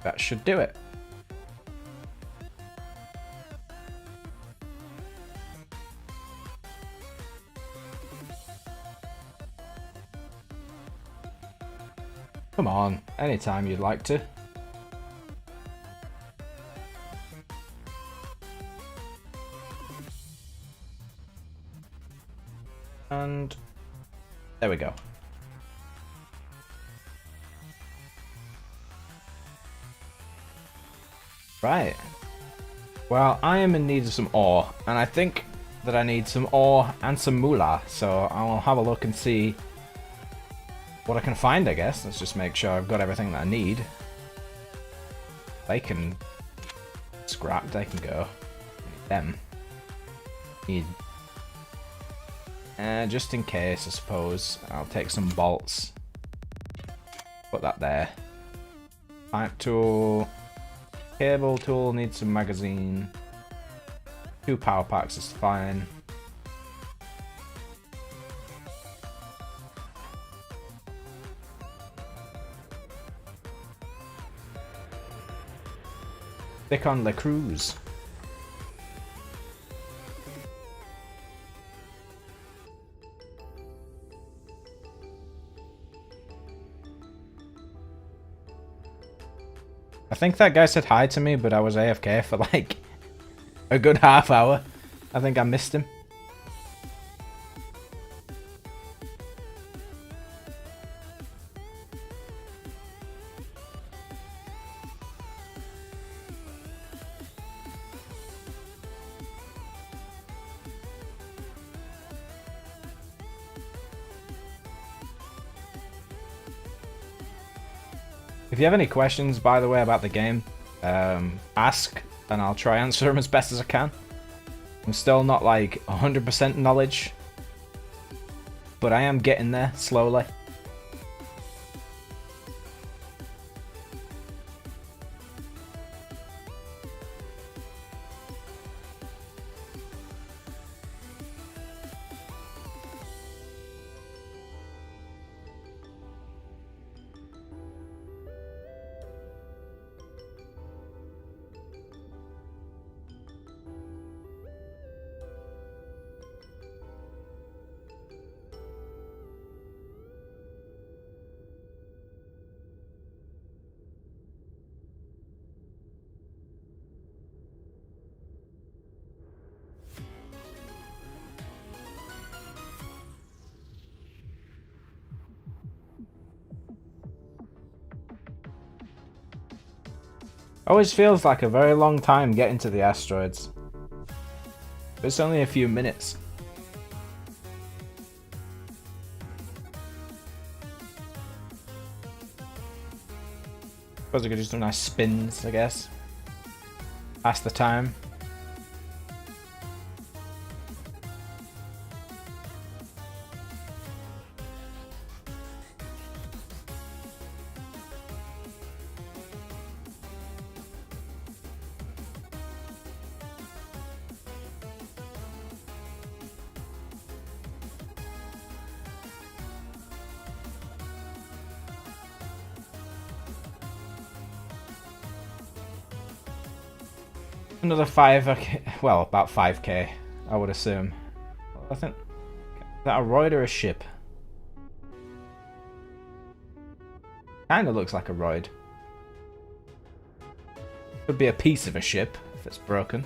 That should do it. Come on, anytime you'd like to. And there we go. Right. Well, I am in need of some ore, and I think that I need some ore and some moolah, so I'll have a look and see what I can find, I guess. Let's just make sure I've got everything that I need. They can scrap, they can go. Them. Need... just in case, I suppose. I'll take some bolts. Put that there. Pipe tool. Cable tool, needs some magazine. 2 power packs is fine. Stick on the cruise. I think that guy said hi to me, but I was AFK for like a good half hour. I think I missed him. If you have any questions, by the way, about the game, ask, and I'll try answer them as best as I can. I'm still not like 100% knowledge, but I am getting there slowly. Always feels like a very long time getting to the asteroids. But it's only a few minutes. Suppose I could just do nice spins, I guess. Pass the time. Another 5k, well, about 5k, I would assume. I think, is that a roid or a ship? Kinda looks like a roid. Could be a piece of a ship, if it's broken.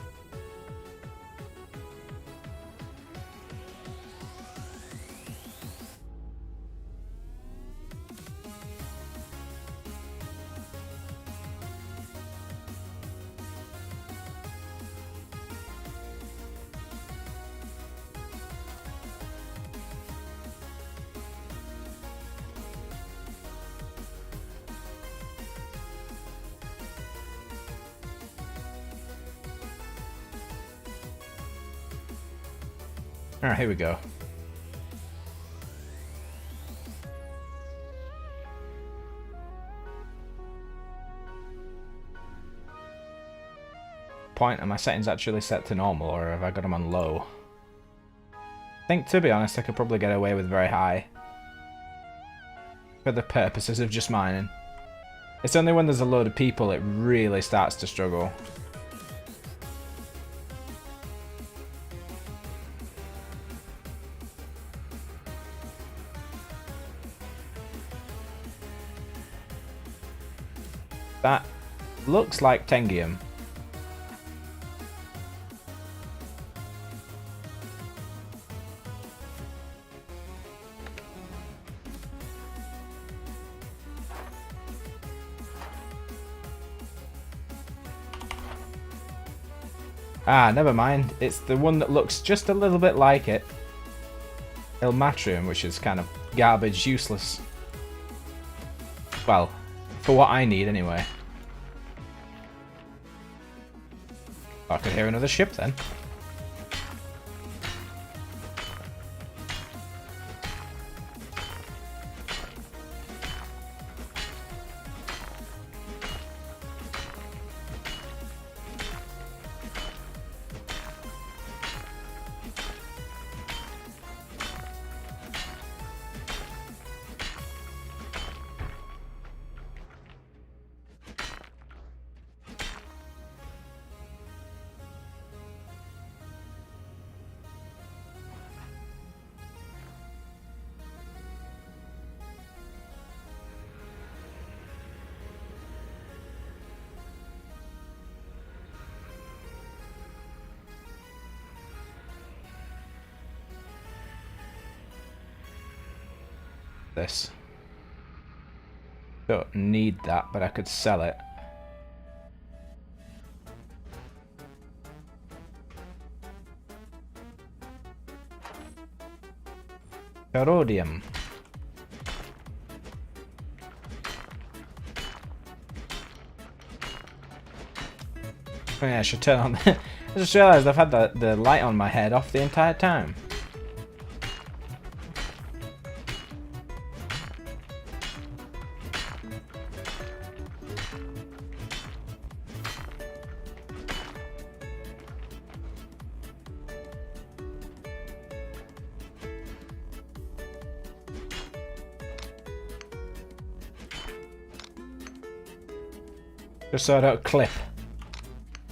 Alright, here we go. Point, are my settings actually set to normal, or have I got them on low? I think, to be honest, I could probably get away with very high. For the purposes of just mining. It's only when there's a load of people it really starts to struggle. That looks like Tengium. Ah, never mind. It's the one that looks just a little bit like it. Ilmatrium, which is kind of garbage, useless. Well, for what I need anyway. I could hear another ship then. This. Don't need that, but I could sell it. Rhodium. Oh yeah, I should turn on. I just realised I've had the light on my head off the entire time. Just so I don't clip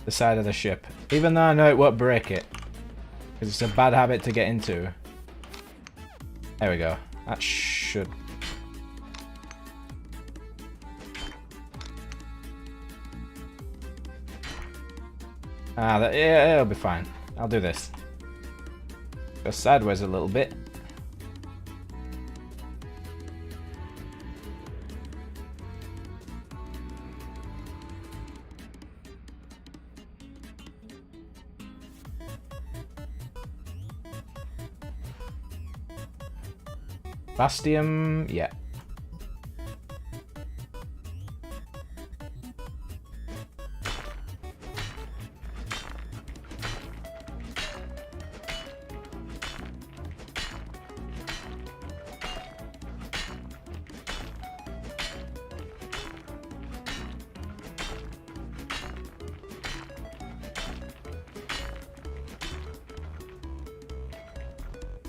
the side of the ship. Even though I know it won't break it. Because it's a bad habit to get into. There we go. That should... Ah, yeah, it'll be fine. I'll do this. Go sideways a little bit. Bastium, yeah.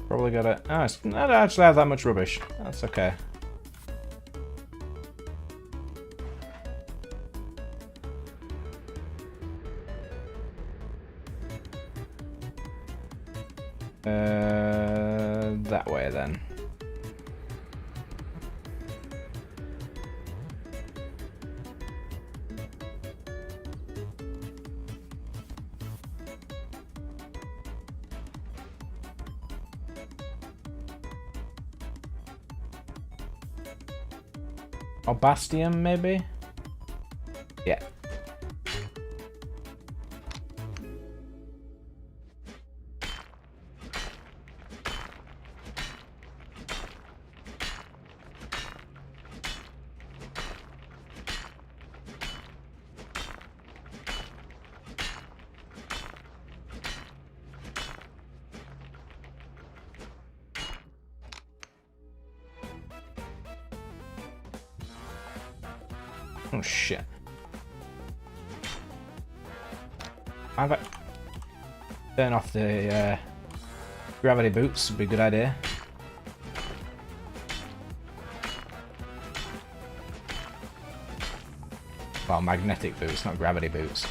Probably got it. Oh, I don't actually have that much rubbish. That's okay. That way then. Or Bastium, maybe? Yeah. Oh shit. I've turn off the gravity boots would be a good idea. Well, magnetic boots, not gravity boots.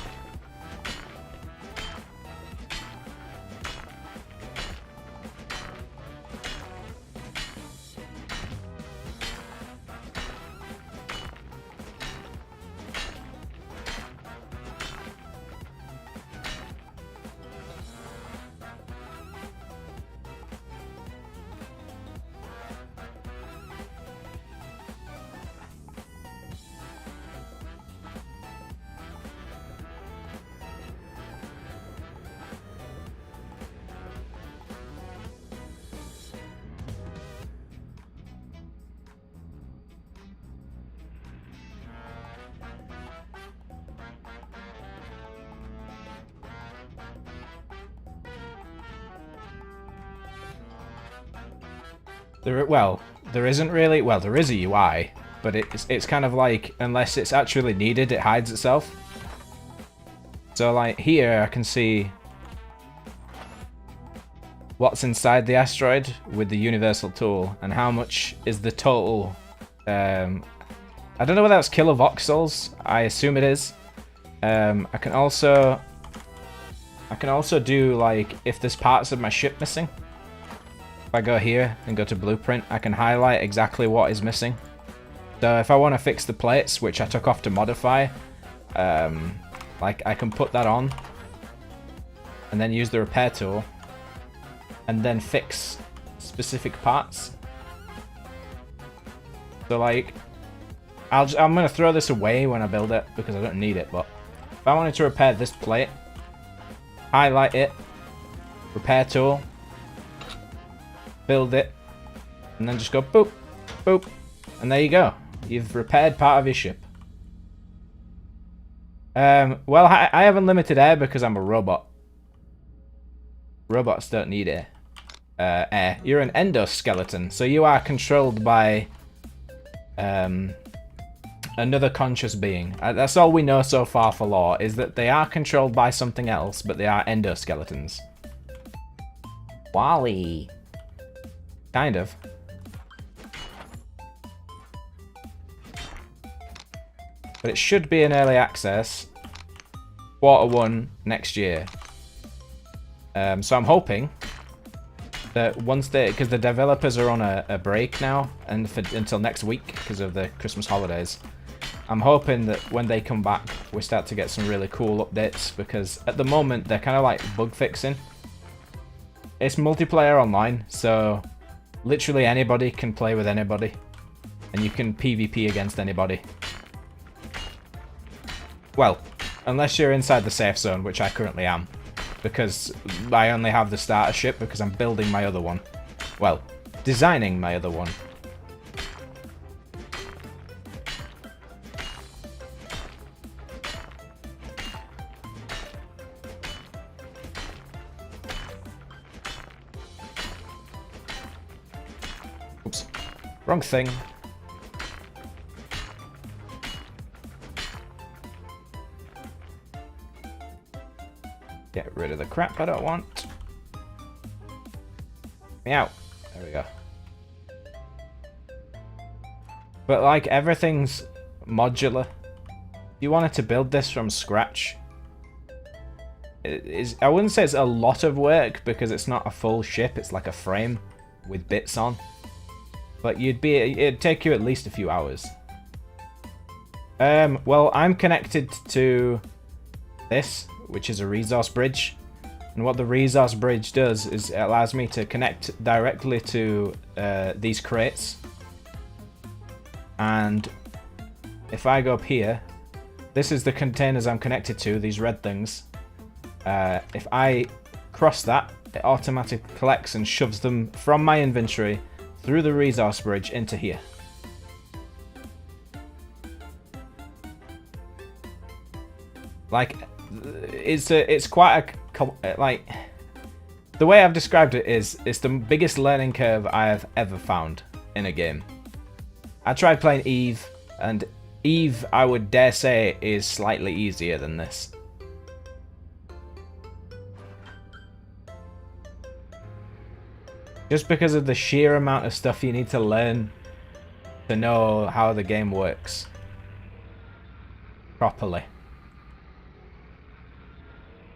There isn't really. Well, there is a UI, but it's kind of like, unless it's actually needed, it hides itself. So like here, I can see what's inside the asteroid with the universal tool, and how much is the total. I don't know whether that's kilovoxels. I assume it is. I can also do like if there's parts of my ship missing. If I go here and go to blueprint, I can highlight exactly what is missing. So if I want to fix the plates, which I took off to modify, like I can put that on and then use the repair tool and then fix specific parts. So like, I'm going to throw this away when I build it because I don't need it, but if I wanted to repair this plate, highlight it, repair tool, build it, and then just go boop, boop, and there you go. You've repaired part of your ship. Well, I have unlimited air because I'm a robot. Robots don't need air. You're an endoskeleton, so you are controlled by another conscious being. That's all we know so far for lore, is that they are controlled by something else, but they are endoskeletons. Wally. Kind of. But it should be in early access Q1 next year. So I'm hoping that once because the developers are on a break now, and until next week because of the Christmas holidays, I'm hoping that when they come back, we start to get some really cool updates, because at the moment they're kind of like bug fixing. It's multiplayer online, so literally anybody can play with anybody, and you can PvP against anybody. Well, unless you're inside the safe zone, which I currently am, because I only have the starter ship because I'm building my other one. Well, designing my other one. Oops. Wrong thing. Get rid of the crap I don't want. Meow. There we go. But like, everything's modular. If you wanted to build this from scratch, I wouldn't say it's a lot of work because it's not a full ship, it's like a frame with bits on. But it'd take you at least a few hours. Well, I'm connected to this, which is a resource bridge. And what the resource bridge does is it allows me to connect directly to these crates. And if I go up here, this is the containers I'm connected to, these red things. If I cross that, it automatically collects and shoves them from my inventory through the resource bridge into here. Like, it's quite a, like, the way I've described it is, it's the biggest learning curve I have ever found in a game. I tried playing Eve, and Eve, I would dare say, is slightly easier than this. Just because of the sheer amount of stuff you need to learn to know how the game works. properly.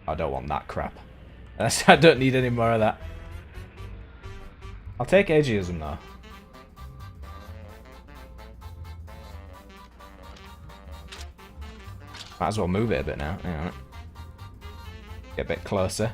I don't want that crap. I don't need any more of that. I'll take ageism though. Might as well move it a bit now. Hang on. Get a bit closer.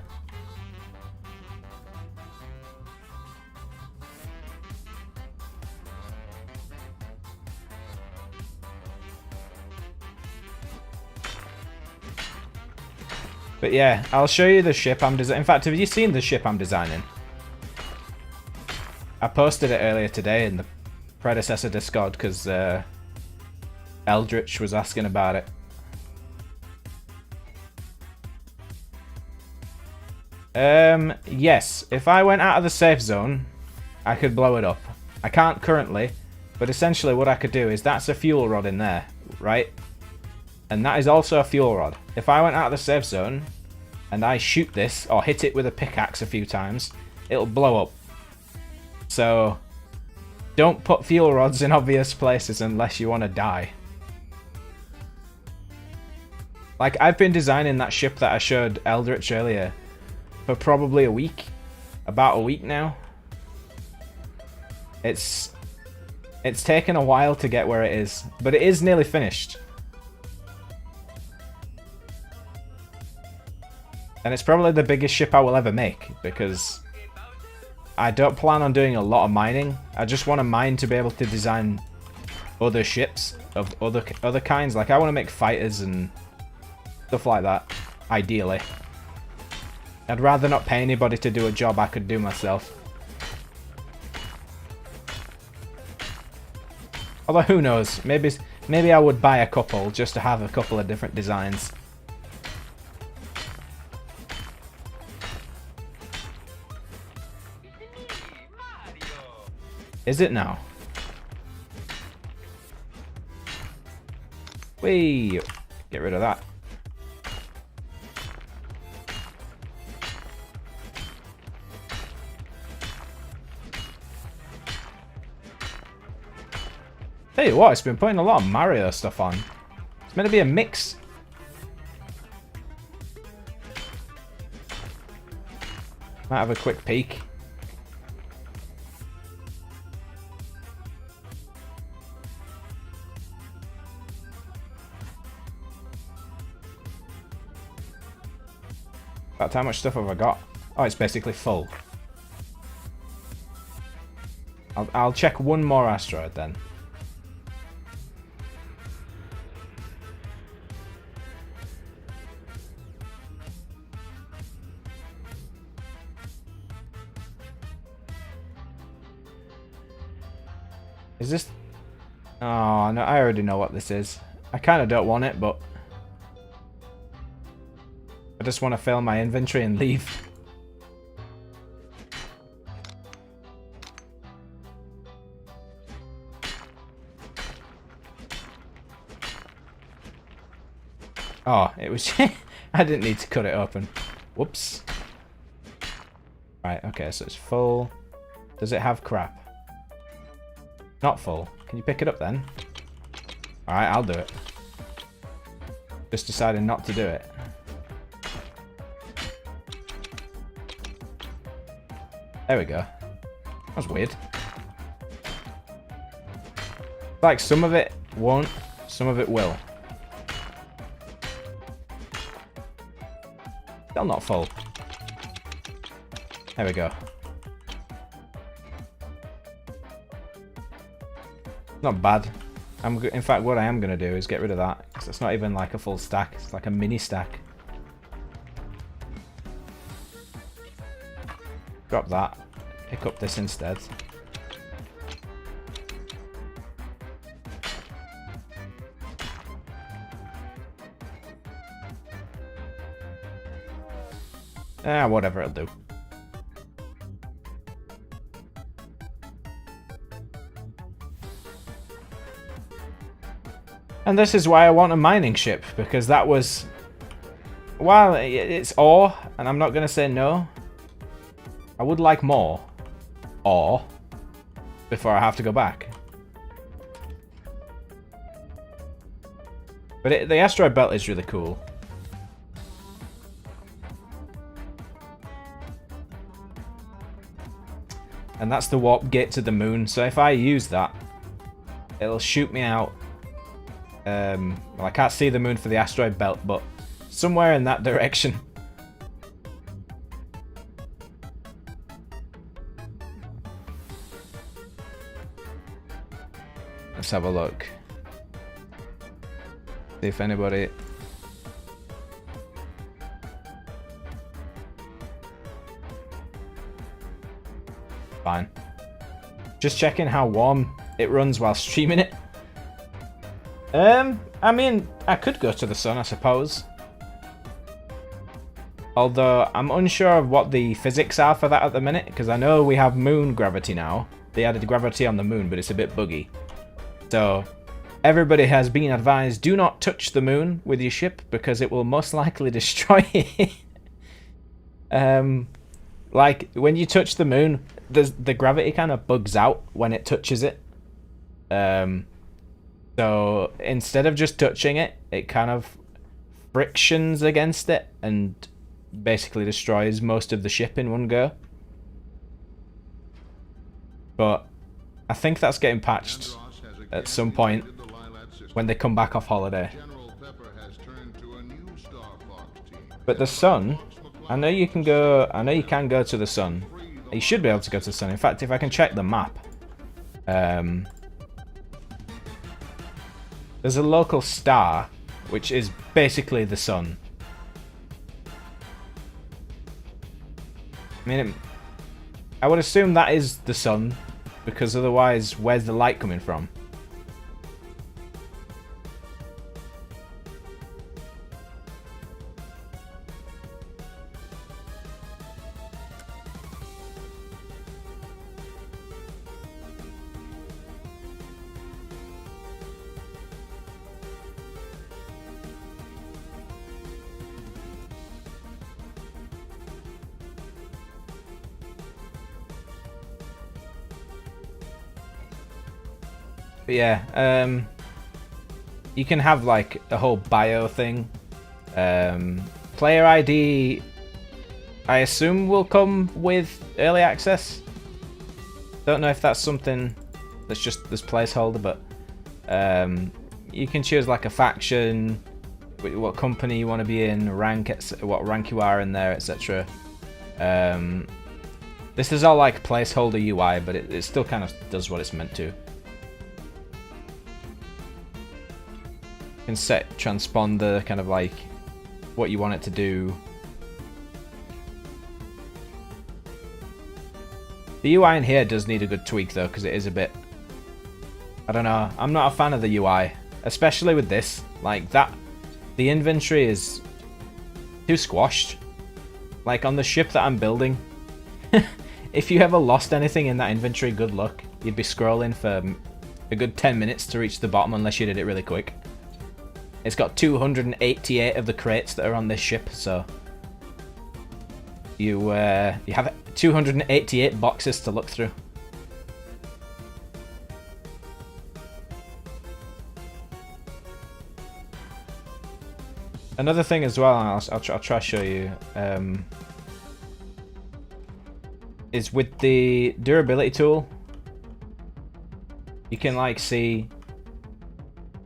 But yeah, I'll show you the ship I'm designing. In fact, have you seen the ship I'm designing? I posted it earlier today in the predecessor Discord because Eldritch was asking about it. Yes, if I went out of the safe zone, I could blow it up. I can't currently, but essentially what I could do is that's a fuel rod in there, right? And that is also a fuel rod. If I went out of the safe zone and I shoot this or hit it with a pickaxe a few times, it'll blow up. So don't put fuel rods in obvious places unless you want to die. Like, I've been designing that ship that I showed Eldritch earlier for probably a week. About a week now. It's taken a while to get where it is, but it is nearly finished. And it's probably the biggest ship I will ever make, because I don't plan on doing a lot of mining. I just want to mine to be able to design other ships of other kinds. Like, I want to make fighters and stuff like that, ideally. I'd rather not pay anybody to do a job I could do myself. Although, who knows? Maybe I would buy a couple just to have a couple of different designs. Is it now? Whee! Get rid of that. Tell you what, it's been putting a lot of Mario stuff on. It's meant to be a mix. Might have a quick peek. About how much stuff have I got? Oh, it's basically full. I'll check one more asteroid then. Is this... Oh, no, I already know what this is. I kind of don't want it, but... I just want to fill my inventory and leave. Oh, it was... I didn't need to cut it open. Whoops. Right, okay, so it's full. Does it have crap? Not full. Can you pick it up then? Alright, I'll do it. Just decided not to do it. There we go. That was weird. Like, some of it won't, some of it will. Still not full. There we go. Not bad. In fact, what I am going to do is get rid of that, because it's not even like a full stack. It's like a mini stack. Drop that. Pick up this instead. Whatever, it'll do. And this is why I want a mining ship, because that was... While it's ore, and I'm not going to say no, I would like more ore before I have to go back. But the asteroid belt is really cool. And that's the warp gate to the moon. So if I use that, it'll shoot me out. Well, I can't see the moon for the asteroid belt, but somewhere in that direction. Let's have a look. See if anybody... Fine. Just checking how warm it runs while streaming it. I mean, I could go to the sun, I suppose. Although, I'm unsure of what the physics are for that at the minute, because I know we have moon gravity now. They added gravity on the moon, but it's a bit buggy. So, everybody has been advised, do not touch the moon with your ship, because it will most likely destroy it. Like, when you touch the moon, the gravity kind of bugs out when it touches it. So, instead of just touching it, it kind of frictions against it and basically destroys most of the ship in one go. But I think that's getting patched at some point when they come back off holiday. But the sun, I know you can go to the sun. You should be able to go to the sun. In fact, if I can check the map, there's a local star, which is basically the sun. I mean, I would assume that is the sun, because otherwise, where's the light coming from? But yeah, you can have like a whole bio thing. Player ID, I assume, will come with early access. Don't know if that's something that's just this placeholder, but you can choose like a faction, what company you want to be in, rank, what rank you are in there, etc. This is all like placeholder UI, but it still kind of does what it's meant to. You can set transponder, kind of like what you want it to do. The UI in here does need a good tweak though, because it is a bit, I don't know, I'm not a fan of the UI, especially with this. Like that, the inventory is too squashed. Like on the ship that I'm building, if you ever lost anything in that inventory, good luck. You'd be scrolling for a good 10 minutes to reach the bottom unless you did it really quick. It's got 288 of the crates that are on this ship, so you have 288 boxes to look through. Another thing as well, and I'll try to show you, is with the durability tool, you can like see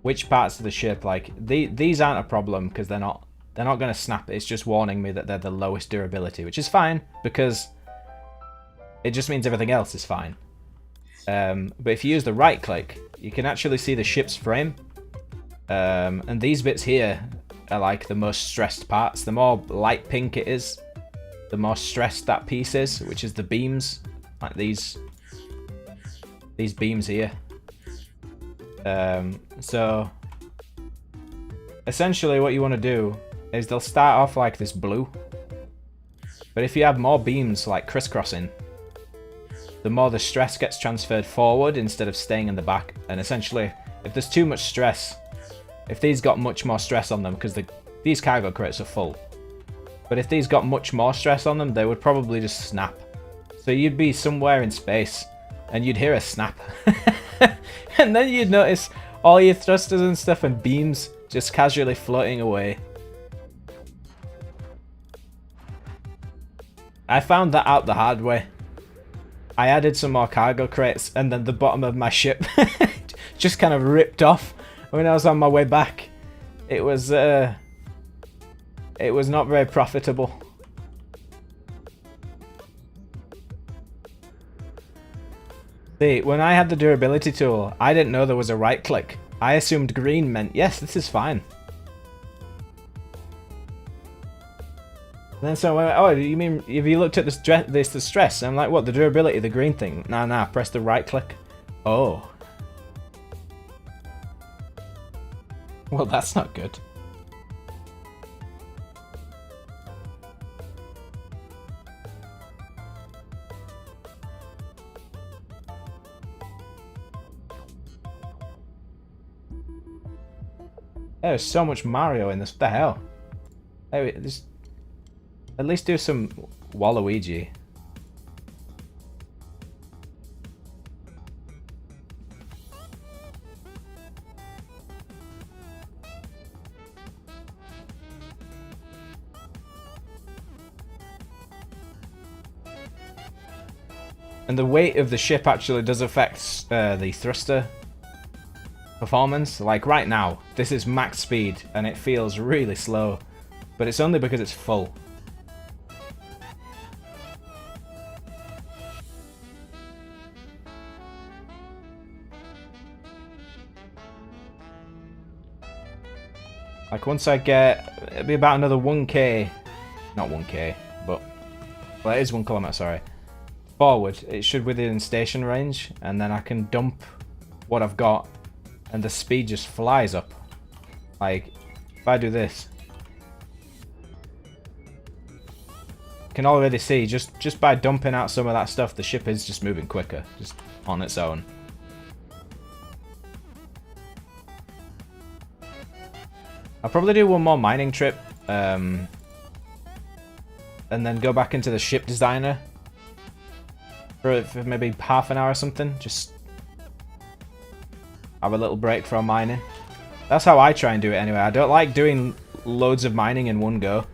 which parts of the ship, like these aren't a problem because they're not going to snap. It's just warning me that they're the lowest durability, which is fine because it just means everything else is fine. But if you use the right click, you can actually see the ship's frame, and these bits here are like the most stressed parts. The more light pink it is, the more stressed that piece is, which is the beams, like these beams here. So essentially what you want to do is they'll start off like this blue, but if you have more beams like crisscrossing, the more the stress gets transferred forward instead of staying in the back. And essentially, if there's too much stress, if these got much more stress on them, because these cargo crates are full, but if these got much more stress on them, they would probably just snap. So you'd be somewhere in space and you'd hear a snap. And then you'd notice all your thrusters and stuff and beams Just casually floating away. I found that out the hard way. I added some more cargo crates and then the bottom of my ship just kind of ripped off when I was on my way back. It was not very profitable. See, when I had the durability tool, I didn't know there was a right click. I assumed green meant, yes, this is fine. And then so, oh, you mean, if you looked at the stress, I'm like, what, the durability, the green thing? Nah, press the right click. Oh. Well, that's not good. There's so much Mario in this. What the hell? Hey, just at least do some Waluigi. And the weight of the ship actually does affect the thruster performance. Like right now, this is max speed and it feels really slow, but it's only because it's full. Like once I get, it'll be about another 1k, not 1k, but, well, it is 1 kilometer, sorry, forward, it should within station range, and then I can dump what I've got and the speed just flies up. Like, if I do this, you can already see, just by dumping out some of that stuff, the ship is just moving quicker, just on its own. I'll probably do one more mining trip, and then go back into the ship designer for maybe half an hour or something. Just have a little break from mining. That's how I try and do it anyway. I don't like doing loads of mining in one go.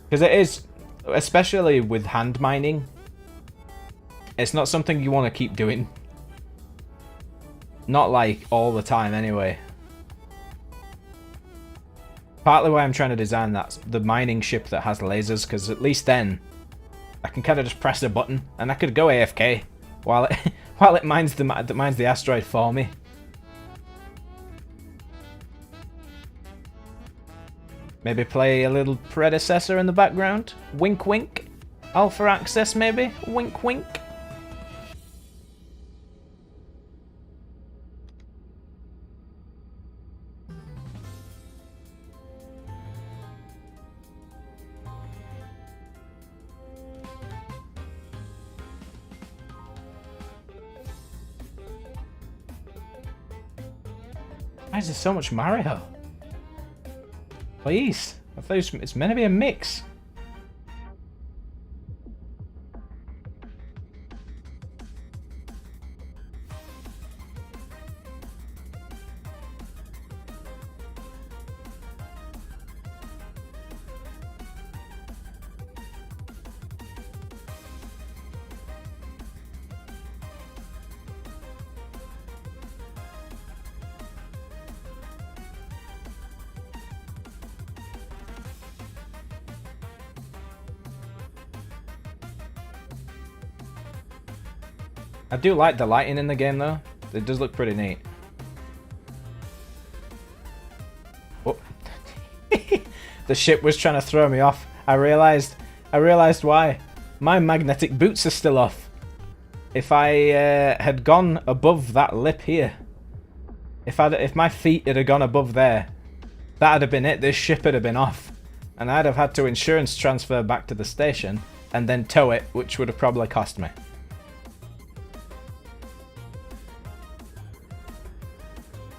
Because it is, especially with hand mining, it's not something you want to keep doing. Not like all the time anyway. Partly why I'm trying to design the mining ship that has lasers, because at least then I can kind of just press a button and I could go AFK while it while it mines the asteroid for me. Maybe play a little predecessor in the background. Wink wink. Alpha access maybe. Wink wink. Why is there so much Mario? Please. I thought it's meant to be a mix. I do like the lighting in the game though. It does look pretty neat. Oh. The ship was trying to throw me off. I realized why. My magnetic boots are still off. If I had gone above that lip here, if my feet had gone above there, that'd have been it. This ship would have been off, and I'd have had to insurance transfer back to the station and then tow it, which would have probably cost me.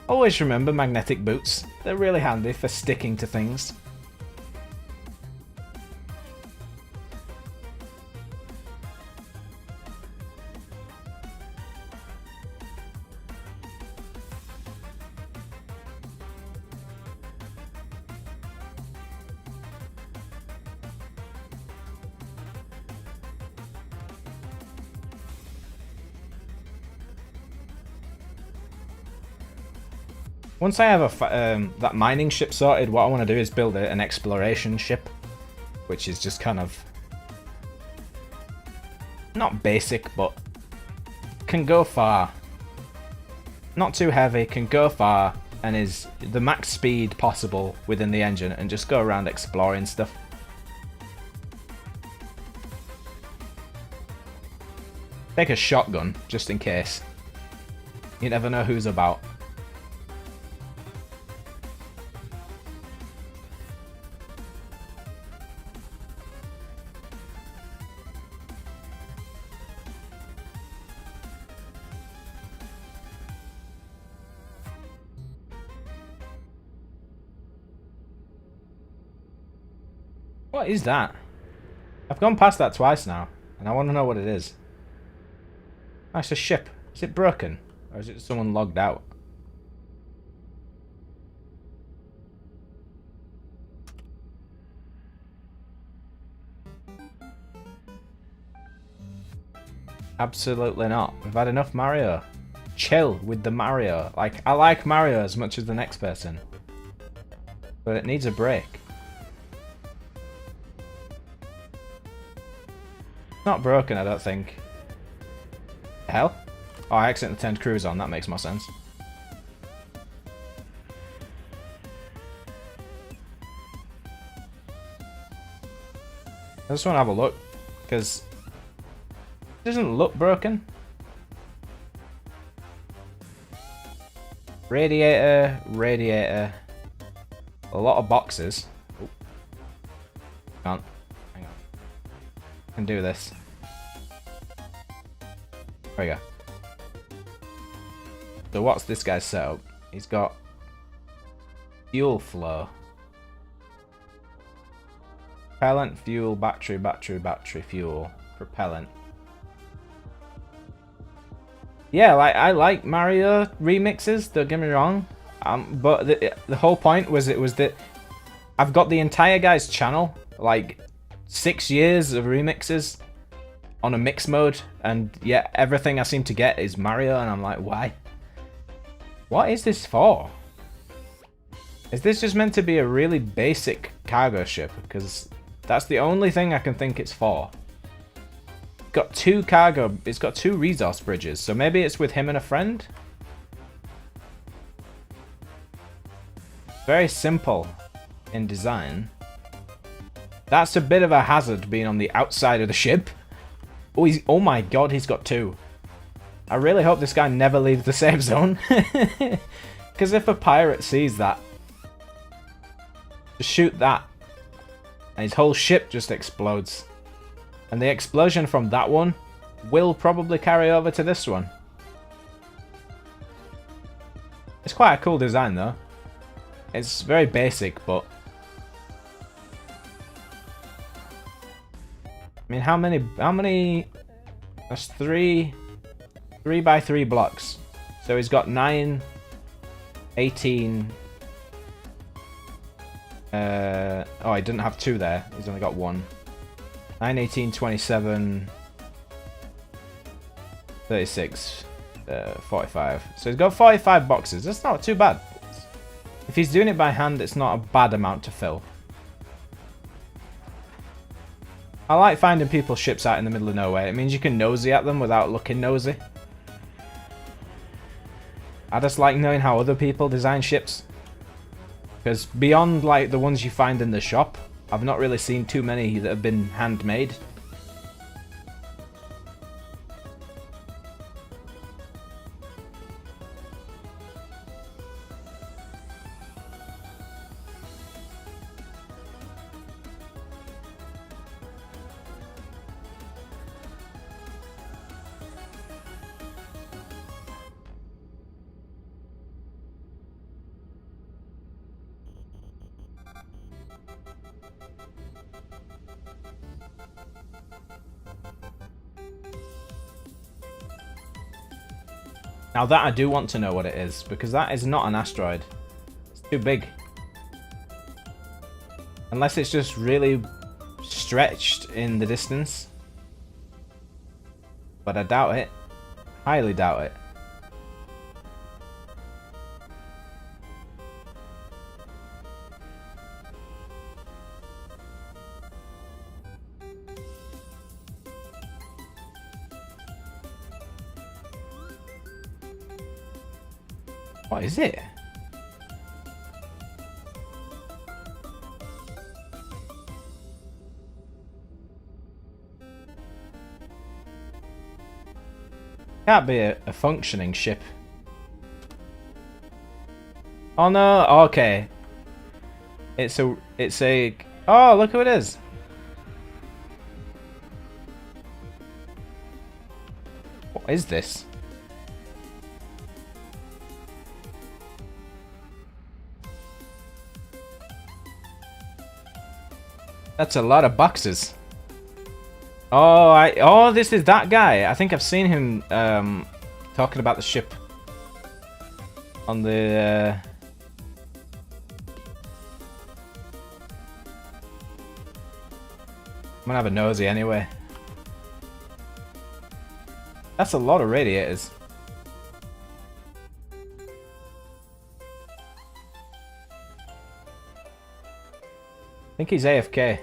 Always remember magnetic boots. They're really handy for sticking to things. Once I have that mining ship sorted, what I want to do is build an exploration ship, which is just kind of not basic, but can go far. Not too heavy, can go far, and is the max speed possible within the engine, and just go around exploring stuff. Take a shotgun, just in case. You never know who's about. What is that? I've gone past that twice now, and I want to know what it is. Oh, it's a ship. Is it broken? Or is it someone logged out? Absolutely not. We've had enough Mario. Chill with the Mario. Like, I like Mario as much as the next person. But it needs a break. Not broken, I don't think. The hell? Oh, I accidentally turned cruise on. That makes more sense. I just want to have a look, because it doesn't look broken. Radiator, radiator. A lot of boxes. Oh. Hang on. I can do this. There we go. So what's this guy's setup? He's got fuel flow. Propellant, fuel, battery, battery, battery, fuel, propellant. Yeah, like I like Mario remixes, don't get me wrong. But the whole point was that I've got the entire guy's channel, like 6 years of remixes on a mix mode, and yet everything I seem to get is Mario, and I'm like, why? What is this for? Is this just meant to be a really basic cargo ship? Because that's the only thing I can think it's for. It's got two resource bridges, so maybe it's with him and a friend? Very simple in design. That's a bit of a hazard being on the outside of the ship. Oh, oh my god, he's got two. I really hope this guy never leaves the safe zone. Because if a pirate sees that, just shoot that, and his whole ship just explodes. And the explosion from that one will probably carry over to this one. It's quite a cool design though. It's very basic, but I mean, how many? That's 3 by 3 blocks. So he's got 9, 18. Oh, he didn't have 2 there. He's only got 1. 9, 18, 27, 36, 45. So he's got 45 boxes. That's not too bad. If he's doing it by hand, it's not a bad amount to fill. I like finding people's ships out in the middle of nowhere. It means you can nosy at them without looking nosy. I just like knowing how other people design ships. Because beyond like the ones you find in the shop, I've not really seen too many that have been handmade. Now that I do want to know what it is, because that is not an asteroid. It's too big. Unless it's just really stretched in the distance. But I doubt it. Highly doubt it. What is it? Can't be a functioning ship. Oh no, okay. It's a oh, look who it is. What is this? That's a lot of boxes. Oh, this is that guy. I think I've seen him talking about the ship on the I'm gonna have a nosy anyway. That's a lot of radiators. I think he's AFK.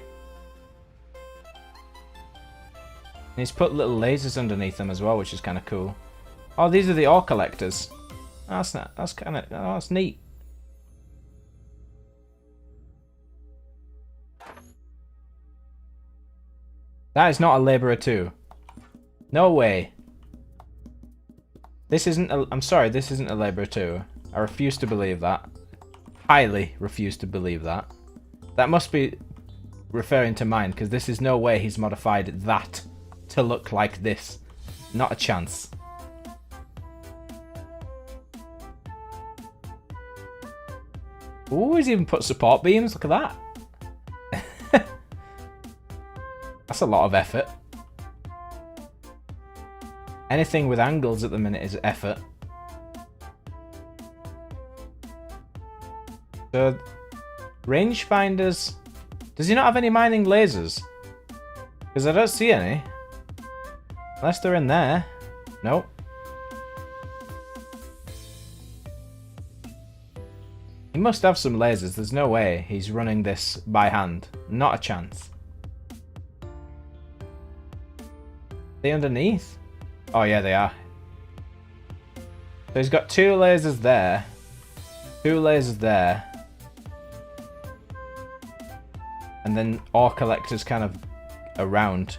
And he's put little lasers underneath them as well, which is kind of cool. Oh, these are the ore collectors. That's not. That's kind of. Oh, that's neat. That is not a Laborer 2. No way. This isn't a... I'm sorry, this isn't a Laborer 2. I refuse to believe that. Highly refuse to believe that. That must be referring to mine, because this is no way he's modified that to look like this. Not a chance. Ooh, he's even put support beams. Look at that. That's a lot of effort. Anything with angles at the minute is effort. So, rangefinders. Does he not have any mining lasers? Because I don't see any. Unless they're in there. Nope. He must have some lasers. There's no way he's running this by hand. Not a chance. Are they underneath? Oh yeah, they are. So he's got 2 lasers there. 2 lasers there. And then ore collectors kind of around.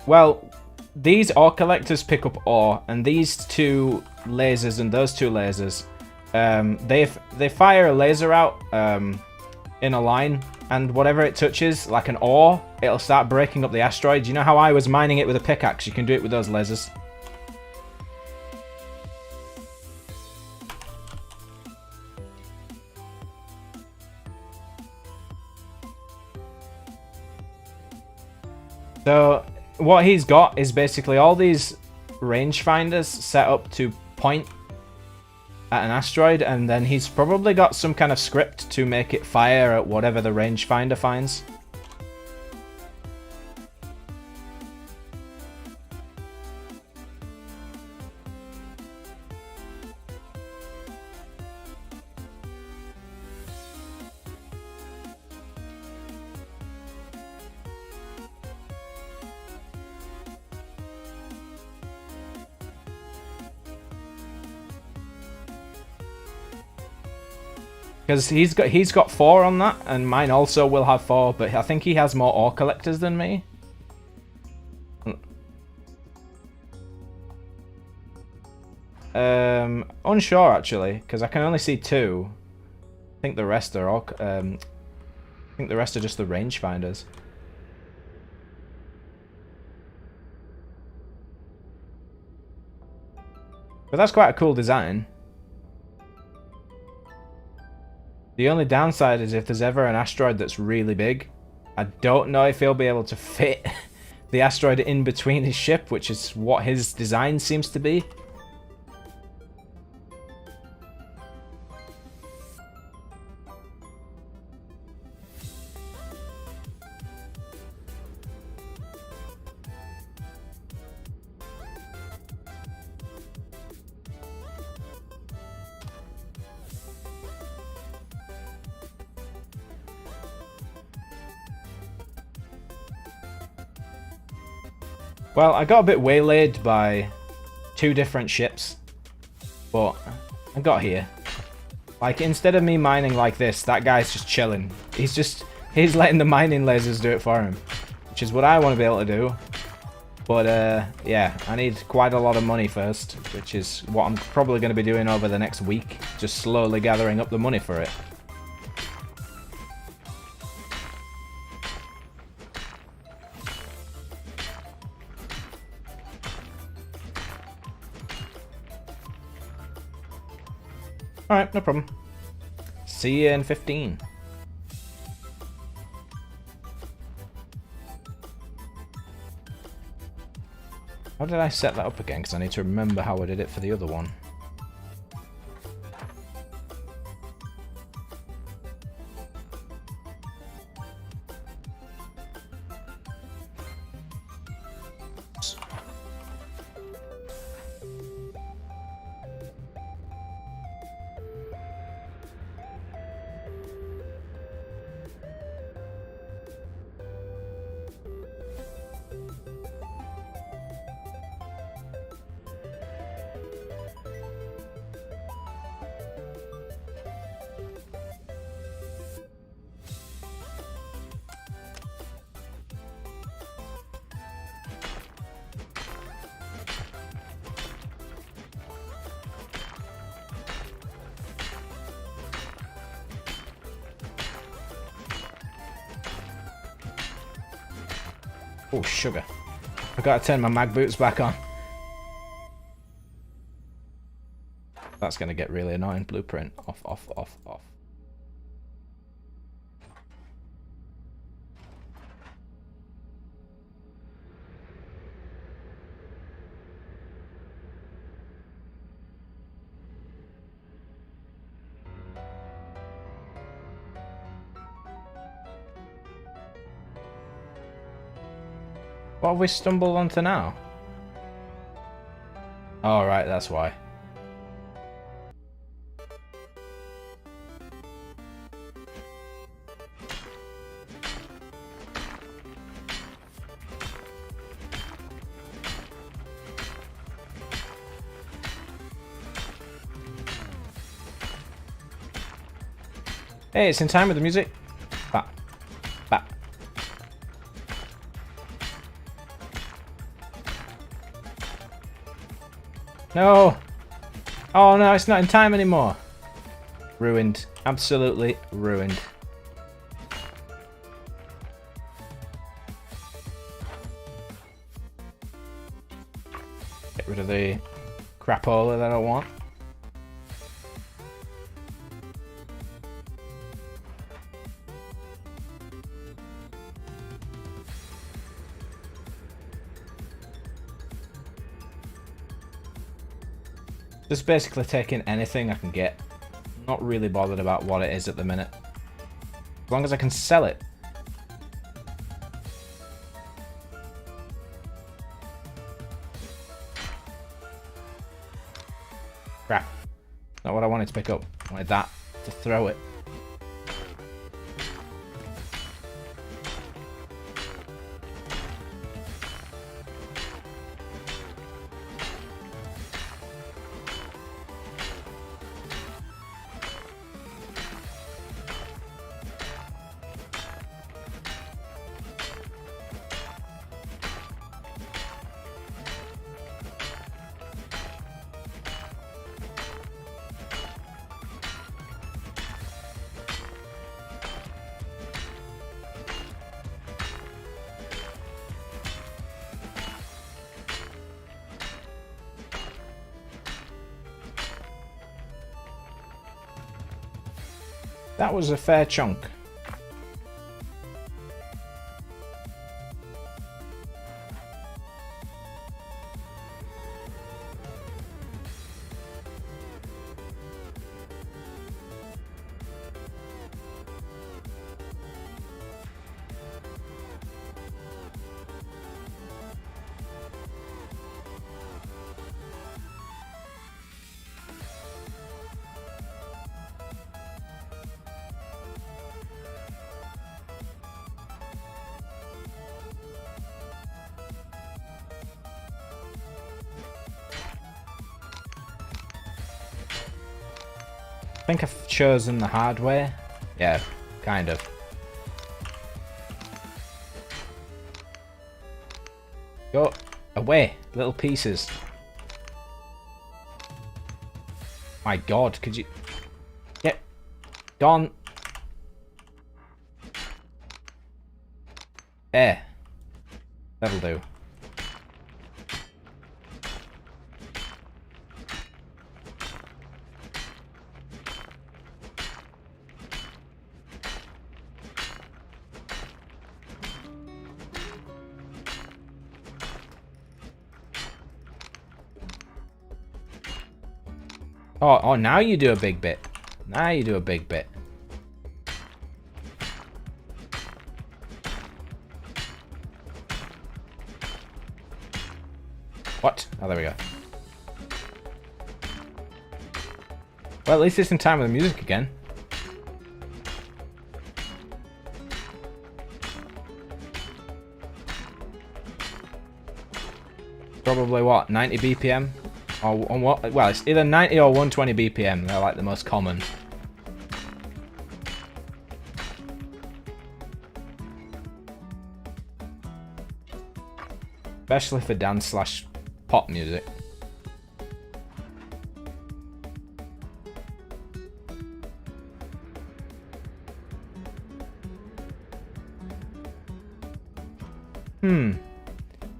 Well, these ore collectors pick up ore, and these 2 lasers and those 2 lasers, they fire a laser out in a line, and whatever it touches, like an ore, it'll start breaking up the asteroid. You know how I was mining it with a pickaxe? You can do it with those lasers. So what he's got is basically all these rangefinders set up to point at an asteroid, and then he's probably got some kind of script to make it fire at whatever the rangefinder finds. Because he's got 4 on that, and mine also will have 4, but I think he has more ore collectors than me. Unsure actually, because I can only see 2. I think the rest are all. I think the rest are just the rangefinders. But that's quite a cool design. The only downside is if there's ever an asteroid that's really big, I don't know if he'll be able to fit the asteroid in between his ship, which is what his design seems to be. Well, I got a bit waylaid by 2 different ships, but I got here. Like, instead of me mining like this, that guy's just chilling. He's letting the mining lasers do it for him, which is what I want to be able to do. But, yeah, I need quite a lot of money first, which is what I'm probably going to be doing over the next week, just slowly gathering up the money for it. Alright, no problem. See you in 15. How did I set that up again? Because I need to remember how I did it for the other one. Oh, sugar. I gotta turn my mag boots back on. That's gonna get really annoying. Blueprint. Off, off, off, off. What have we stumbled onto now? Oh, right, that's why. Hey, it's in time with the music. Bah. Bah. No! Oh no, it's not in time anymore. Ruined. Absolutely ruined. Get rid of the crapola that I want. Just basically taking anything I can get. Not really bothered about what it is at the minute. As long as I can sell it. Crap. Not what I wanted to pick up. I wanted that to throw it. That was a fair chunk. I think I've chosen the hard way. Yeah, kind of. Go away, little pieces. My God, could you... Get gone. There. That'll do. Oh, now you do a big bit. Now you do a big bit. What? Oh, there we go. Well, at least it's in time with the music again. Probably what? 90 BPM? Or on what? Well, it's either 90 or 120 BPM. They're like the most common. Especially for dance / pop music.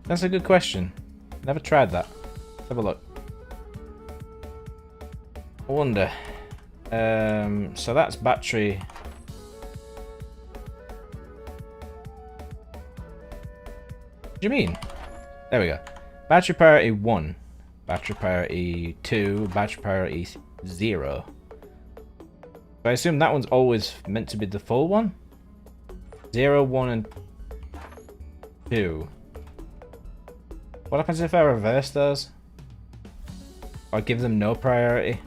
That's a good question. Never tried that. Let's have a look. I wonder. So that's battery. What do you mean? There we go. Battery priority 1. Battery priority 2. Battery priority 0. So I assume that one's always meant to be the full one? 0, 1, and 2. What happens if I reverse those? Or give them no priority?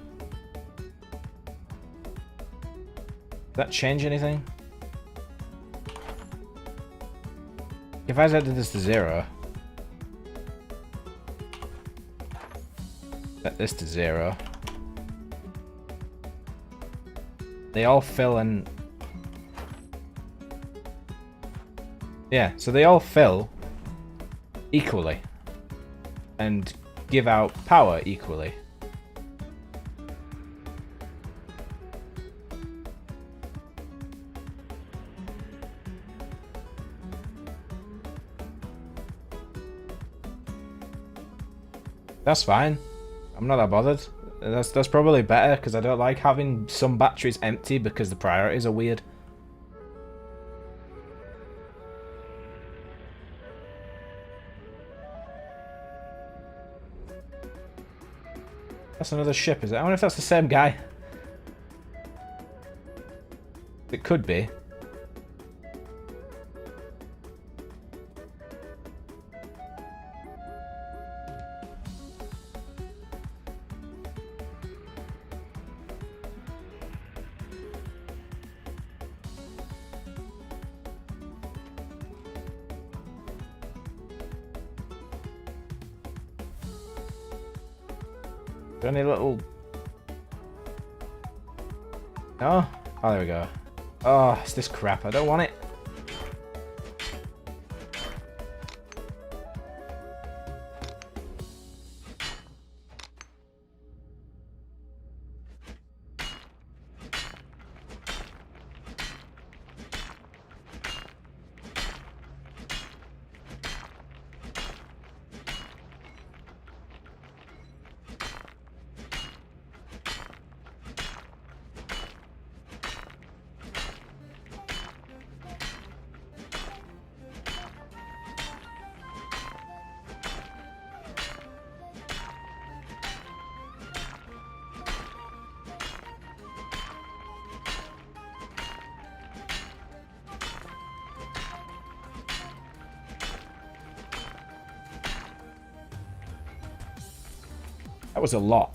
Does that change anything? If I set this to 0. Set this to 0. They all fill and... Yeah, so they all fill equally. And give out power equally. That's fine. I'm not that bothered. That's probably better because I don't like having some batteries empty because the priorities are weird. That's another ship, is it? I wonder if that's the same guy. It could be. Any little... No? Oh, there we go. Oh, it's this crap. I don't want it. That was a lot.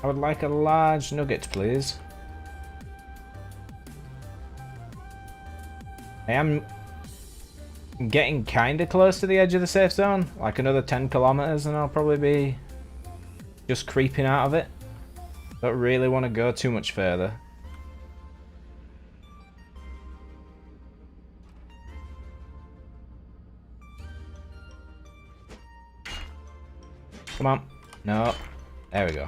I would like a large nugget, please. I am getting kind of close to the edge of the safe zone. Like another 10 kilometers and I'll probably be just creeping out of it. Don't really want to go too much further. Come on. No. There we go.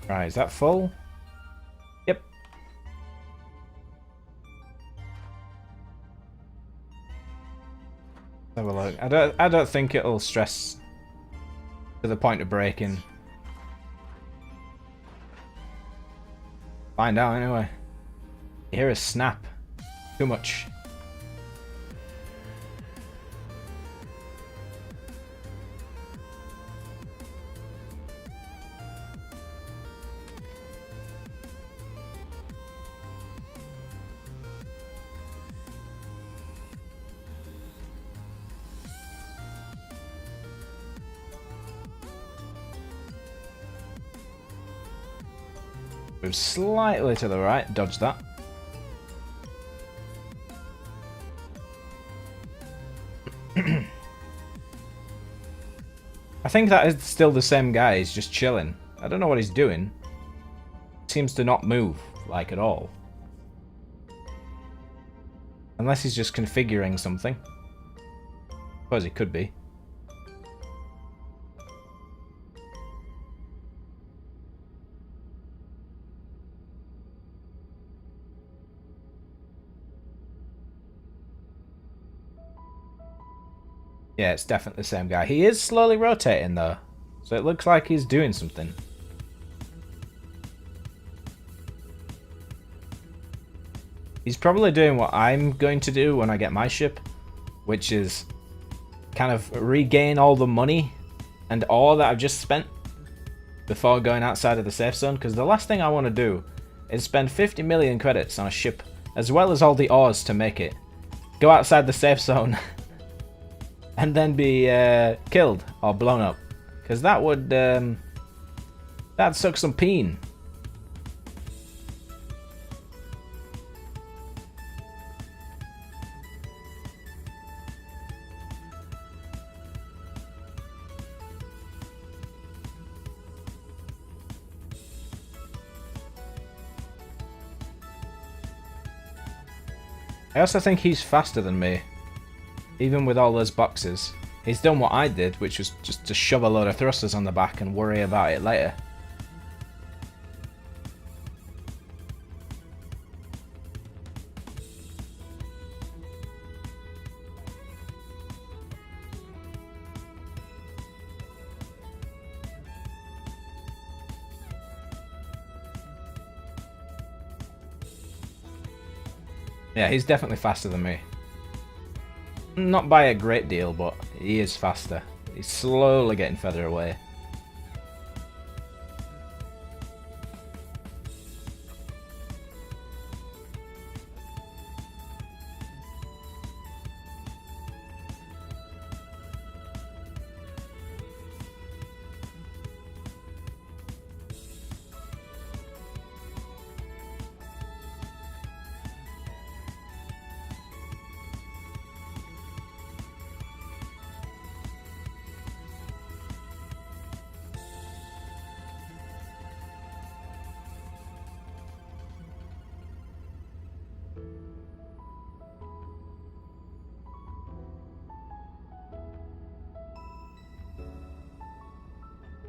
Right, is that full? Yep. Have a look. I don't think it'll stress to the point of breaking. Find out anyway. You hear a snap. Too much. Move slightly to the right, dodge that. I think that is still the same guy, he's just chilling. I don't know what he's doing. Seems to not move, like at all. Unless he's just configuring something. Suppose he could be. Yeah, it's definitely the same guy. He is slowly rotating though, so it looks like he's doing something. He's probably doing what I'm going to do when I get my ship, which is kind of regain all the money and ore that I've just spent before going outside of the safe zone, because the last thing I want to do is spend 50 million credits on a ship, as well as all the ores to make it, go outside the safe zone, and then be killed or blown up. Because that would... that'd suck some peen. I also think he's faster than me. Even with all those boxes. He's done what I did, which was just to shove a load of thrusters on the back and worry about it later. Yeah, he's definitely faster than me. Not by a great deal, but he is faster. He's slowly getting further away.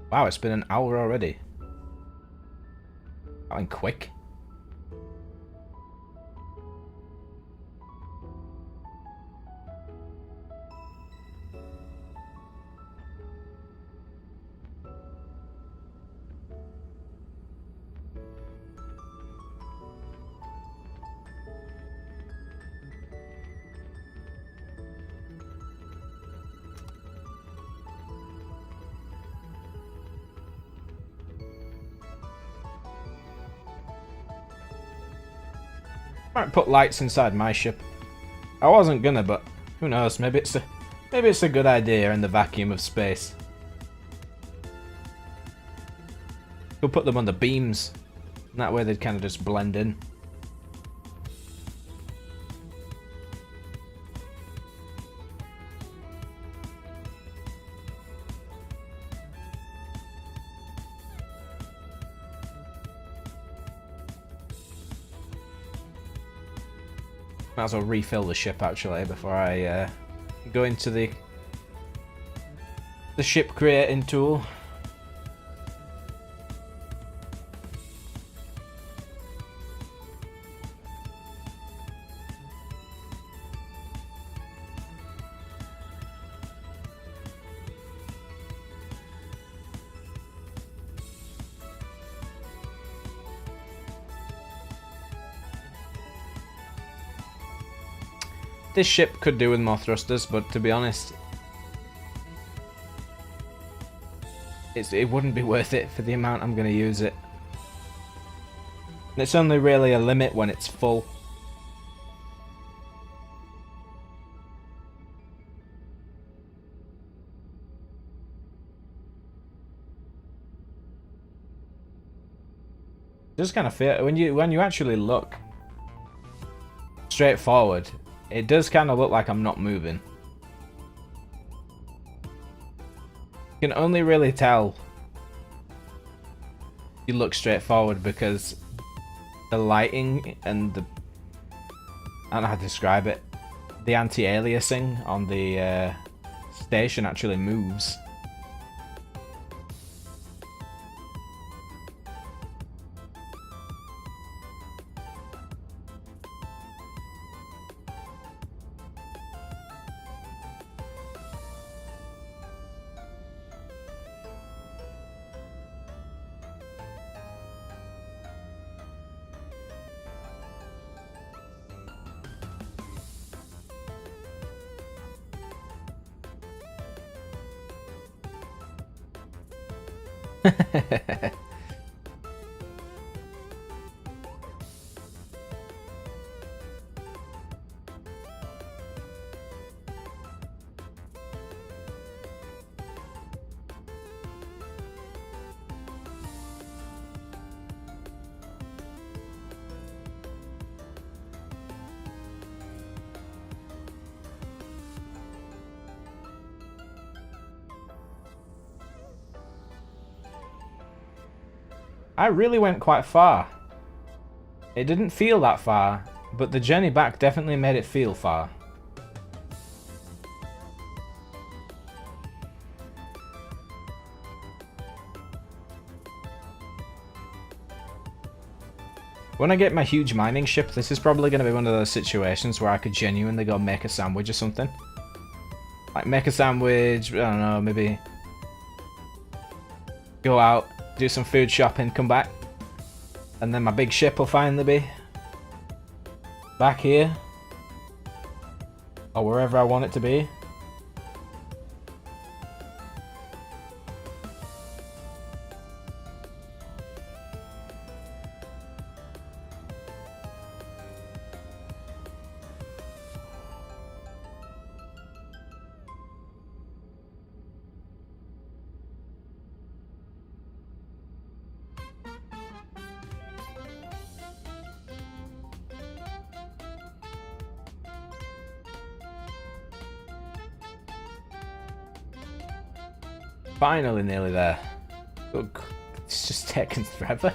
Wow, it's been an hour already. That went quick. Might put lights inside my ship. I wasn't gonna, but who knows? Maybe it's a good idea in the vacuum of space. We'll put them on the beams. And that way they'd kind of just blend in. Might as well refill the ship actually before I go into the ship creating tool. This ship could do with more thrusters, but to be honest, it wouldn't be worth it for the amount I'm going to use it. And it's only really a limit when it's full. Just kind of feel when you actually look straight forward, it does kind of look like I'm not moving. You can only really tell you look straight forward because the lighting and the, I don't know how to describe it, the anti-aliasing on the station actually moves. I really went quite far. It didn't feel that far, but the journey back definitely made it feel far. When I get my huge mining ship, this is probably going to be one of those situations where I could genuinely go make a sandwich or something. Like make a sandwich, I don't know, maybe go out, do some food shopping, come back, and then my big ship will finally be back here, or wherever I want it to be. Finally nearly there. Look, it's just taking forever.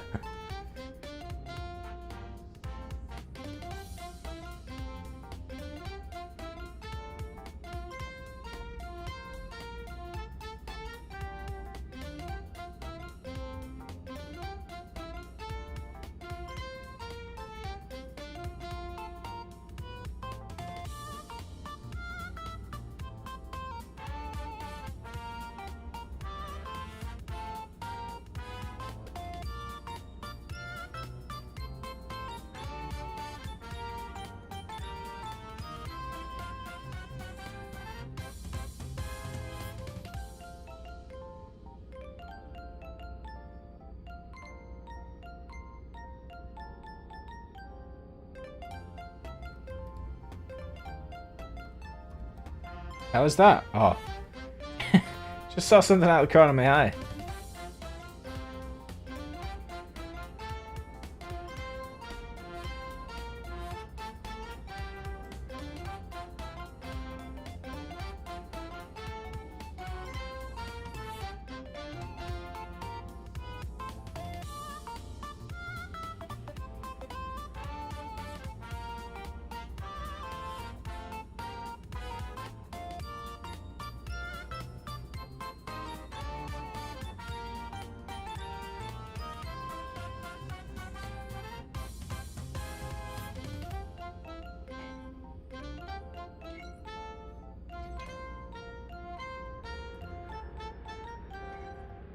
How was that? Oh. Just saw something out of the corner of my eye.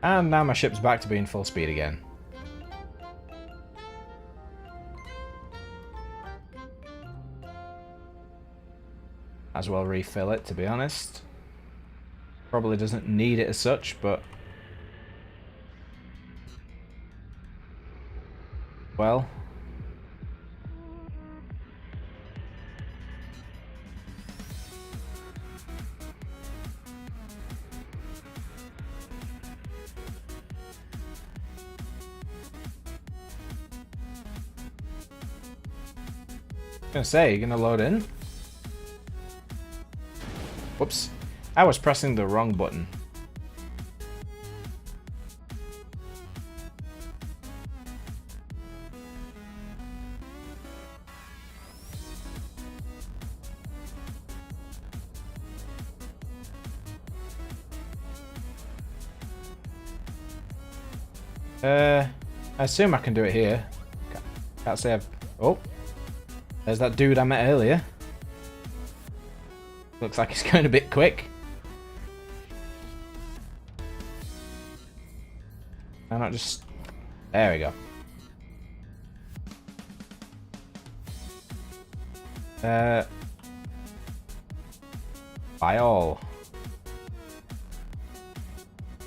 And now my ship's back to being full speed again. As well refill it, to be honest. Probably doesn't need it as such, but... well... I was gonna say, you're gonna load in? Whoops. I was pressing the wrong button. I assume I can do it here. Can't say I've... oh. There's that dude I met earlier. Looks like he's going a bit quick. Why not just... there we go. Buy all.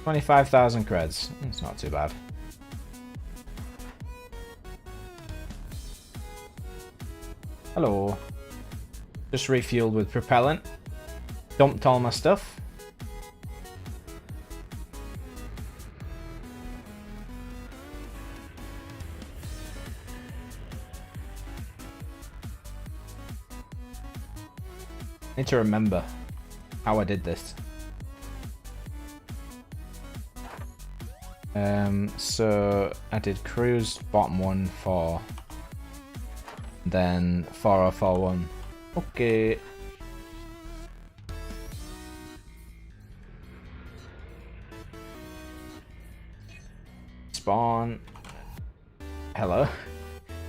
25,000 creds. It's not too bad. Hello. Just refueled with propellant. Dumped all my stuff. Need to remember how I did this. So I did cruise bottom 1 4. Then 4041. Okay. Spawn. Hello.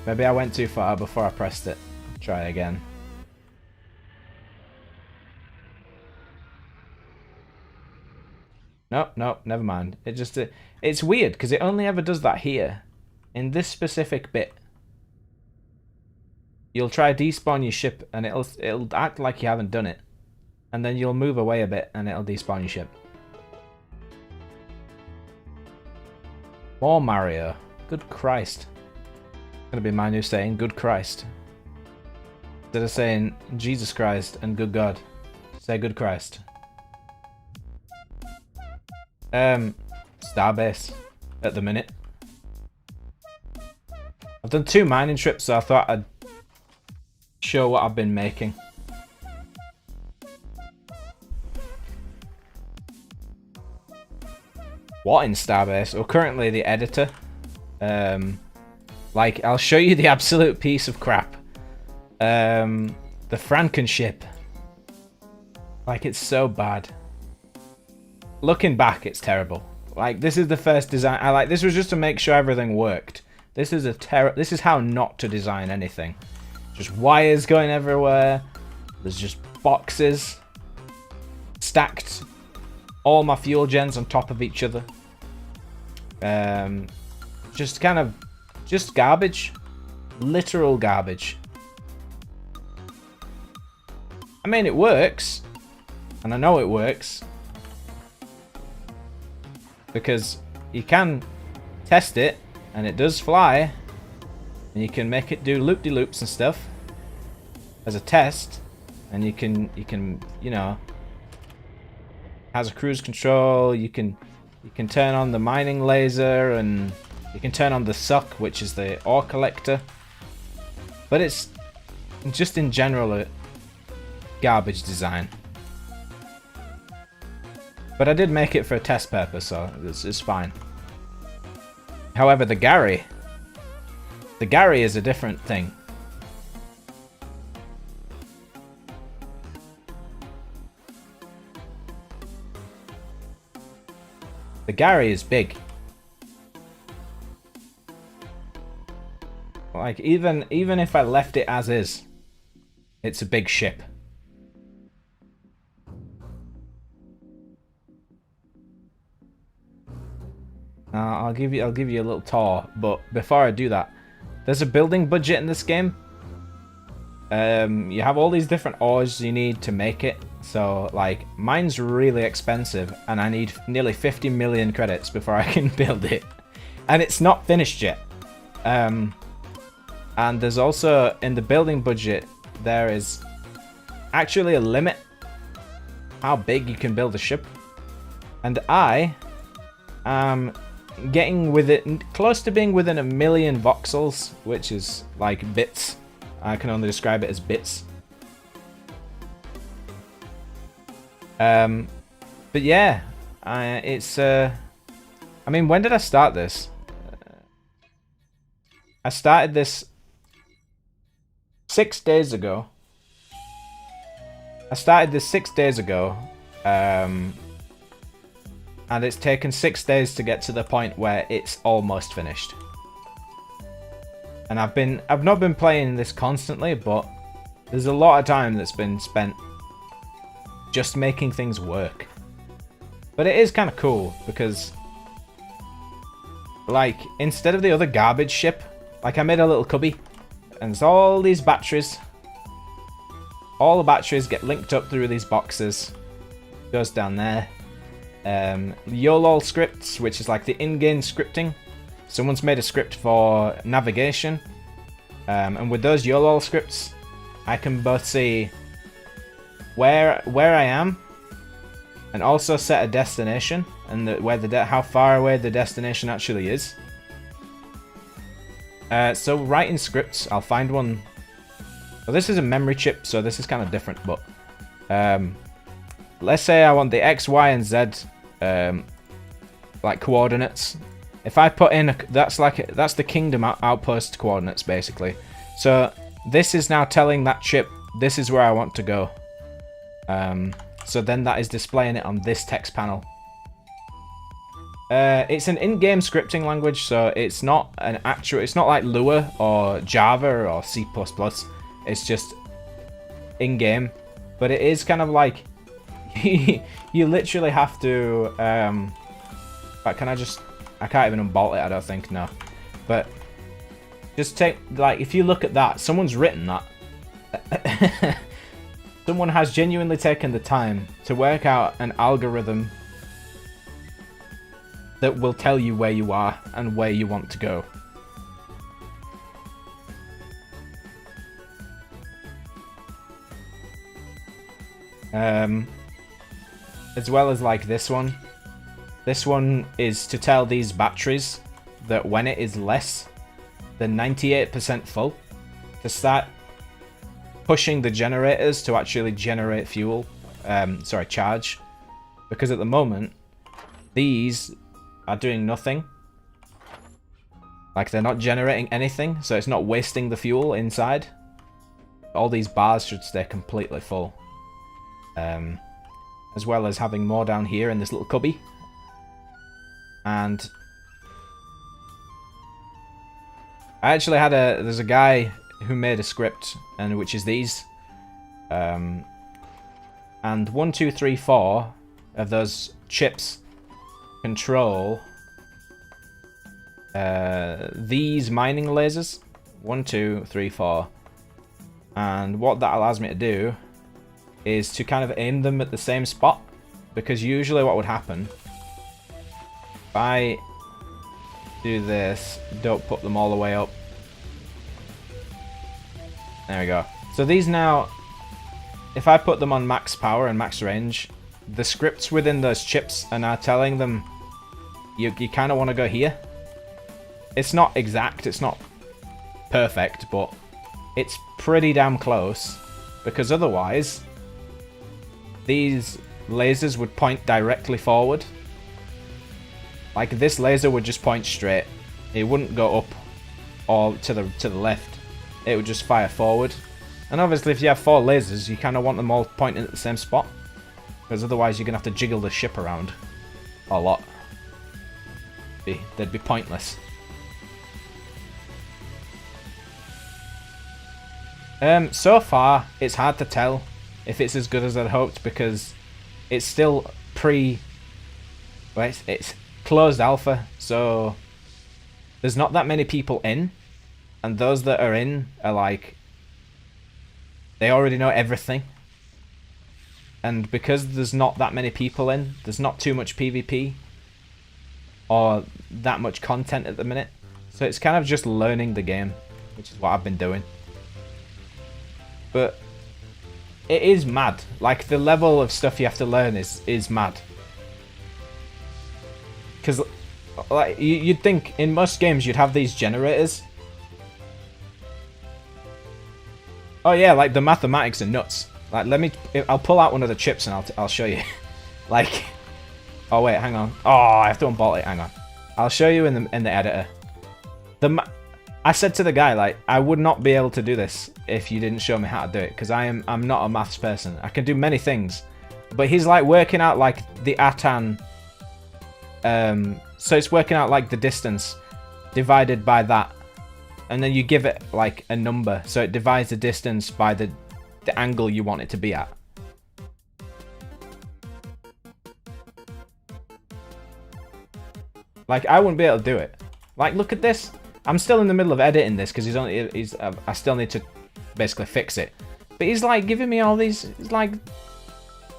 Maybe I went too far before I pressed it. Try again. Nope, nope, never mind. It just it's weird because it only ever does that here in this specific bit. You'll try despawn your ship and it'll act like you haven't done it. And then you'll move away a bit and it'll despawn your ship. More Mario. Good Christ. Gonna be my new saying, good Christ. Instead of saying Jesus Christ and good God, say good Christ. Starbase at the minute. I've done 2 mining trips, so I thought I'd show what I've been making. What in Starbase? Well, currently the editor. Like, I'll show you the absolute piece of crap. The Frankenship. Like, it's so bad. Looking back, it's terrible. Like, this is the first design. This was just to make sure everything worked. This is this is how not to design anything. Just wires going everywhere. There's just boxes stacked. All my fuel gens on top of each other. Just kind of, just garbage. Literal garbage. I mean, it works. And I know it works. Because you can test it, and it does fly. And you can make it do loop-de-loops and stuff as a test, and you can, you know, has a cruise control. You can turn on the mining laser, and you can turn on the suck, which is the ore collector. But it's just in general a garbage design. But I did make it for a test purpose, so it's fine. However, the Gary is a different thing. The Gary is big. Like, even if I left it as is, it's a big ship. I'll give you a little tour, but before I do that, there's a building budget in this game. You have all these different ores you need to make it. So, like, mine's really expensive, and I need nearly 50 million credits before I can build it. And it's not finished yet. And there's also, in the building budget, there is actually a limit how big you can build a ship. And I am getting with it close to being within 1 million voxels, which is like bits. I can only describe it as bits. But yeah, it's I mean, when did I start this? I started this 6 days ago. And it's taken 6 days to get to the point where it's almost finished. And I've not been playing this constantly, but there's a lot of time that's been spent just making things work. But it is kind of cool because, like, instead of the other garbage ship, like, I made a little cubby, and it's all these batteries. All the batteries get linked up through these boxes. Goes down there. YOLOL scripts, which is like the in-game scripting. Someone's made a script for navigation, and with those YOLOL scripts, I can both see where I am, and also set a destination, and how far away the destination actually is. So writing scripts, I'll find one. Well, this is a memory chip, so this is kind of different, but let's say I want the X, Y, and Z like coordinates. If I put in that's the kingdom outpost coordinates, basically. So this is now telling that chip this is where I want to go. So then that is displaying it on this text panel. It's an in-game scripting language, so it's not it's not like Lua or Java or C++. It's just in-game, but it is kind of like you literally have to but I can't even unbolt it, I don't think, no. But just take, like, if you look at that, someone's written that. Someone has genuinely taken the time to work out an algorithm that will tell you where you are and where you want to go. As well as, like, this one. This one is to tell these batteries that when it is less than 98% full, to start pushing the generators to actually generate fuel, charge. Because at the moment, these are doing nothing. Like, they're not generating anything, so it's not wasting the fuel inside. All these bars should stay completely full. As well as having more down here in this little cubby. And I actually had there's a guy who made a script, and which is these. And 1, 2, 3, 4 of those chips control these mining lasers. 1, 2, 3, 4. And what that allows me to do is to kind of aim them at the same spot, because usually what would happen if I do this, don't put them all the way up. There we go. So these now, if I put them on max power and max range, the scripts within those chips are now telling them you kind of want to go here. It's not exact, it's not perfect, but it's pretty damn close, because otherwise these lasers would point directly forward. Like, this laser would just point straight. It wouldn't go up or to the left. It would just fire forward. And obviously if you have 4 lasers, you kind of want them all pointing at the same spot, because otherwise you're going to have to jiggle the ship around a lot. They'd be pointless. So far, it's hard to tell if it's as good as I'd hoped, because it's still well, it's closed alpha, so there's not that many people in, and those that are in are like, they already know everything. And because there's not that many people in, there's not too much PvP or that much content at the minute. So it's kind of just learning the game, which is what I've been doing. But it is mad. Like, the level of stuff you have to learn is mad. Because, like, you'd think in most games you'd have these generators. Oh yeah, like, the mathematics are nuts. Like, I'll pull out one of the chips and I'll show you. Like, oh wait, hang on. Oh, I have to unbolt it. Hang on. I'll show you in the editor. I said to the guy, like, I would not be able to do this if you didn't show me how to do it, because I'm not a maths person. I can do many things, but he's like working out like the Atan. So it's working out like the distance divided by that, and then you give it like a number, so it divides the distance by the angle you want it to be at. Like, I wouldn't be able to do it. Like, look at this. I'm still in the middle of editing this because I still need to basically fix it. But he's like giving me all these, it's like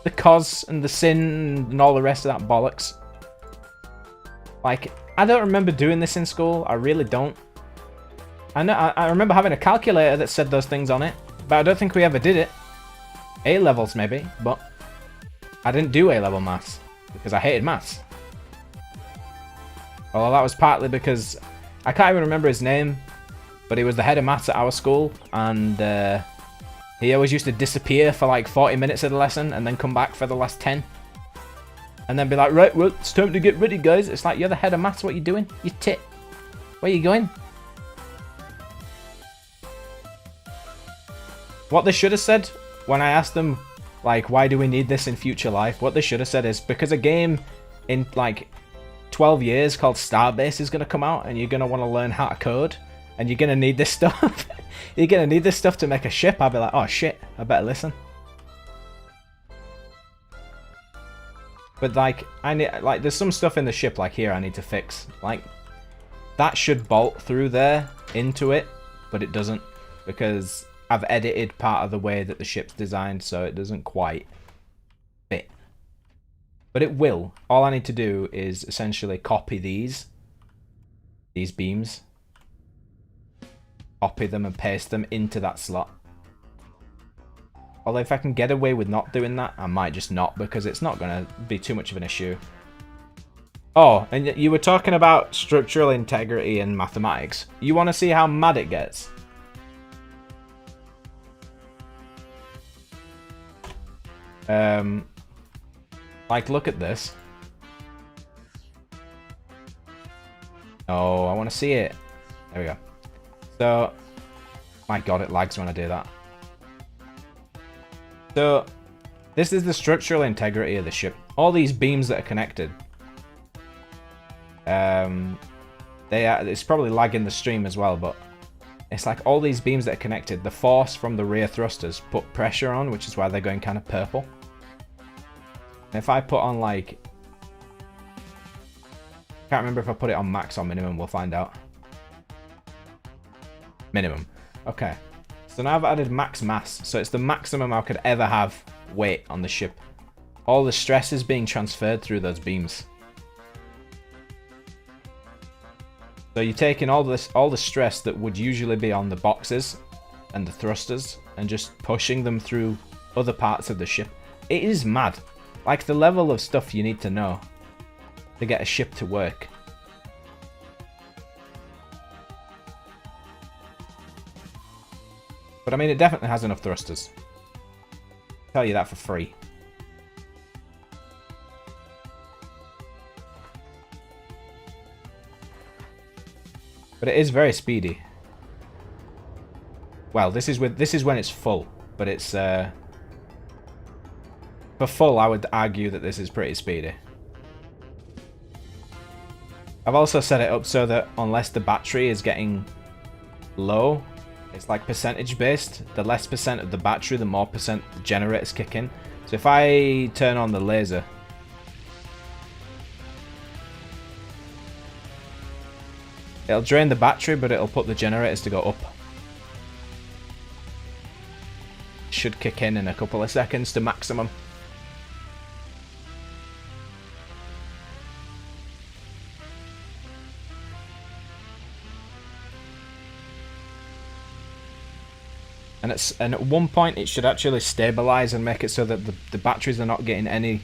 the cos and the sin and all the rest of that bollocks. Like, I don't remember doing this in school. I really don't. I remember having a calculator that said those things on it, but I don't think we ever did it. A levels maybe, but I didn't do A-level maths because I hated maths. Well, that was partly because I can't even remember his name, but he was the head of maths at our school, and he always used to disappear for like 40 minutes of the lesson and then come back for the last 10. And then be like, right, well, it's time to get ready, guys. It's like, you're the head of maths, what are you doing? You tit. Where are you going? What they should have said when I asked them, like, why do we need this in future life? What they should have said is, because a game in, like, 12 years called Starbase is going to come out, and you're going to want to learn how to code, and you're going to need this stuff. You're going to need this stuff to make a ship. I'll be like, oh shit, I better listen. But like, there's some stuff in the ship, like here, I need to fix. Like, that should bolt through there into it, but it doesn't, because I've edited part of the way that the ship's designed, so it doesn't quite fit. But it will. All I need to do is essentially copy these beams, copy them and paste them into that slot. Although if I can get away with not doing that, I might just not, because it's not going to be too much of an issue. Oh, and you were talking about structural integrity and mathematics. You want to see how mad it gets? Like, look at this. Oh, I want to see it. There we go. So, my god, it lags when I do that. So, this is the structural integrity of the ship. All these beams that are connected. It's probably lagging the stream as well, but it's like all these beams that are connected. The force from the rear thrusters put pressure on, which is why they're going kind of purple. And if I put on, like, can't remember if I put it on max or minimum, we'll find out. Minimum. Okay. So now I've added max mass, so it's the maximum I could ever have weight on the ship. All the stress is being transferred through those beams. So you're taking all the stress that would usually be on the boxes and the thrusters, and just pushing them through other parts of the ship. It is mad. Like the level of stuff you need to know to get a ship to work. But I mean, it definitely has enough thrusters. I'll tell you that for free. But it is very speedy. Well, this is when it's full, but it's for full, I would argue that this is pretty speedy. I've also set it up so that unless the battery is getting low, it's like percentage based. The less percent of the battery, the more percent the generators kick in. So if I turn on the laser, it'll drain the battery, but it'll put the generators to go up. Should kick in a couple of seconds to maximum. And at one point it should actually stabilize and make it so that the batteries are not getting any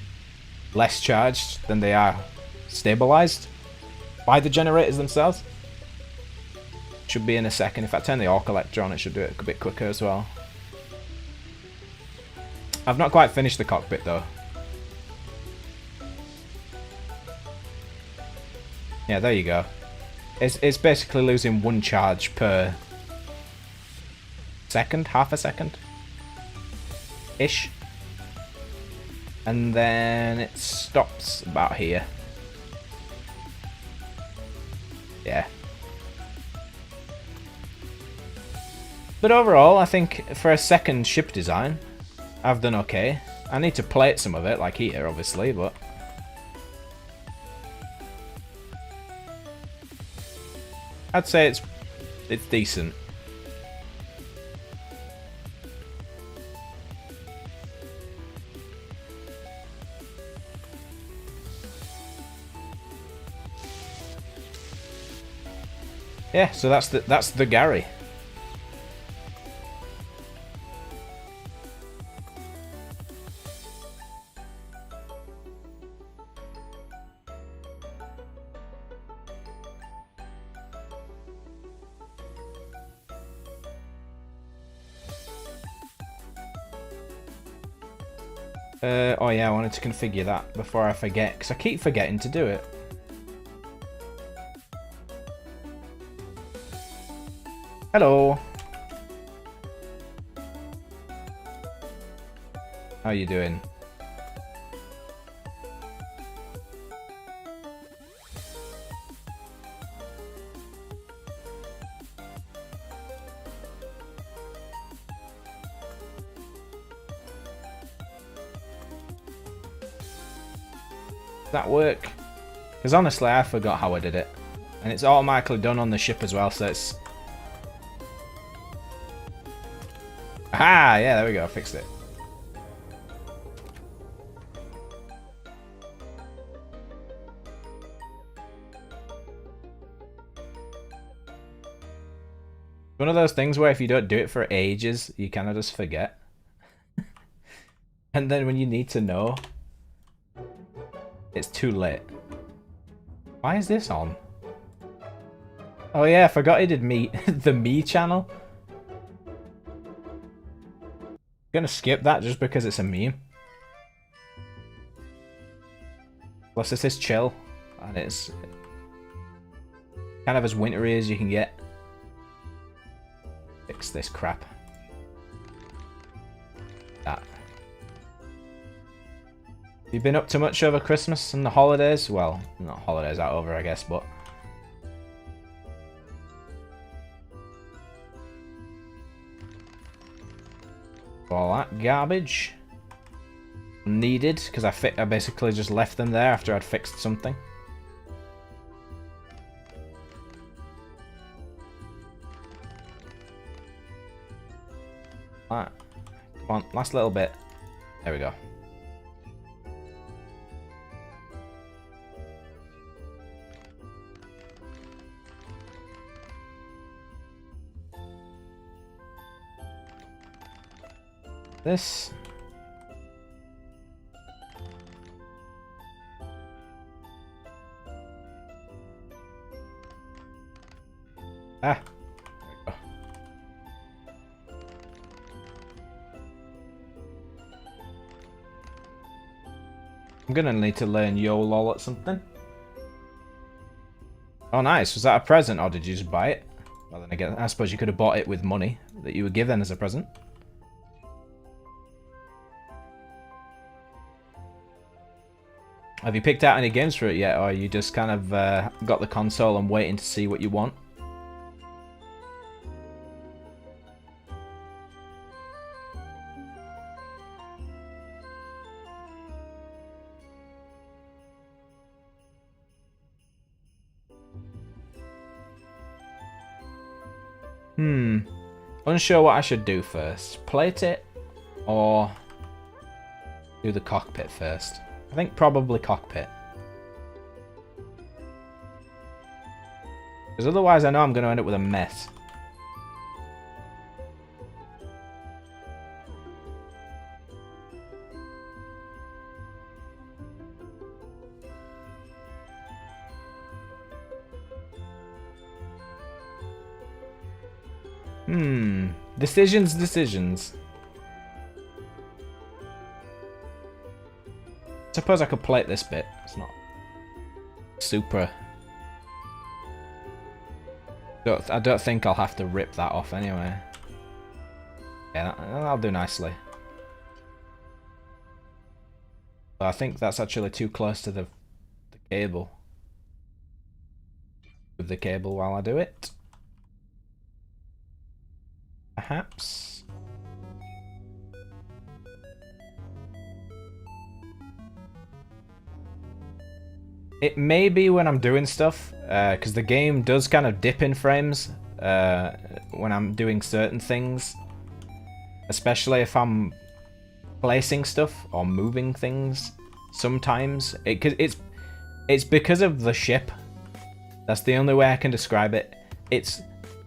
less charged than they are stabilized by the generators themselves. Should be in a second. If I turn the ore collector on, it should do it a bit quicker as well. I've not quite finished the cockpit though. Yeah, there you go. It's basically losing 1 charge per second, half a second ish, and then it stops about here. Yeah, but overall I think for a second ship design I've done okay. I need to plate some of it like here obviously, but I'd say it's decent. Yeah, so that's the Gary. Oh yeah, I wanted to configure that before I forget, because I keep forgetting to do it. Hello. How you doing? Does that work? Because honestly, I forgot how I did it. And it's automatically done on the ship as well, so it's... Ah, yeah, there we go, I fixed it. One of those things where if you don't do it for ages, you kind of just forget. And then when you need to know, it's too late. Why is this on? Oh yeah, I forgot he did me the me channel. Gonna skip that just because it's a meme. Plus this is chill, and it's kind of as wintry as you can get. Fix this crap. That. Have you been up to much over Christmas and the holidays? Well, not holidays out over, I guess, but... all that garbage. Needed, because I basically just left them there after I'd fixed something. Alright. Come on, last little bit. There we go. This. Ah. I'm gonna need to learn YOLOL at something. Oh, nice. Was that a present, or did you just buy it? Well, then again, I suppose you could have bought it with money that you were given as a present. Have you picked out any games for it yet, or you just kind of got the console and waiting to see what you want? Unsure what I should do first. Plate it, or do the cockpit first? I think probably cockpit. Because otherwise I know I'm going to end up with a mess. Decisions. Suppose I could plate this bit. It's not super. I don't think I'll have to rip that off anyway. Yeah, that'll do nicely. But I think that's actually too close to the cable. Move the cable while I do it. Perhaps. It may be when I'm doing stuff, because the game does kind of dip in frames when I'm doing certain things. Especially if I'm placing stuff or moving things. Sometimes it's because of the ship. That's the only way I can describe it. It's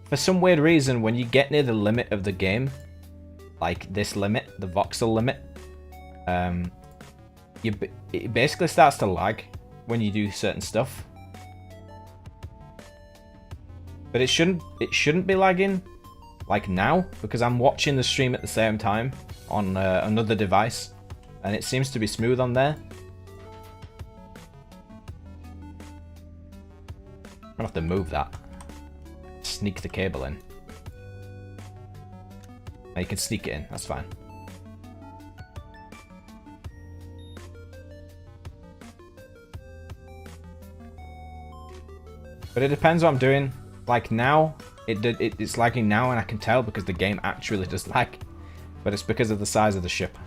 for some weird reason when you get near the limit of the game, like this limit, the voxel limit, it basically starts to lag when you do certain stuff. But it shouldn't be lagging like now, because I'm watching the stream at the same time on another device, and it seems to be smooth on there. I'm gonna have to move that. Sneak the cable in. Now you can sneak it in, that's fine. But it depends what I'm doing. Like now, it's lagging now, and I can tell because the game actually does lag. But it's because of the size of the ship.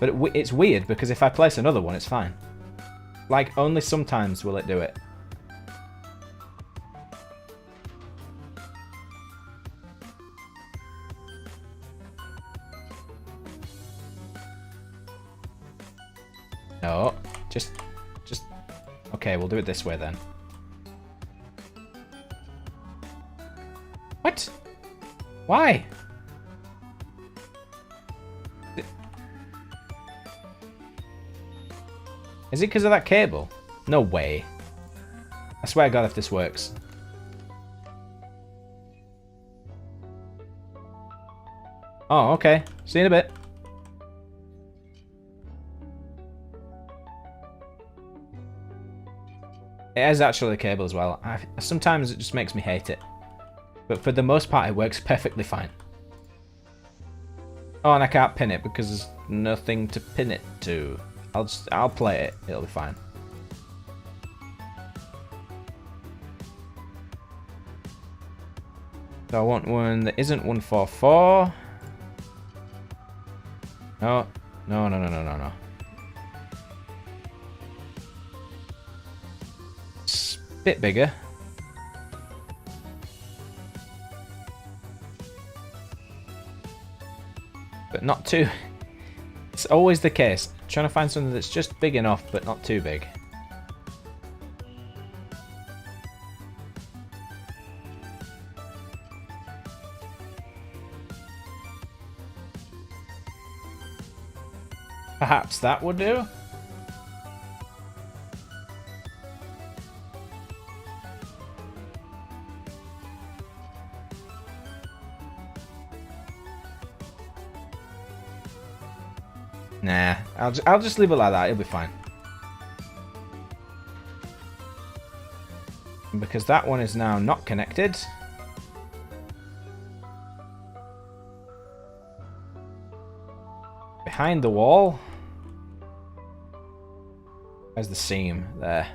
But it's weird because if I place another one, it's fine. Like, only sometimes will it do it. No, just... Okay, we'll do it this way then. What? Why? Is it because of that cable? No way. I swear to God if this works. Oh, okay. See you in a bit. It is actually a cable as well. Sometimes it just makes me hate it. But for the most part, it works perfectly fine. Oh, and I can't pin it because there's nothing to pin it to. I'll play it. It'll be fine. So I want one that isn't 144. No. No. It's a bit bigger. But not too. It's always the case. Trying to find something that's just big enough, but not too big. Perhaps that would do? Nah, I'll just leave it like that. It'll be fine. Because that one is now not connected. Behind the wall. There's the seam there.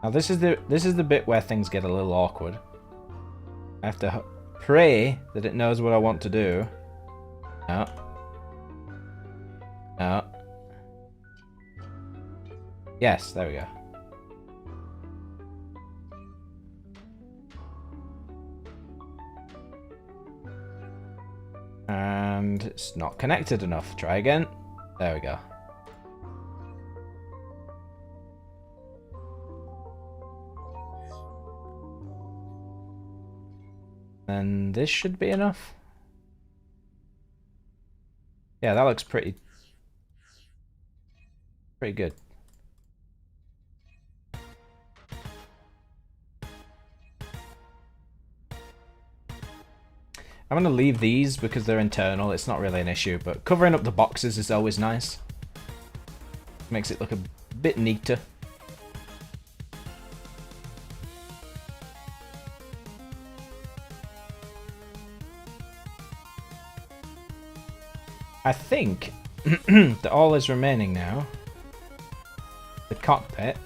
Now this is the bit where things get a little awkward. I have to pray that it knows what I want to do. No. No. Yes, there we go. And it's not connected enough. Try again. There we go. And this should be enough. Yeah, that looks pretty good. I'm going to leave these because they're internal. It's not really an issue, but covering up the boxes is always nice. Makes it look a bit neater. I think that all is remaining now. The cockpit.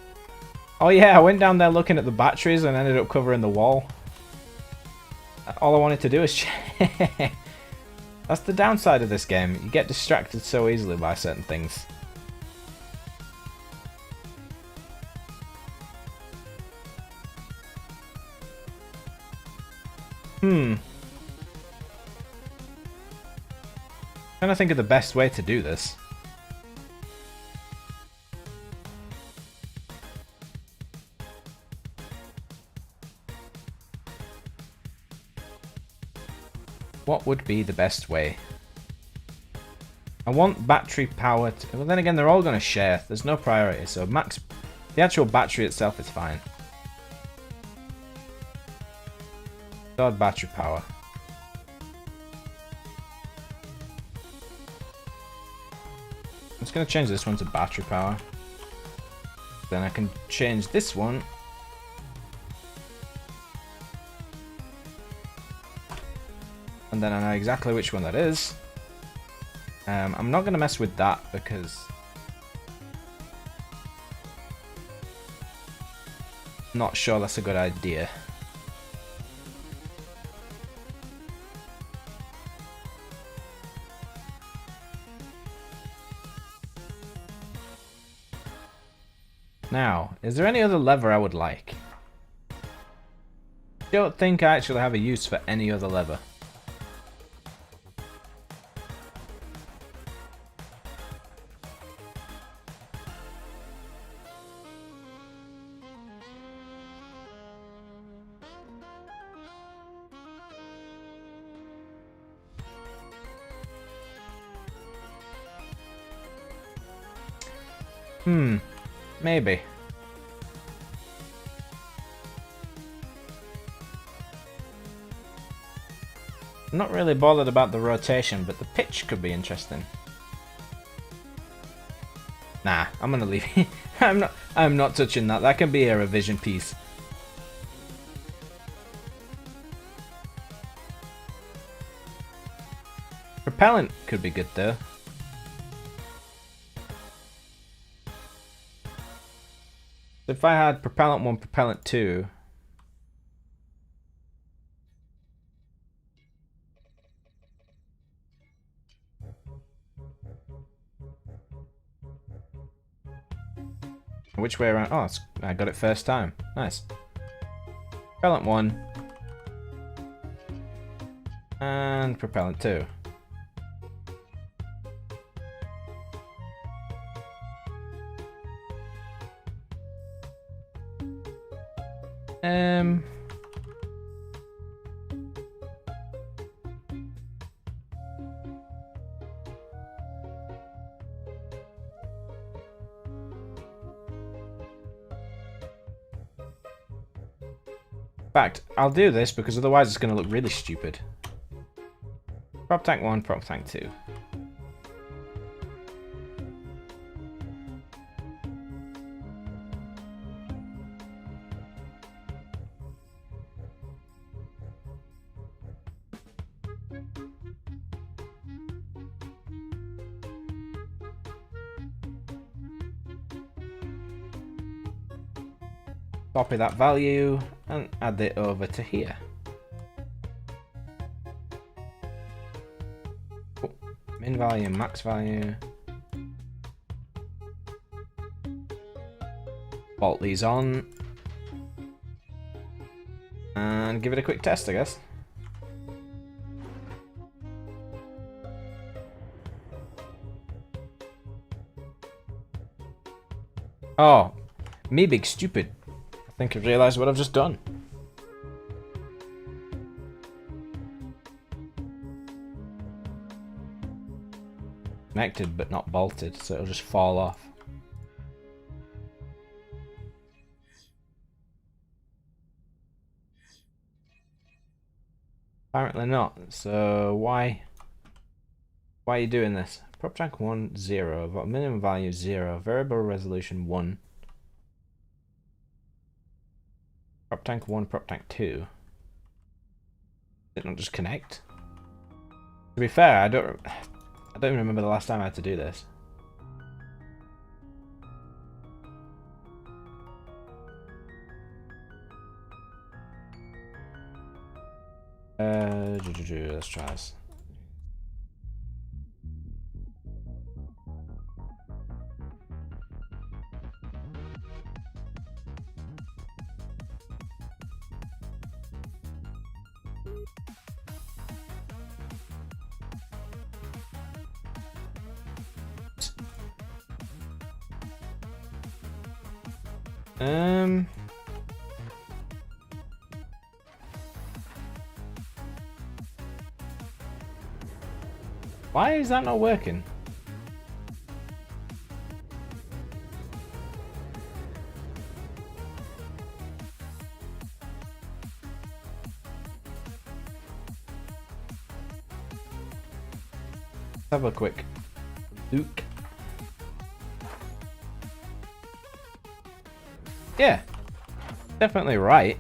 Oh yeah, I went down there looking at the batteries and ended up covering the wall. All I wanted to do is check. That's the downside of this game. You get distracted so easily by certain things. Trying to think of the best way to do this. What would be the best way? I want battery power to... Well, then again, they're all going to share. There's no priority, so max... The actual battery itself is fine. God, battery power. I'm just going to change this one to battery power. Then I can change this one. And then I know exactly which one that is. I'm not going to mess with that because I'm not sure that's a good idea. Now, is there any other lever I would like? I don't think I actually have a use for any other lever. Maybe. I'm not really bothered about the rotation, but the pitch could be interesting. Nah, I'm gonna leave it. I'm not touching that. That can be a revision piece. Propellant could be good though. If I had propellant 1, propellant 2. Which way around? Oh, I got it first time. Nice. Propellant 1. And propellant 2. In fact, I'll do this because otherwise it's going to look really stupid. Prop tank 1, prop tank 2. Copy that value and add it over to here. Oh, min value, max value. Bolt these on. And give it a quick test, I guess. Oh, me big stupid. I think I've realised what I've just done. Connected but not bolted, so it'll just fall off. Apparently not. So why are you doing this? Prop tank 1, 0. Minimum value 0. Variable resolution 1. Prop tank 1, prop tank 2. Did it not just connect? To be fair, I don't even remember the last time I had to do this. Let's try this. Why is that not working? Let's have a quick look. Yeah, definitely right.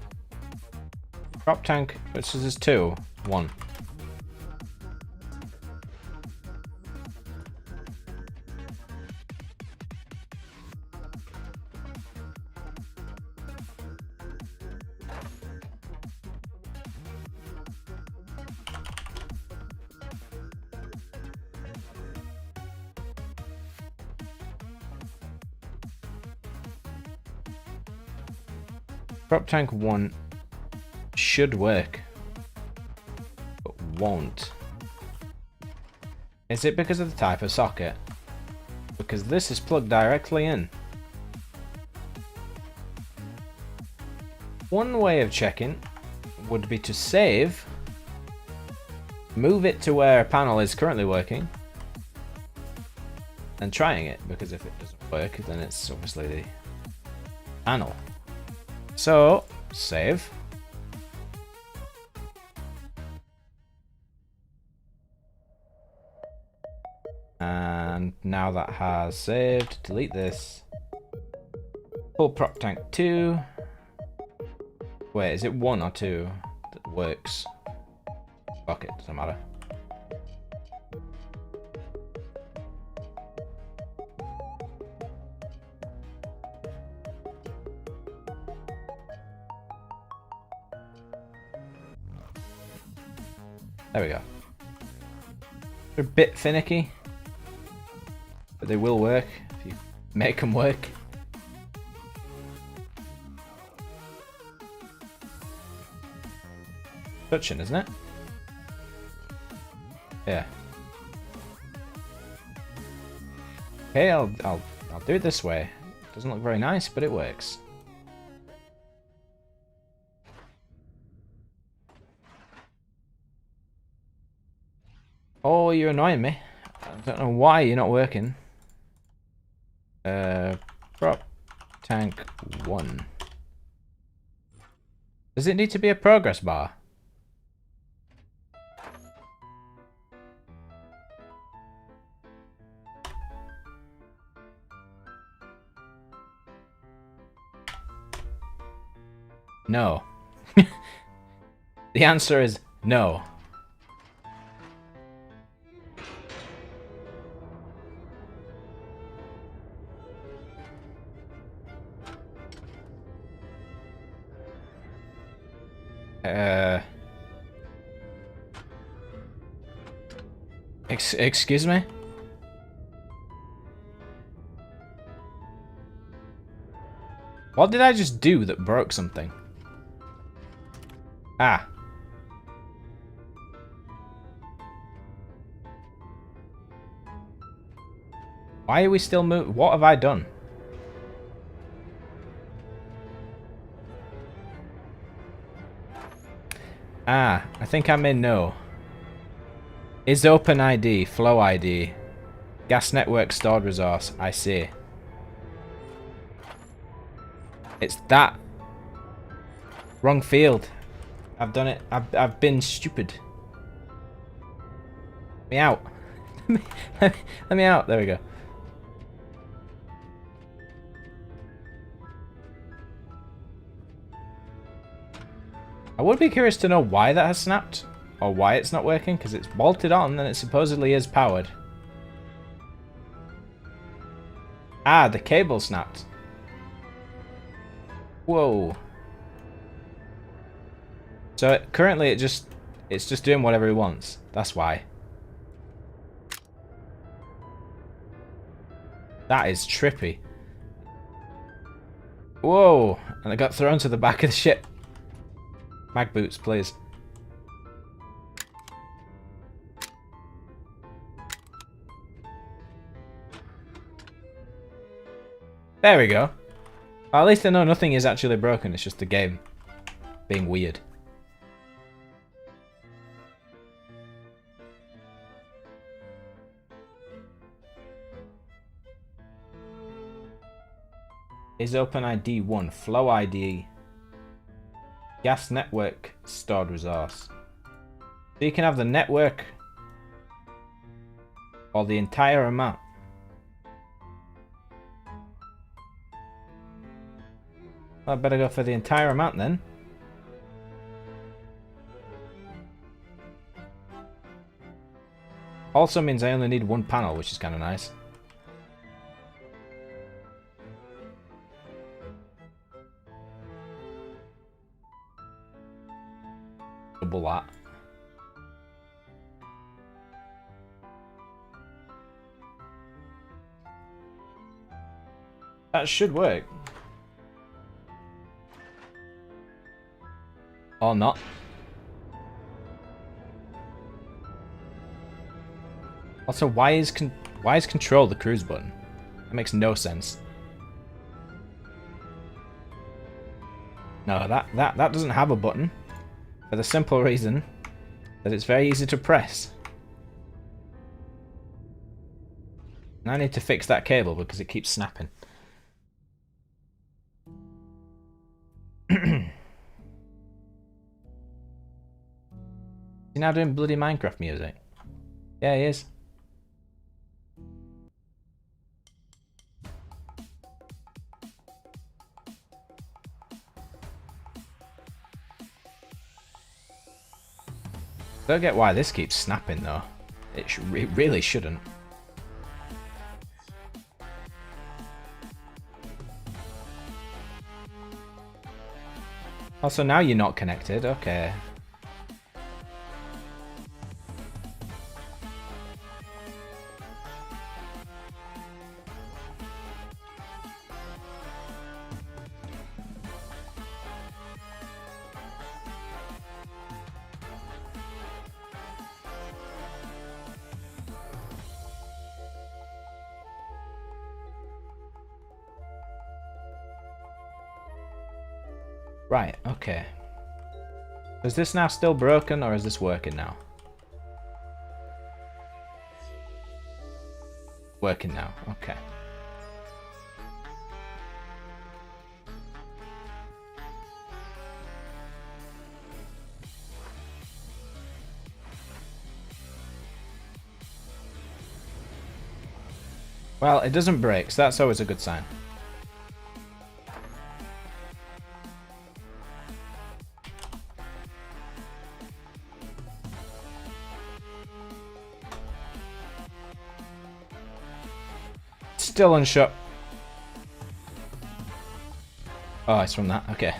Prop tank, which is 2, 1. Prop tank 1 should work, but won't. Is it because of the type of socket? Because this is plugged directly in. One way of checking would be to save, move it to where a panel is currently working, and trying it, because if it doesn't work, then it's obviously the panel. So, save. And now that has saved, delete this. Pull prop tank 2. Wait, is it 1 or 2 that works? Fuck it, doesn't matter. There we go. They're a bit finicky, but they will work if you make them work. Touching, isn't it? Yeah. Okay, I'll do it this way. It doesn't look very nice, but it works. Oh, you're annoying me. I don't know why you're not working. Prop tank 1. Does it need to be a progress bar? No. The answer is no. Excuse me? What did I just do that broke something? Ah. Why are we still moving? What have I done? Ah, I think I may know. Is open ID, flow ID, gas network stored resource, I see. It's that. Wrong field. I've done it. I've been stupid. Let me out. Let me out. There we go. I would be curious to know why that has snapped. Or why it's not working, because it's bolted on and it supposedly is powered. Ah, the cable snapped. Whoa. So currently it's just doing whatever it wants. That's why. That is trippy. Whoa, and I got thrown to the back of the ship. Mag boots, please. There we go. Well, at least I know nothing is actually broken, it's just the game being weird. Is open ID 1, flow ID, gas network stored resource. So you can have the network or the entire amount. I better go for the entire amount then. Also means I only need one panel, which is kind of nice. Double that. That should work. Or not. Also, why is control the cruise button? That makes no sense. No, that doesn't have a button. For the simple reason that it's very easy to press. And I need to fix that cable because it keeps snapping. He's now doing bloody Minecraft music. Yeah, he is. Don't get why this keeps snapping though. It really shouldn't. Also, now you're not connected. Okay. Right, okay. Is this now still broken, or is this working now? Working now, okay. Well, it doesn't break, so that's always a good sign. Still unshut. Oh, it's from that. Okay.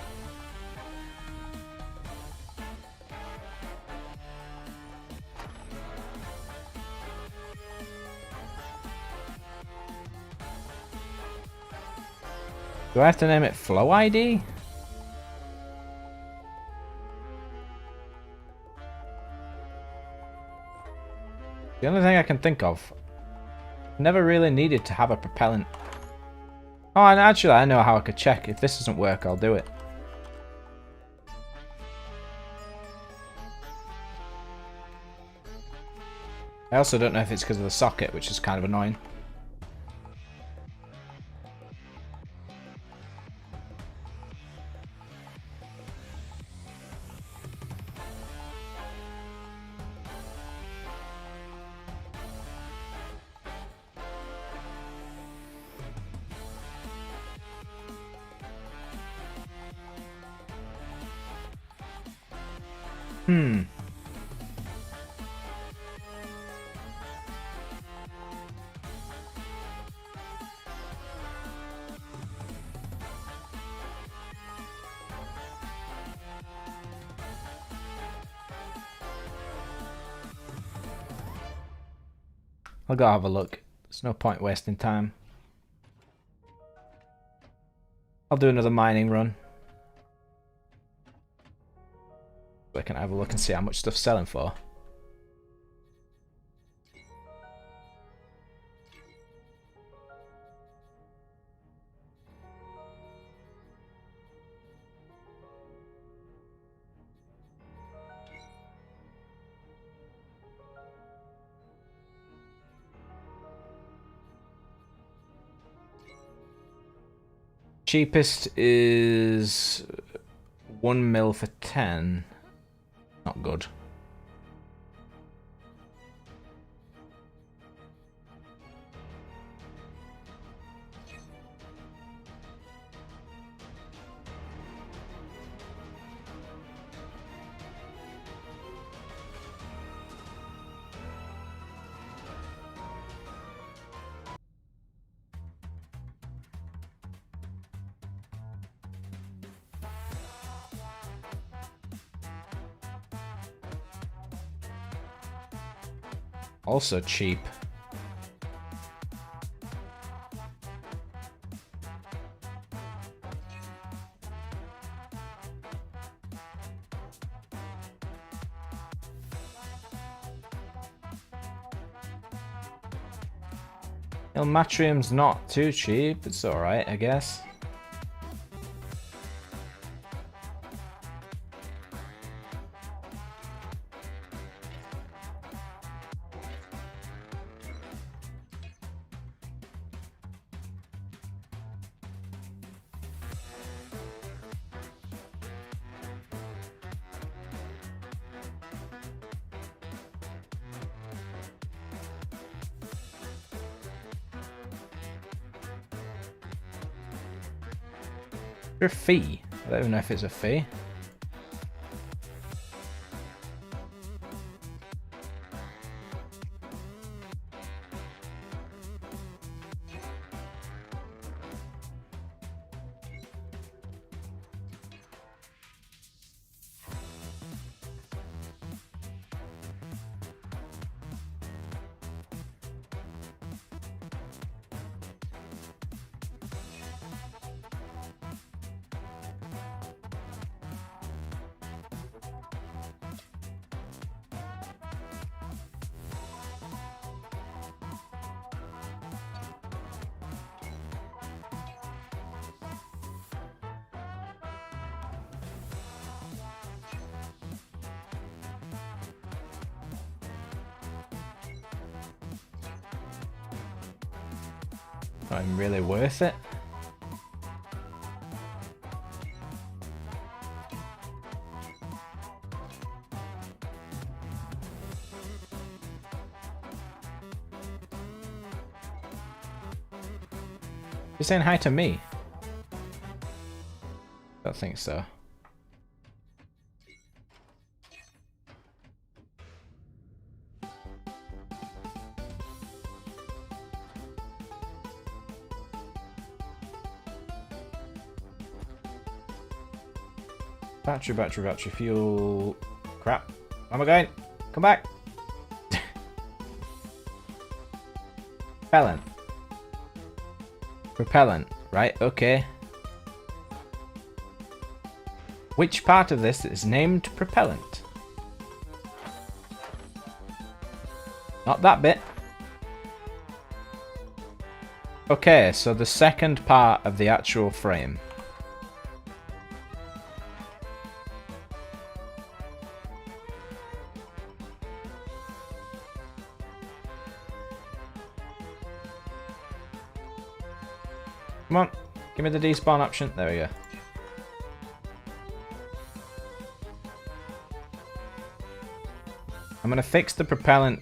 Do I have to name it Flow ID? The only thing I can think of. Never really needed to have a propellant. Oh, and actually I know how I could check. If this doesn't work, I'll do it. I also don't know if it's because of the socket, which is kind of annoying. I'll go have a look. There's no point wasting time. I'll do another mining run. So I can have a look and see how much stuff's selling for. Cheapest is 1 mil for 10. Not good. Also cheap. Ilmatrium's not too cheap, it's alright, I guess. Is there a fee? I don't even know if it's a fee. Not even really worth it. You're saying hi to me? Don't think so. Battery, fuel. Crap. Where am I going? Come back. Propellant. Propellant. Right, okay. Which part of this is named propellant? Not that bit. Okay, so the second part of the actual frame. Come on, give me the despawn option. There we go. I'm going to fix the propellant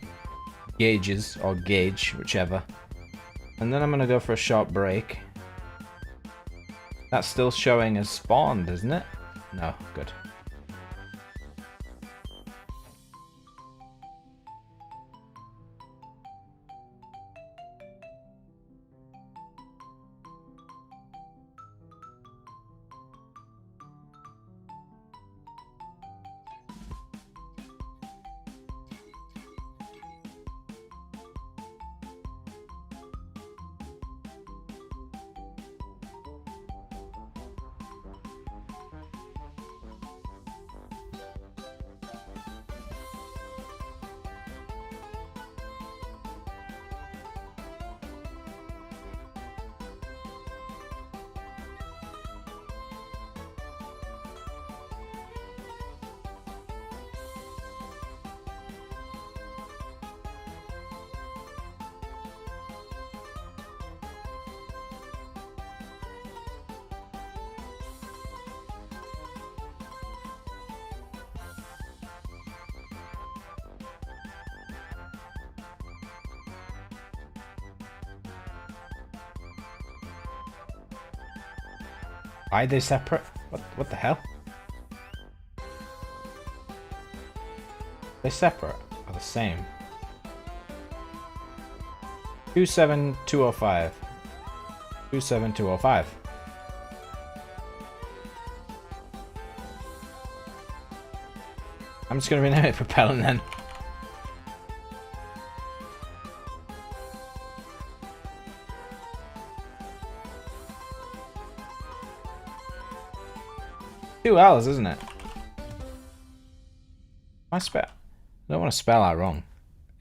gauges, or gauge, whichever. And then I'm going to go for a short break. That's still showing as spawned, isn't it? No, good. Why are they separate? What the hell? They're separate or the same? 27205. 27205. I'm just gonna rename it propellant then. Two L's, isn't it? I don't want to spell that wrong.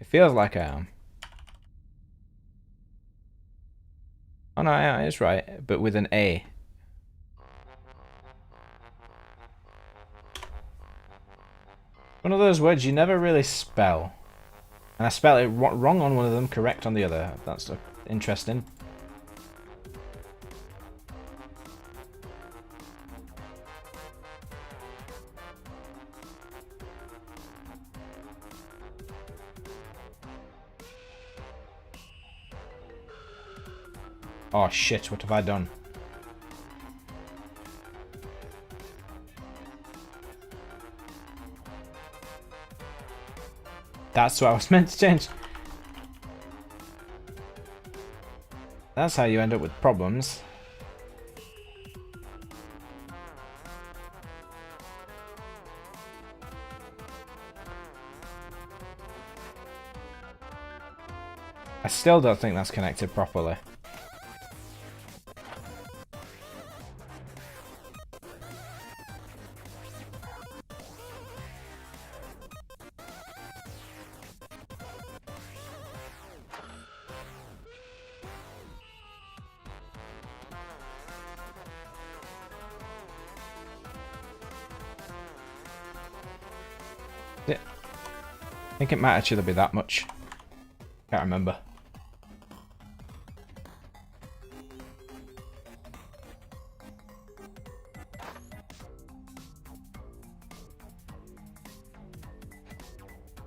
It feels like I am. Oh no, yeah, it's right, but with an A. One of those words you never really spell. And I spell it wrong on one of them, correct on the other. That's interesting. Oh shit, what have I done? That's what I was meant to change. That's how you end up with problems. I still don't think that's connected properly. I think it might actually be that much. Can't remember.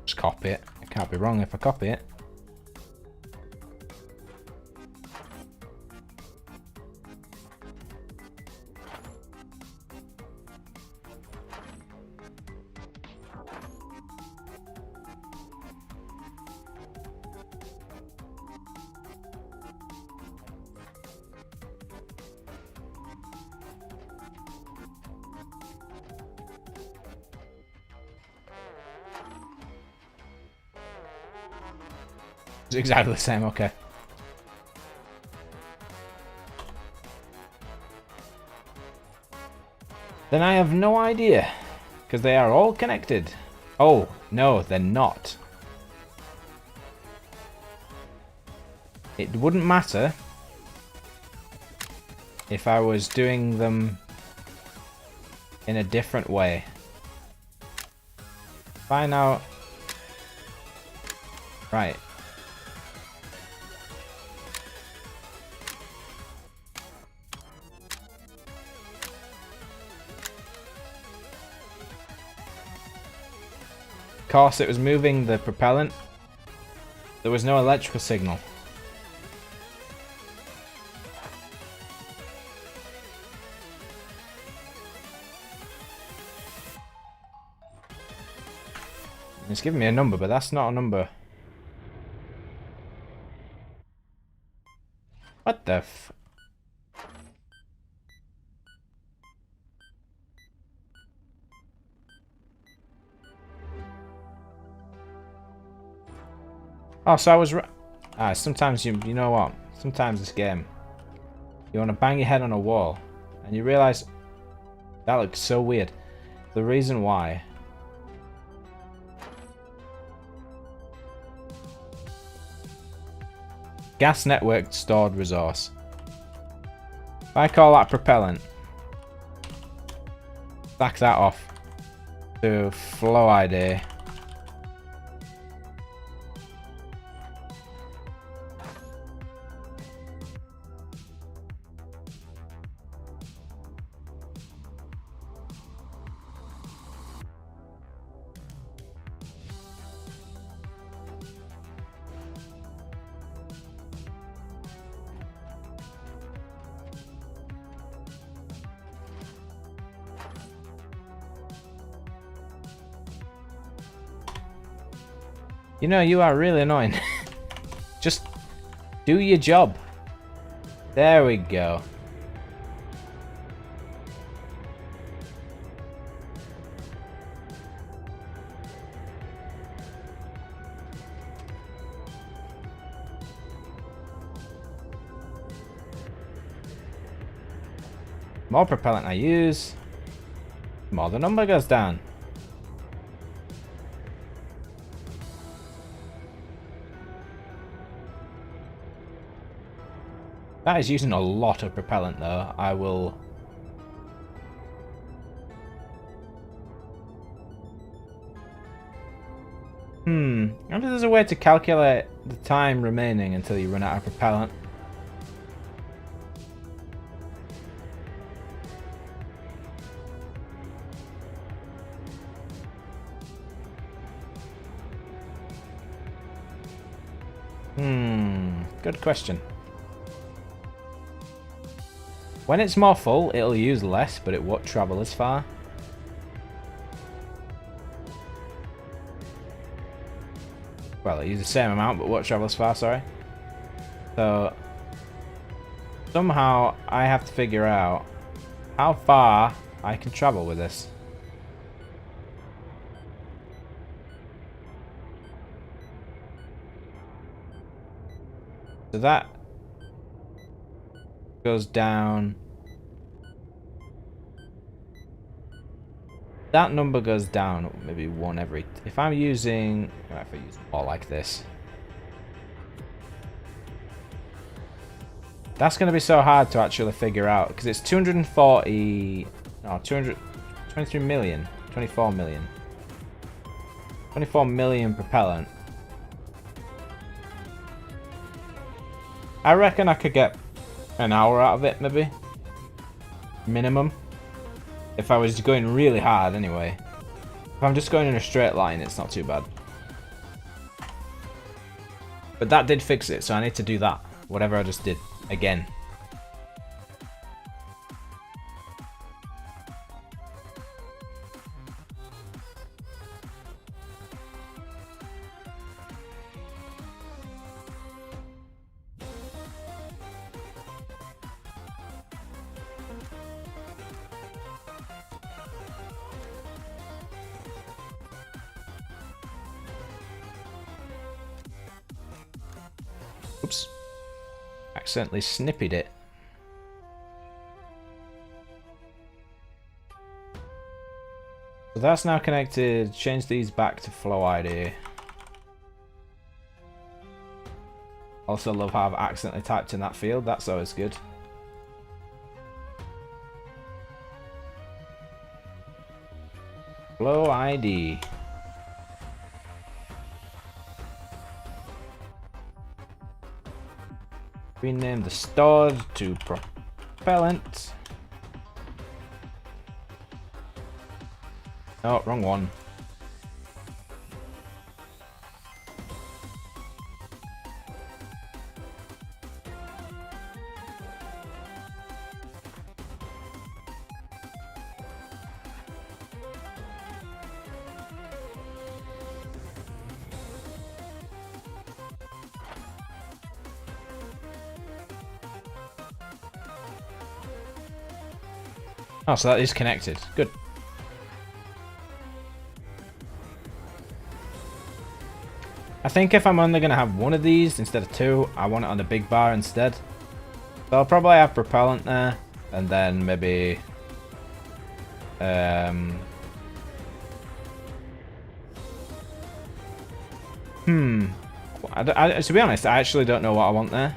Just copy it. I can't be wrong if I copy it. It's exactly the same, okay. Then I have no idea. Because they are all connected. Oh, no, they're not. It wouldn't matter if I was doing them in a different way. Find out. Right. Of course, it was moving the propellant. There was no electrical signal. It's giving me a number, but that's not a number. What the f... Oh, so I was right. Ah, sometimes you know what? Sometimes this game, you want to bang your head on a wall, and you realize that looks so weird. The reason why. Gas network stored resource. If I call that propellant, back that off to flow ID. You know, you are really annoying. Just do your job. There we go. More propellant I use, more the number goes down. That is using a lot of propellant though. I will... I wonder if there's a way to calculate the time remaining until you run out of propellant. Good question. When it's more full, it'll use less, but it won't travel as far. Well, it uses the same amount, but won't travel as far, sorry. So, somehow I have to figure out how far I can travel with this. So that goes down. That number goes down maybe one every... If I'm using... If I use more like this. That's going to be so hard to actually figure out. Because it's 240... No, 223 million. 24 million. 24 million propellant. I reckon I could get an hour out of it, maybe. Minimum. If I was going really hard, anyway. If I'm just going in a straight line, it's not too bad. But that did fix it, so I need to do that. Whatever I just did. Again. Oops. Accidentally snippied it. So that's now connected. Change these back to flow ID. Also love how I've accidentally typed in that field. That's always good. Flow ID. Rename the stored to propellant. Oh, wrong one. Oh, so that is connected. Good. I think if I'm only going to have one of these instead of two, I want it on the big bar instead. So I'll probably have propellant there, and then maybe... to be honest, I actually don't know what I want there.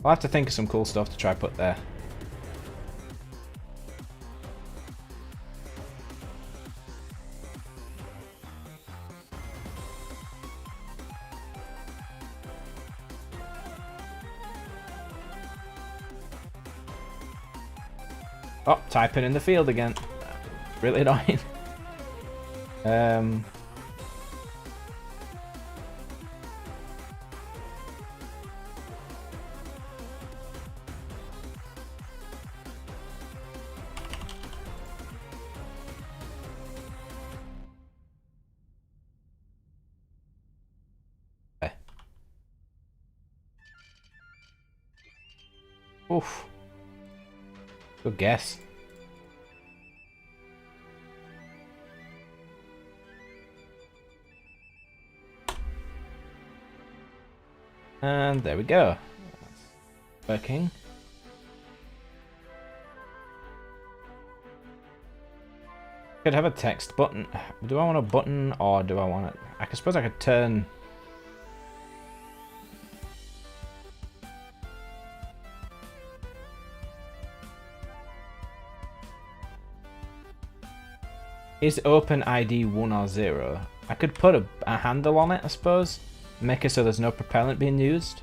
I'll have to think of some cool stuff to try put there. Oh, typing in the field again. Really annoying. Oof. Good guess. And there we go. That's working. Could have a text button. Do I want a button or do I want it? I suppose I could turn... Is open ID 1 or 0? I could put a handle on it, I suppose. Make it so there's no propellant being used.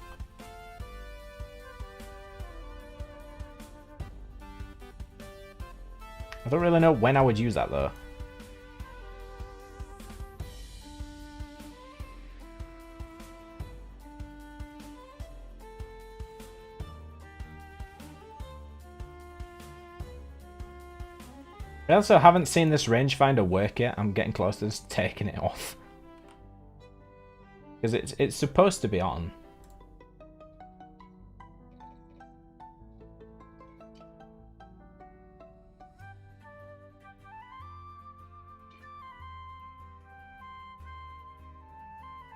I don't really know when I would use that though. I also haven't seen this rangefinder work yet. I'm getting close to just taking it off. Because it's supposed to be on.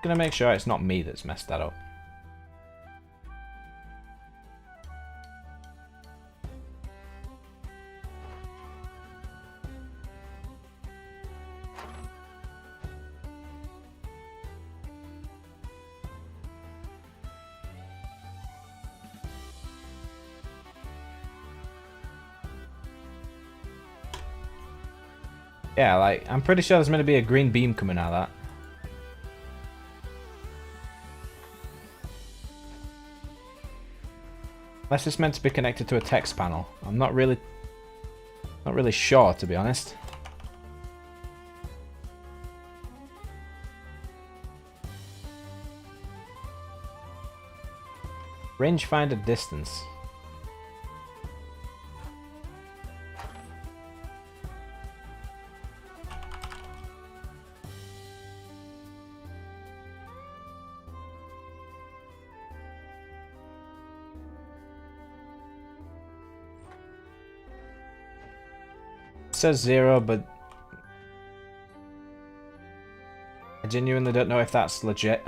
Gonna make sure it's not me that's messed that up. Yeah, like, I'm pretty sure there's meant to be a green beam coming out of that. Unless it's meant to be connected to a text panel. I'm not really sure, to be honest. Rangefinder distance. says 0, but I genuinely don't know if that's legit.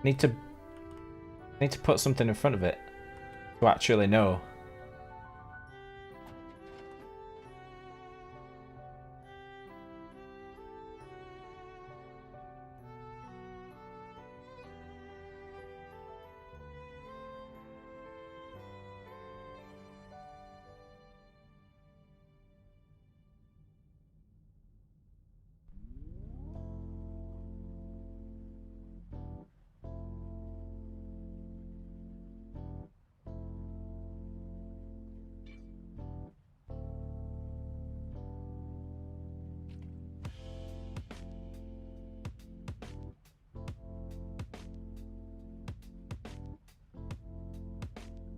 Need to put something in front of it to actually know.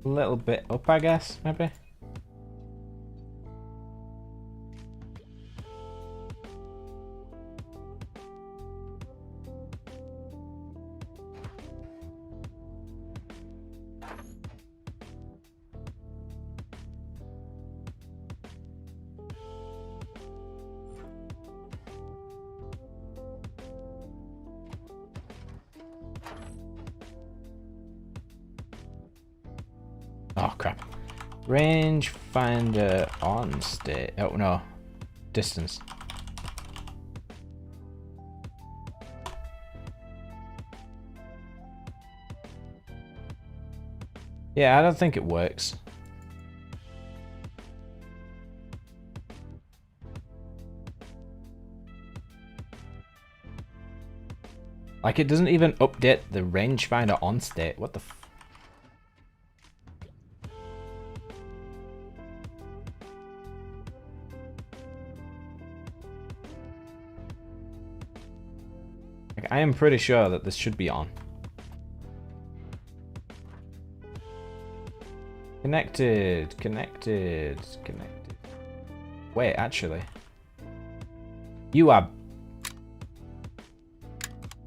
A little bit up, I guess, maybe. Oh crap. Range finder on state. Oh no. Distance. Yeah, I don't think it works. Like, it doesn't even update the rangefinder on state. What the f... Like, I am pretty sure that this should be on. Connected. Wait, actually. You are...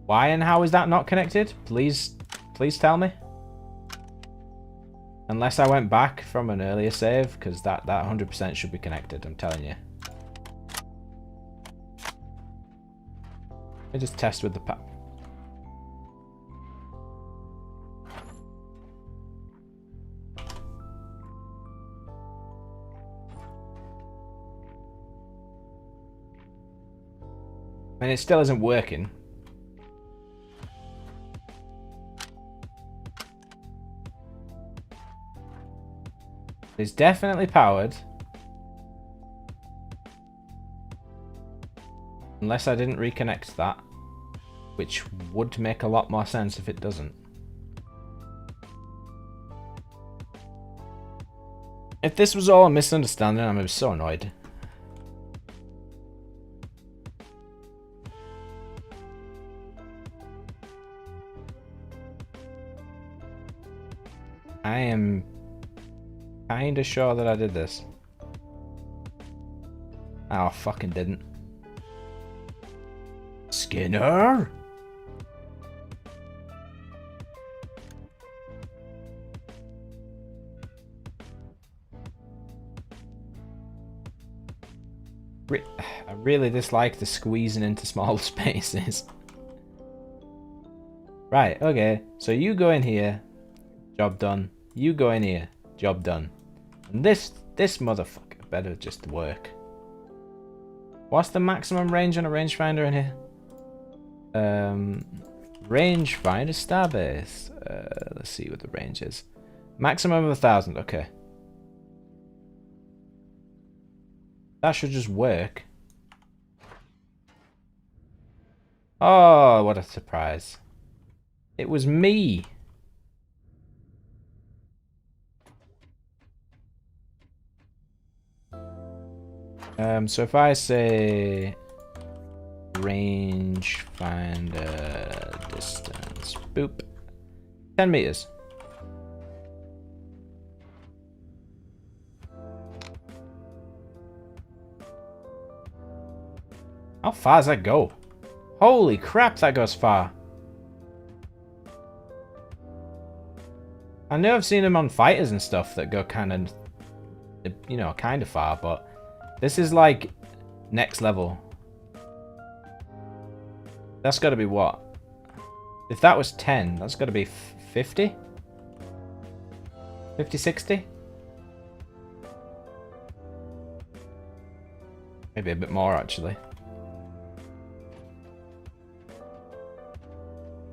Why and how is that not connected? Please tell me. Unless I went back from an earlier save, because that 100% should be connected, I'm telling you. Let me just test with the pack. I mean, it still isn't working. It's definitely powered. Unless I didn't reconnect that. Which would make a lot more sense if it doesn't. If this was all a misunderstanding, I'm so annoyed. I am kinda sure that I did this. Oh, I fucking didn't. Skinner? I really dislike the squeezing into small spaces. Right, okay. So you go in here, job done. You go in here, job done. And this motherfucker better just work. What's the maximum range on a rangefinder in here? Rangefinder Starbase. Let's see what the range is. Maximum of 1,000. Okay. That should just work. Oh, what a surprise! It was me. So if I say range finder distance, boop, 10 meters. How far does that go? Holy crap, that goes far. I know I've seen them on fighters and stuff that go kind of you know, kind of far, but this is like next level. That's got to be what? If that was 10, that's got to be 50? 50, 60? Maybe a bit more, actually.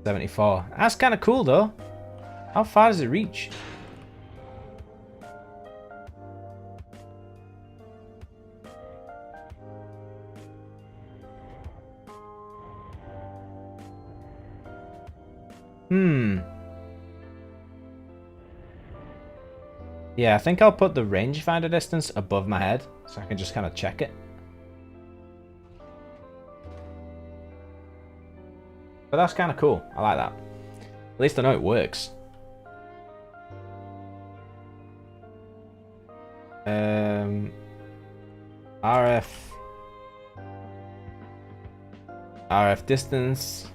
74. That's kind of cool, though. How far does it reach? Yeah, I think I'll put the rangefinder distance above my head so I can just kind of check it. But that's kind of cool. I like that. At least I know it works. RF distance.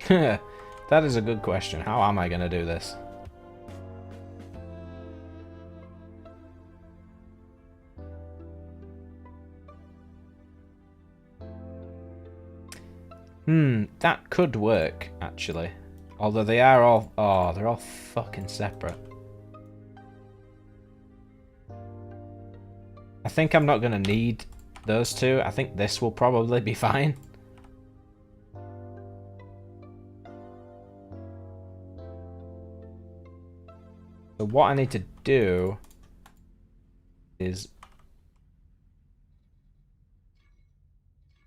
That is a good question. How am I going to do this? That could work, actually. Although they are all... Oh, they're all fucking separate. I think I'm not going to need those two. I think this will probably be fine. So what I need to do is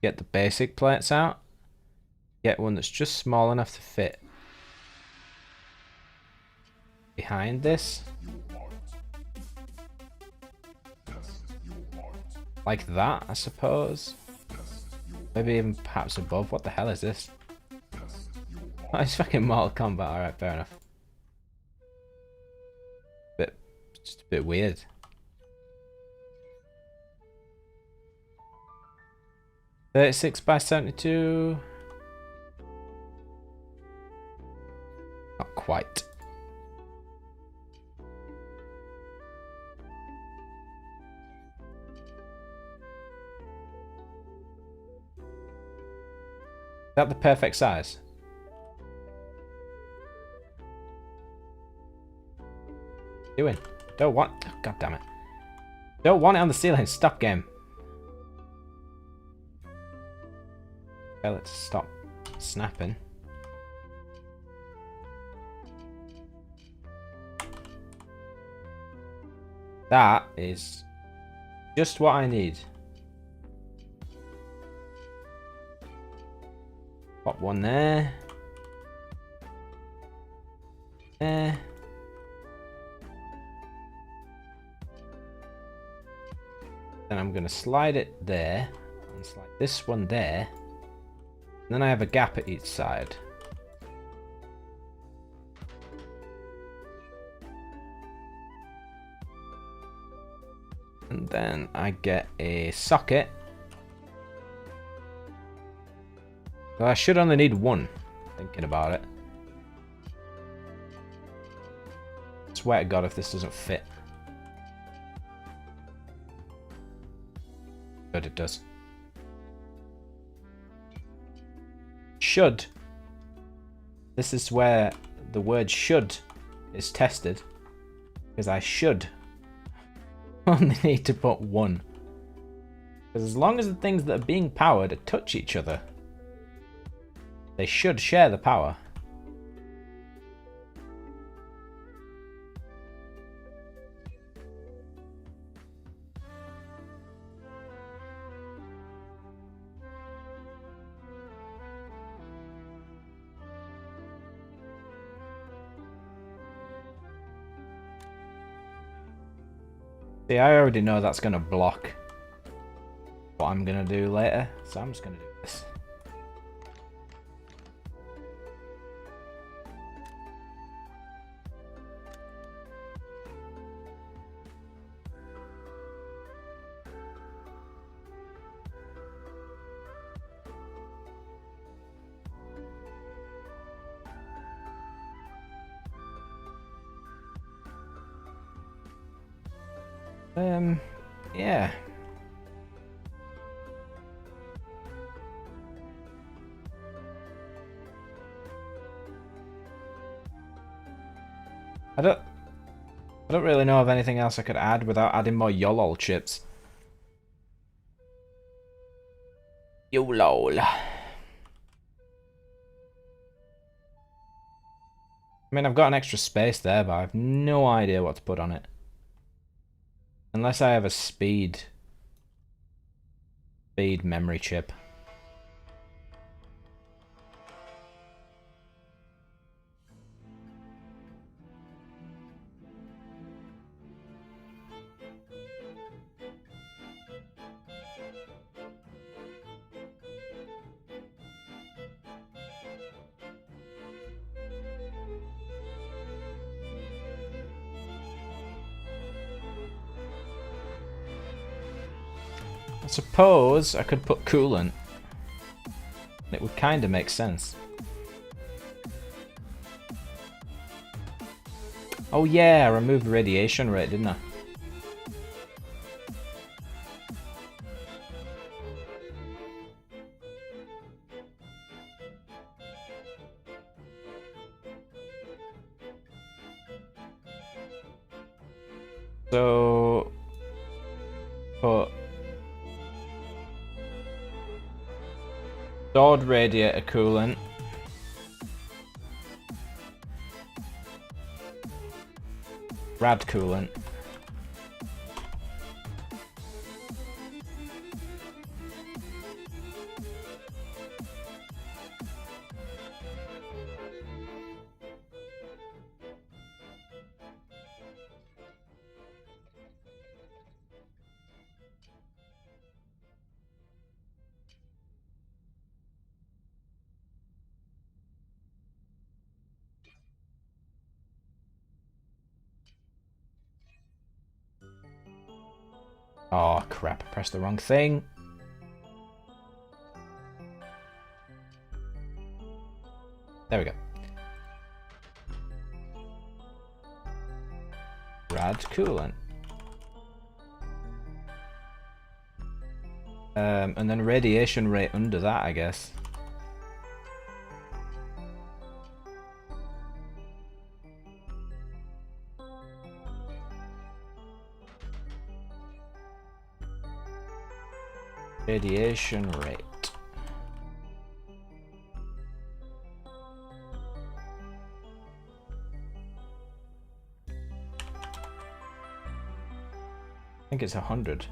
get the basic plates out. Get one that's just small enough to fit behind this. Like that, I suppose. Maybe even perhaps above. What the hell is this? Oh, it's fucking Mortal Kombat. Alright, fair enough. Just a bit weird. $36 by 72. Not quite. Is that the perfect size? Doing? Don't want. Oh, God damn it! Don't want it on the ceiling. Stop game. Okay, let's stop snapping. That is just what I need. Pop one there. There. Then I'm going to slide it there. And slide this one there. And then I have a gap at each side. And then I get a socket. So I should only need one, thinking about it. I swear to God if this doesn't fit. Good, it does. Should. This is where the word should is tested. Because I should only need to put one. Because as long as the things that are being powered touch each other, they should share the power. See, I already know that's going to block what I'm going to do later, so I'm just going to do this. Yeah. I don't really know of anything else I could add without adding more YOLOL chips. YOLOL. I mean, I've got an extra space there, but I have no idea what to put on it. Unless I have a speed memory chip. I suppose I could put coolant. It would kind of make sense. Oh yeah, I removed radiation rate, didn't I? So put stored radiator coolant. Rad coolant. Oh crap, I pressed the wrong thing. There we go. Rad coolant. And then radiation rate under that, I guess. Radiation rate. I think it's 100.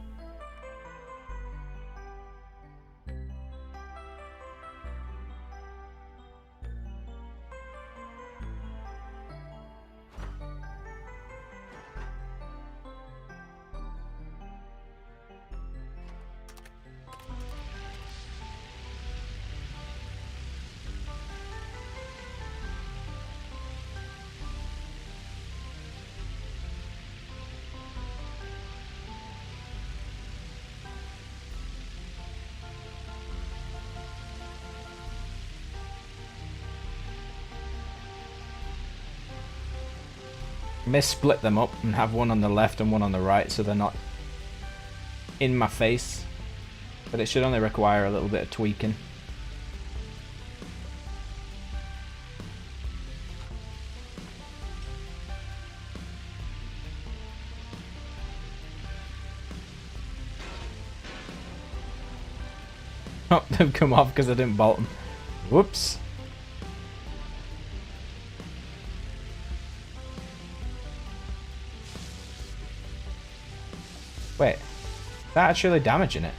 May split them up and have one on the left and one on the right so they're not in my face. But it should only require a little bit of tweaking. Oh, they've come off because I didn't bolt them. Whoops. Wait, is that actually damaging it?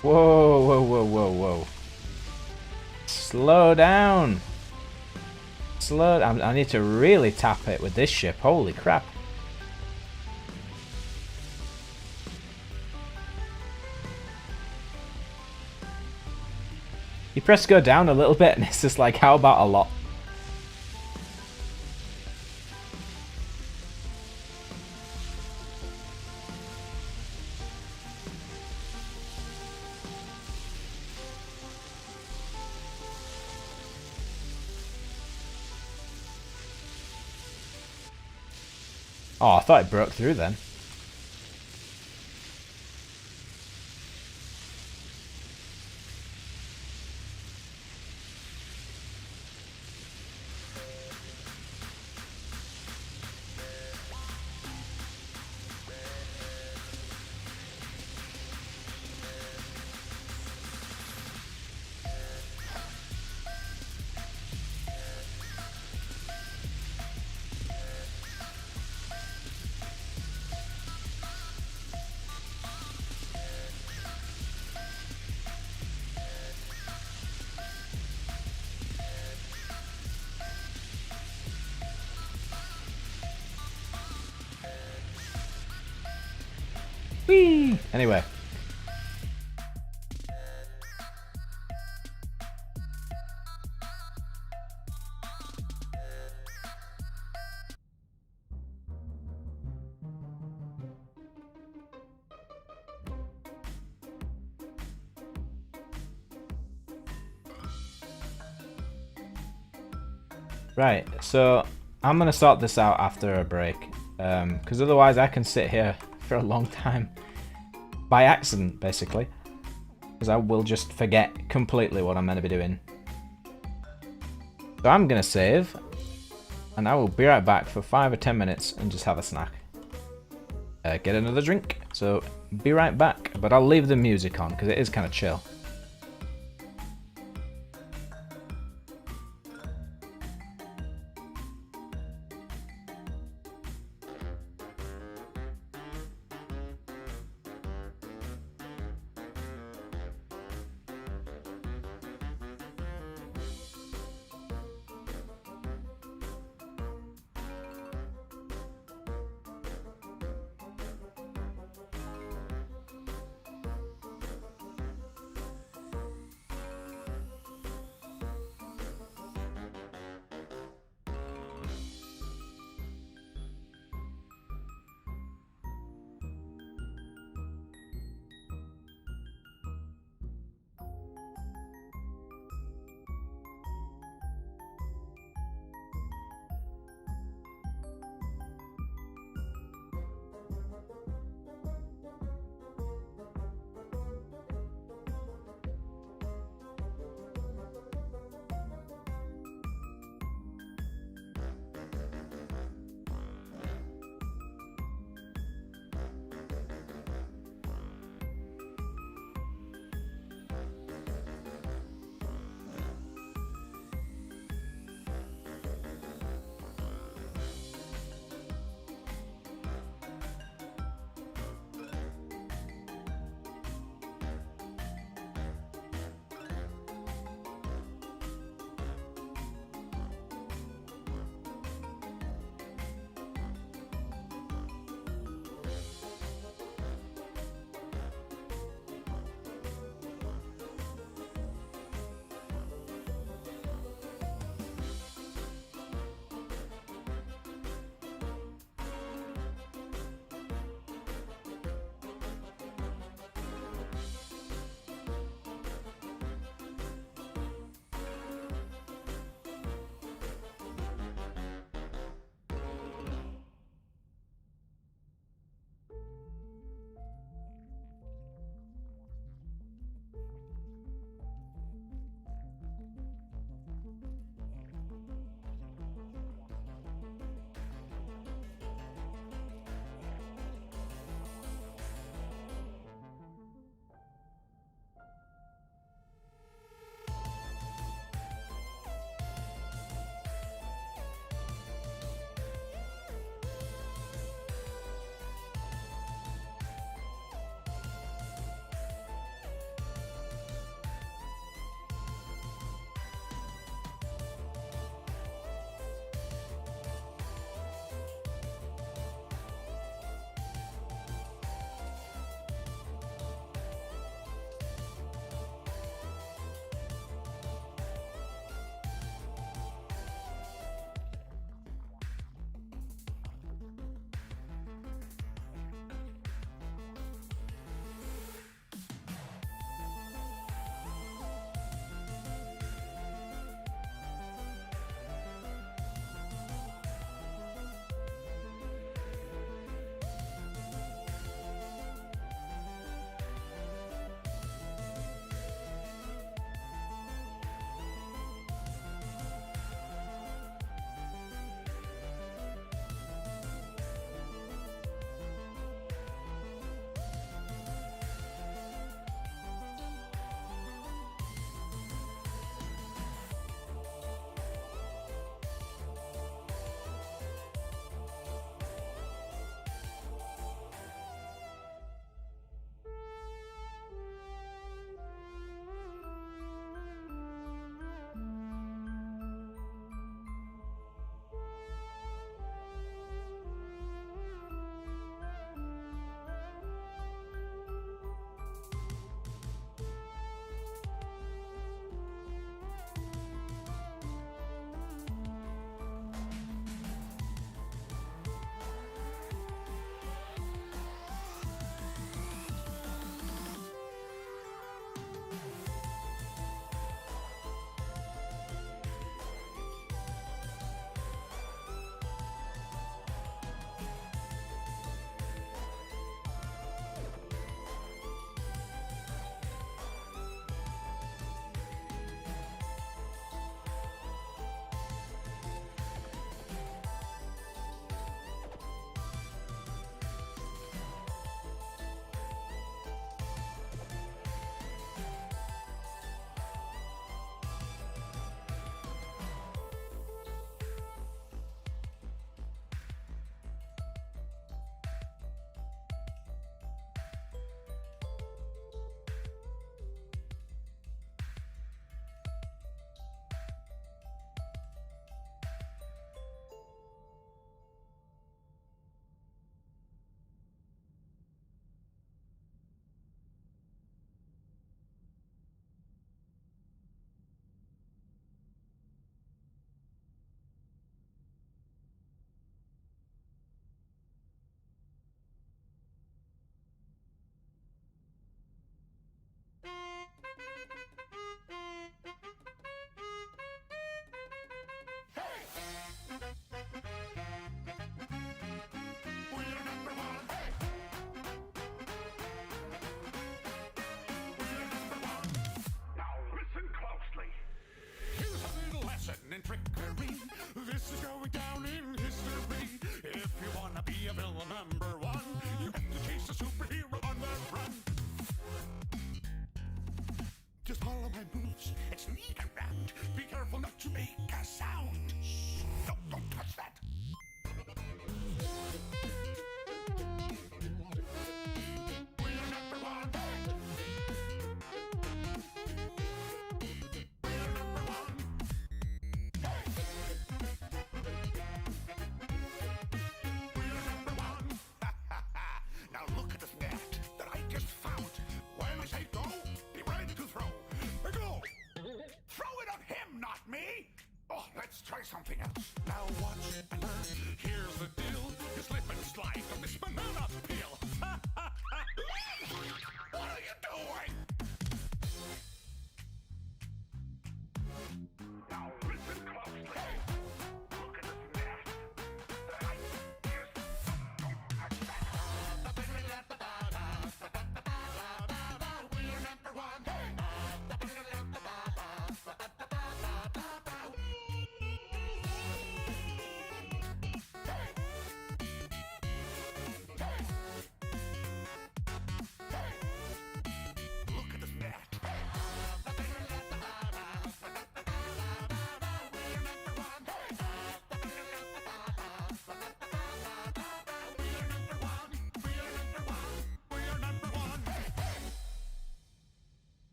Whoa, whoa, whoa, whoa, whoa. Slow down. Slow. I need to really tap it with this ship. Holy crap. You press go down a little bit and it's just like, how about a lot? Oh, I thought it broke through then. Whee! Anyway. Right, so I'm gonna sort this out after a break, because otherwise I can sit here for a long time by accident, basically, because I will just forget completely what I'm meant to be doing. So I'm gonna save, and I will be right back for 5 or 10 minutes and just have a snack. Get another drink, so be right back, but I'll leave the music on because it is kind of chill. rule number one. You have to chase a superhero on the run. Just follow my moves and sneak around. Be careful not to make a sound. Shh, don't touch that. We're number one. We're number one. We're number one.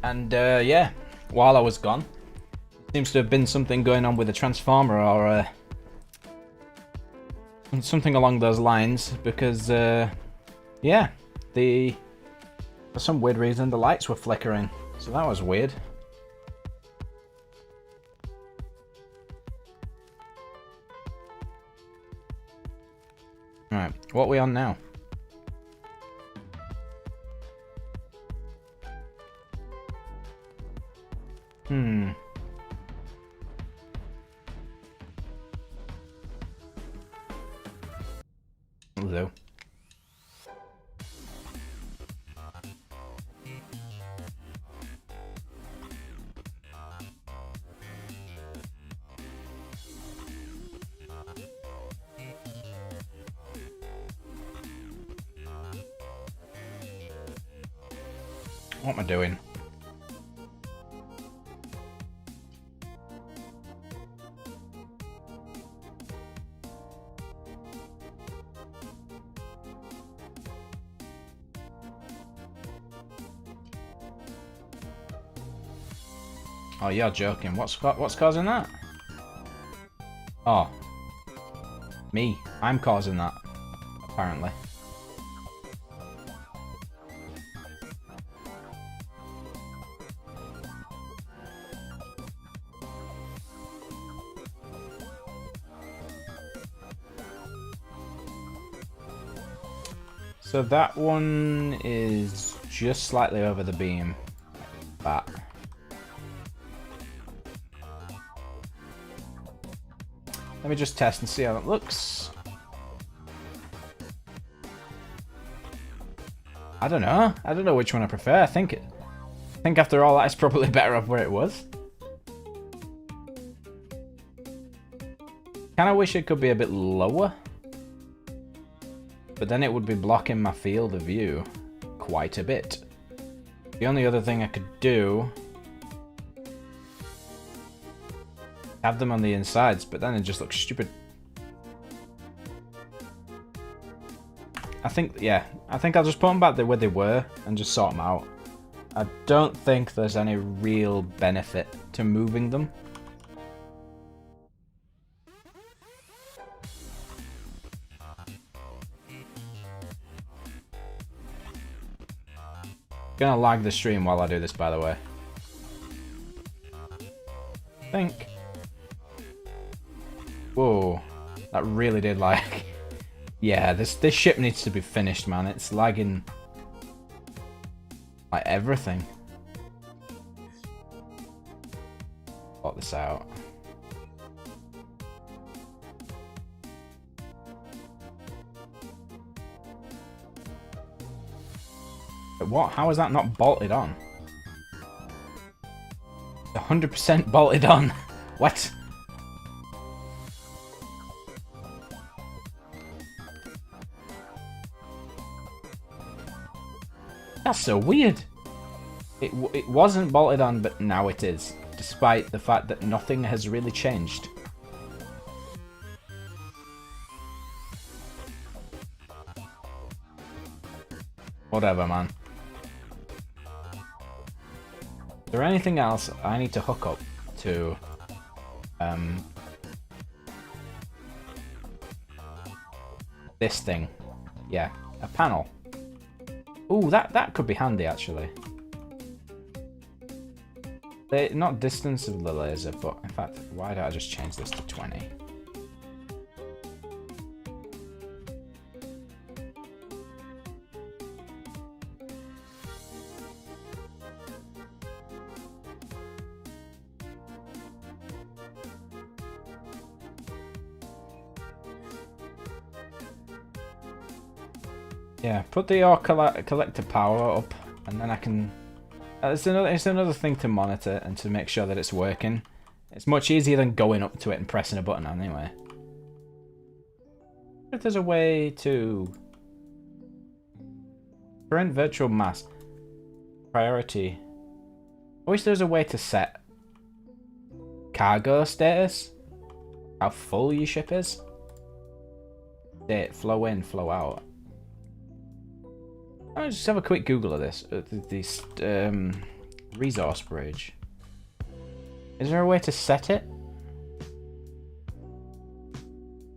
And yeah, while I was gone, seems to have been something going on with the transformer or something along those lines, because yeah, for some weird reason the lights were flickering, so that was weird. Right, what are we on now? Hello. What am I doing? Oh, you're joking. What's causing that? Oh. Me. I'm causing that, apparently. So that one is just slightly over the beam. That. Let me just test and see how it looks. I don't know. I don't know which one I prefer. I think after all that, it's probably better off where it was. Kinda wish it could be a bit lower. But then it would be blocking my field of view quite a bit. The only other thing I could do... have them on the insides, but then it just looks stupid. I think I'll just put them back there where they were and just sort them out. I don't think there's any real benefit to moving them. Gonna lag the stream while I do this, by the way. I think. Whoa, that really did lag. Yeah, this ship needs to be finished, man. It's lagging like everything. Sort this out. What? How is that not bolted on? 100% bolted on. What? That's so weird. It wasn't bolted on, but now it is, despite the fact that nothing has really changed. Whatever, man. Is there anything else I need to hook up to this thing? Yeah, a panel. Ooh, that could be handy, actually. Not distance of the laser, but in fact, why don't I just change this to 20? Yeah, put the ore collector power up, and then I can... it's another thing to monitor and to make sure that it's working. It's much easier than going up to it and pressing a button anyway. If there's a way to... current virtual mass. Priority. I wish there was a way to set cargo status. How full your ship is. State, flow in, flow out. I'll just have a quick Google of this. The resource bridge. Is there a way to set it?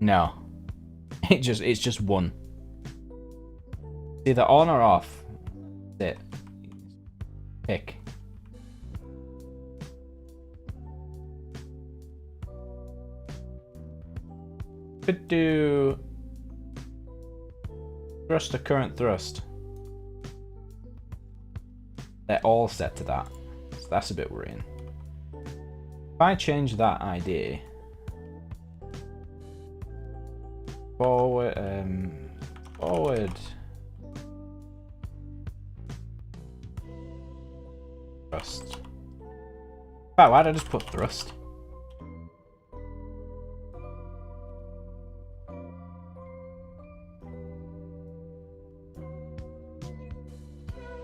No. It's just one. Either on or off. That's it. Pick. Could do thrust to current thrust. They're all set to that. So that's a bit worrying. If I change that ID forward thrust. Wow, why did I just put thrust?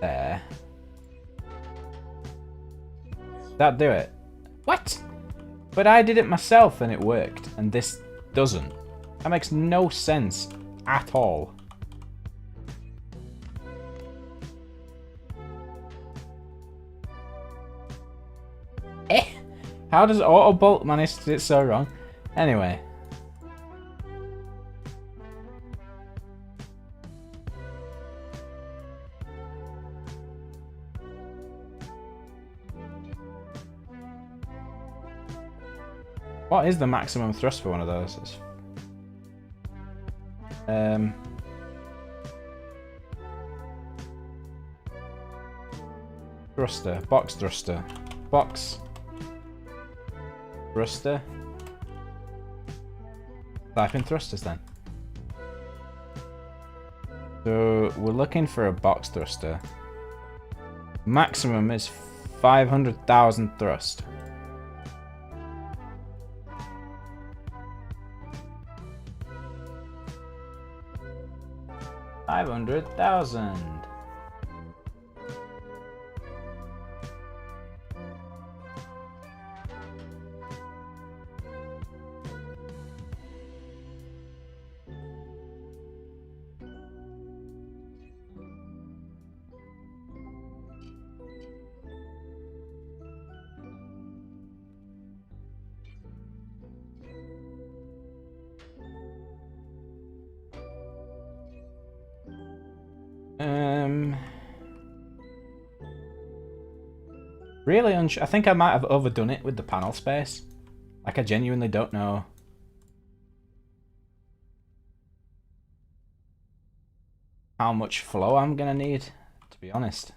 There. That do it? What? But I did it myself and it worked, and this doesn't. That makes no sense at all. Eh? How does auto bolt manage to do it so wrong? Anyway. What is the maximum thrust for one of those? Thruster, box thruster, box thruster. Type in thrusters then. So we're looking for a box thruster. Maximum is 500,000 thrust. 500,000. Really I think I might have overdone it with the panel space. Like, I genuinely don't know how much flow I'm gonna need, to be honest.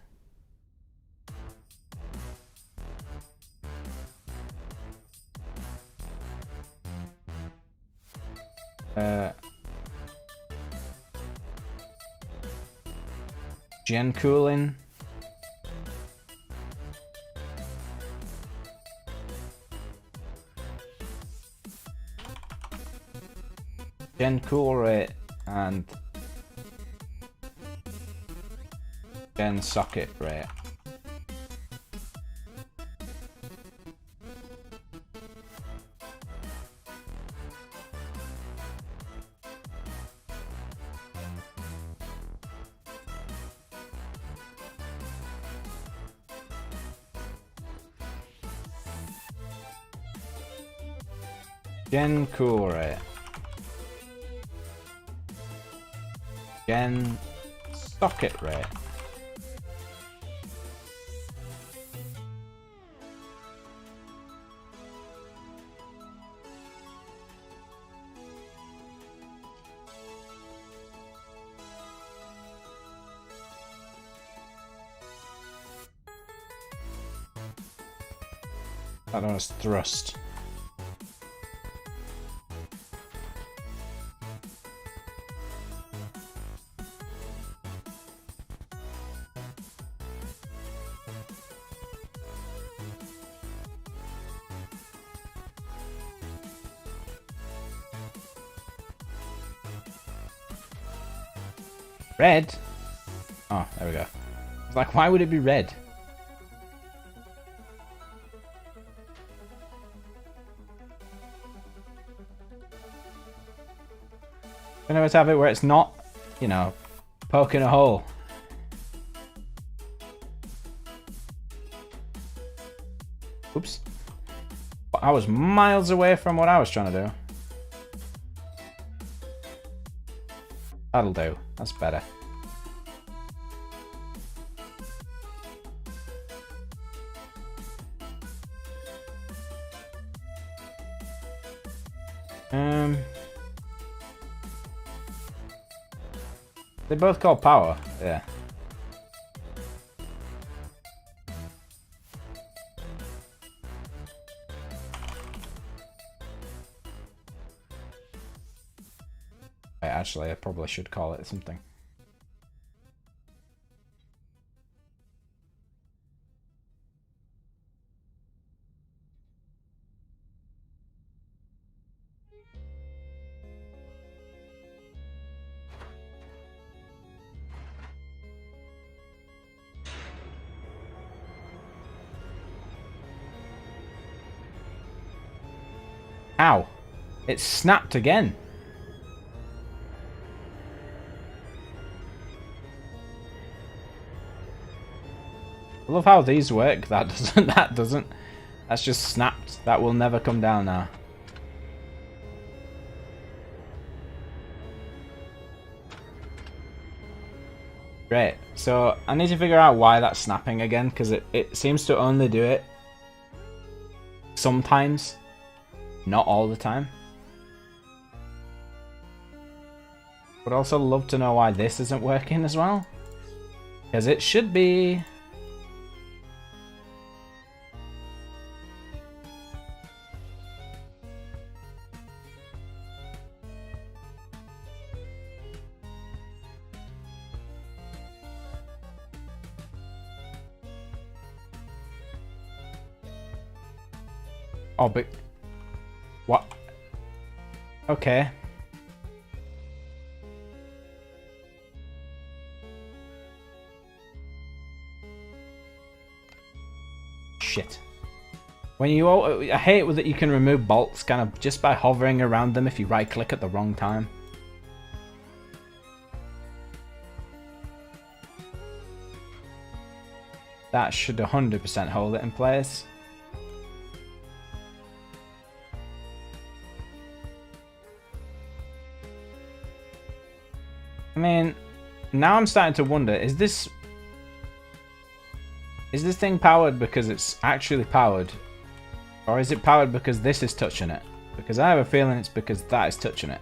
Gen cooling. Gen cool rate and gen socket rate. Gen cool rate. Gen socket rate. That one is thrust. Red? Oh, there we go. I was like, why would it be red? I know it's have it where it's not, you know, poking a hole. Oops. I was miles away from what I was trying to do. That'll do. That's better. They both call power. Yeah. Actually, I probably should call it something. Ow! It snapped again. I love how these work. That doesn't. That doesn't. That's just snapped. That will never come down now. Great. So I need to figure out why that's snapping again, because it seems to only do it sometimes, not all the time. Would also love to know why this isn't working as well, because it should be. Oh, but what? Okay. Shit. When you I hate that you can remove bolts kind of just by hovering around them if you right click at the wrong time. That should 100% hold it in place. I mean, now I'm starting to wonder, is this thing powered because it's actually powered? Or is it powered because this is touching it? Because I have a feeling it's because that is touching it.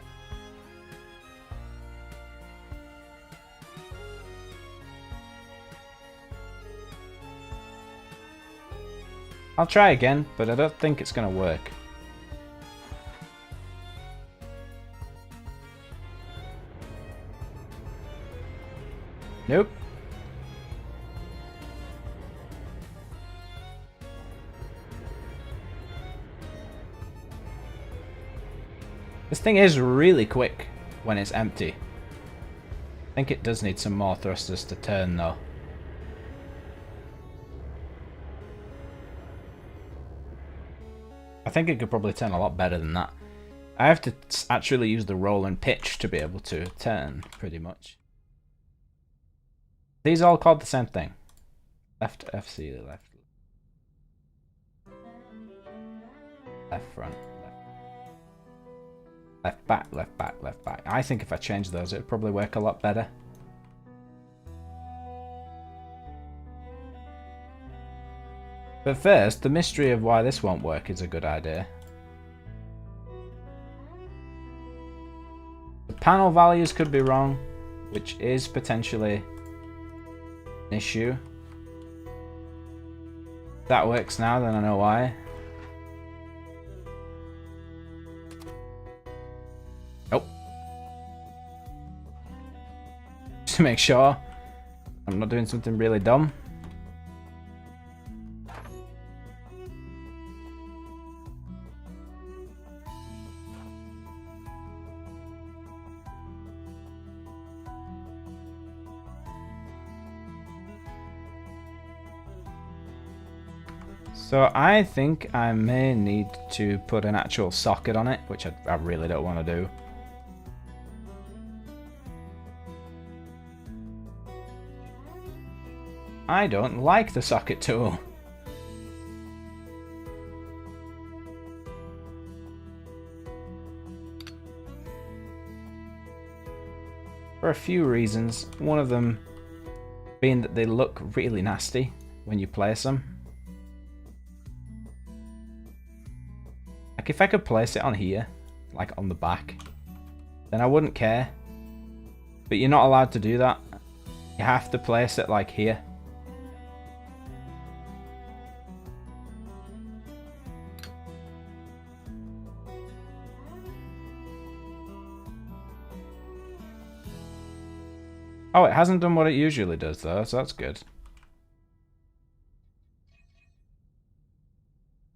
I'll try again, but I don't think it's going to work. Nope. This thing is really quick when it's empty. I think it does need some more thrusters to turn though. I think it could probably turn a lot better than that. I have to actually use the roll and pitch to be able to turn, pretty much. These all called the same thing. Left FC, left. Left front, left back, left back, left back. I think if I change those, it would probably work a lot better. But first, the mystery of why this won't work is a good idea. The panel values could be wrong, which is potentially an issue. If that works now, then I know why. Nope. Just to make sure I'm not doing something really dumb. So I think I may need to put an actual socket on it, which I really don't want to do. I don't like the socket tool. for a few reasons. One of them being that they look really nasty when you place them. Like if I could place it on here, like on the back, then I wouldn't care. But you're not allowed to do that. You have to place it like here. Oh, it hasn't done what it usually does though, so that's good.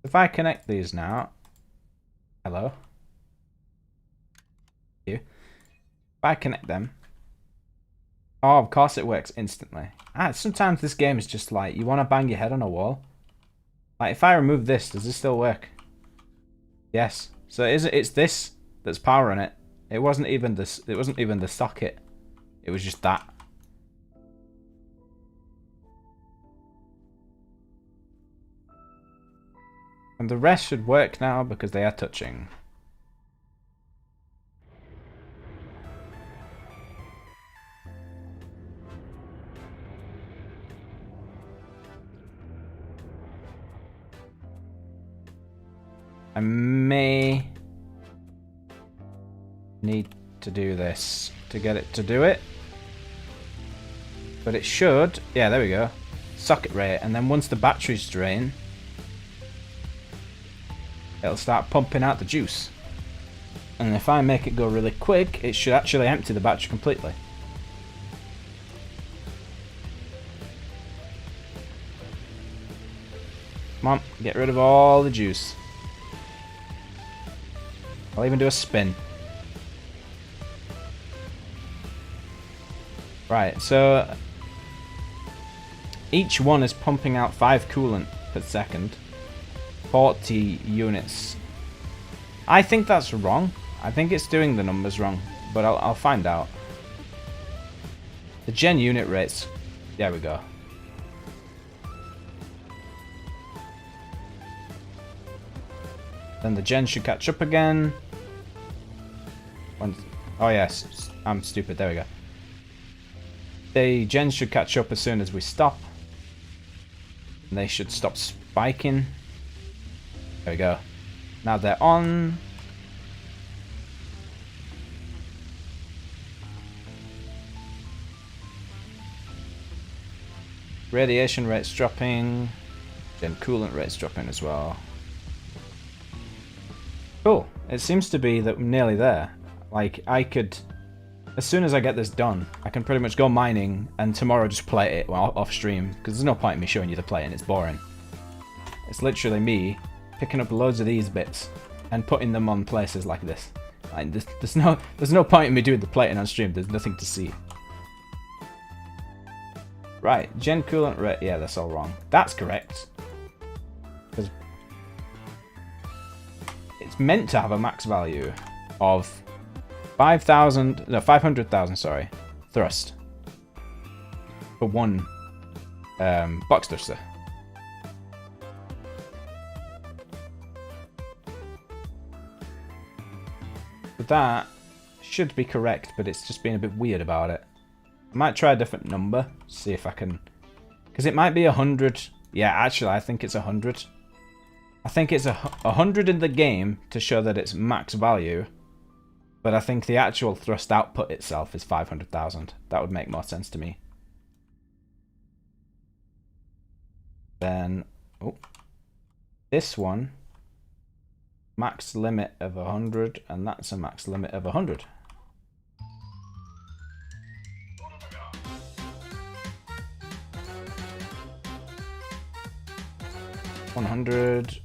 If I connect these now... Hello? You. If I connect them... Oh, of course it works instantly. Sometimes this game is just like, you want to bang your head on a wall. Like, if I remove this, does this still work? Yes. So it's this that's powering it. It wasn't even this. It wasn't even the socket. It was just that. And the rest should work now because they are touching. I may need to do this to get it to do it. But it should. Yeah, there we go. Socket rate. And then once the batteries drain, it'll start pumping out the juice. And if I make it go really quick, it should actually empty the battery completely. Come on, get rid of all the juice. I'll even do a spin. Right, so each one is pumping out 5 coolant per second. 40 units. I think that's wrong. I think it's doing the numbers wrong, but I'll find out. The gen unit rates. There we go. Then the gen should catch up again. Oh yes, I'm stupid. There we go. The gen should catch up as soon as we stop. And they should stop spiking. There we go. Now they're on. Radiation rate's dropping. Then coolant rate's dropping as well. Cool. It seems to be that I'm nearly there. Like, I could... As soon as I get this done, I can pretty much go mining and tomorrow just play it off stream. Because there's no point in me showing you the play and it's boring. It's literally me picking up loads of these bits and putting them on places like this. Like, there's no point in me doing the plating on stream. There's nothing to see. Right, gen coolant rate. Yeah, that's all wrong. That's correct. Because it's meant to have a max value of 500,000, sorry, thrust for one box thruster. But that should be correct, but it's just being a bit weird about it. I might try a different number, see if I can, because it might be 100. Yeah, actually, I think it's 100. I think it's 100 in the game to show that it's max value. But I think the actual thrust output itself is 500,000. That would make more sense to me. Then, oh, this one, max limit of 100, and that's a max limit of 100. $100.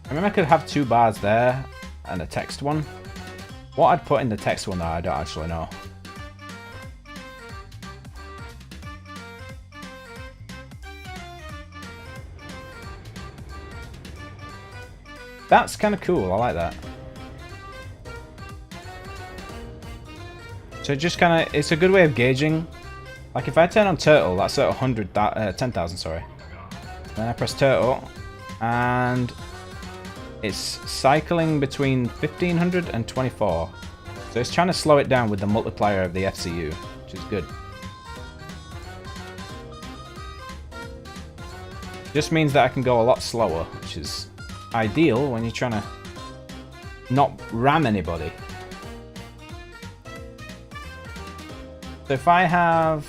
I mean, I could have 2 bars there and a text one. What I'd put in the text one, though, I don't actually know. That's kind of cool. I like that. So just kind of, it's a good way of gauging. Like if I turn on turtle, that's at 10,000, sorry. Then I press turtle, and It's cycling between 1500 and 24. So it's trying to slow it down with the multiplier of the FCU, which is good. Just means that I can go a lot slower, which is ideal when you're trying to not ram anybody. So if I have...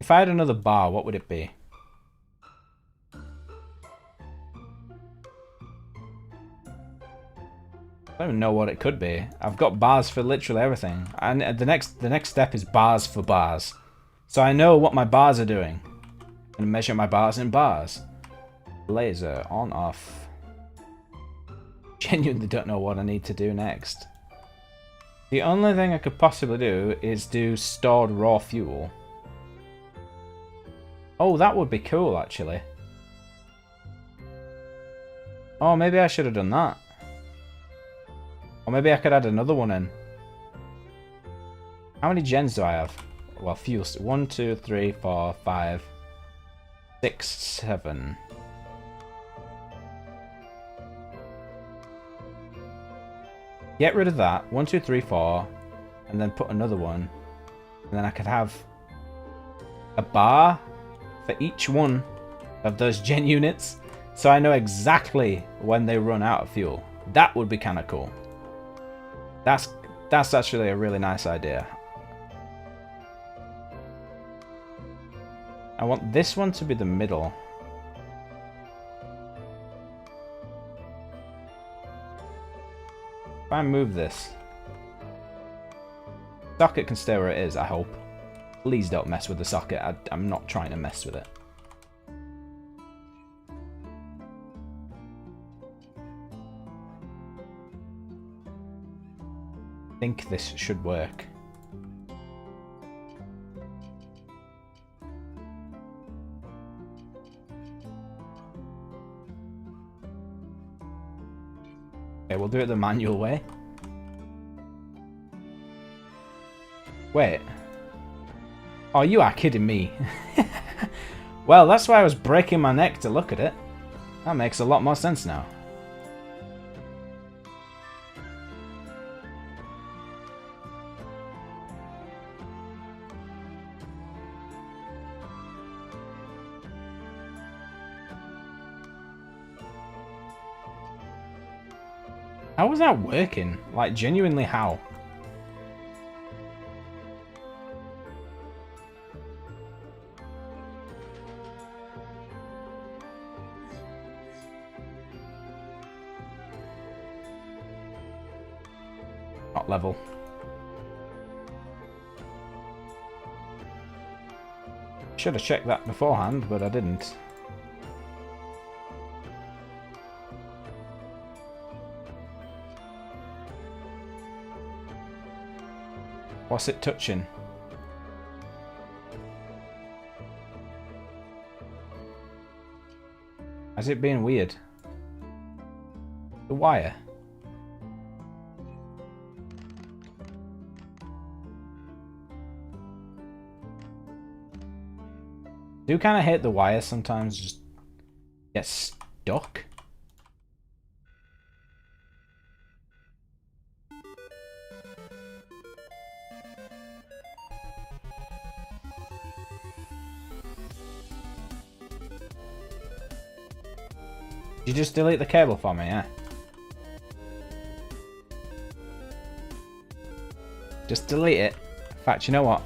If I had another bar, what would it be? I don't even know what it could be. I've got bars for literally everything. And the next step is bars for bars. So I know what my bars are doing. And measure my bars in bars. Laser on off. Genuinely don't know what I need to do next. The only thing I could possibly do is do stored raw fuel. Oh, that would be cool, actually. Oh, maybe I should have done that. Or maybe I could add another one in. How many gens do I have? Well, fuel. 1, 2, 3, 4, 5, 6, 7. Get rid of that. 1, 2, 3, 4. And then put another one. And then I could have a bar for each one of those gen units. So I know exactly when they run out of fuel. That would be kind of cool. That's actually a really nice idea. I want this one to be the middle. If I move this, socket can stay where it is, I hope. Please don't mess with the socket. I'm not trying to mess with it. I think this should work. Okay, we'll do it the manual way. Wait. Oh, you are kidding me. Well, that's why I was breaking my neck to look at it. That makes a lot more sense now. How was that working? Like, genuinely how? Not level. Should have checked that beforehand, but I didn't. What's it touching? Is it being weird? The wire. Do kind of hate the wire sometimes, just get stuck. Did you just delete the cable for me, yeah? Just delete it. In fact, you know what?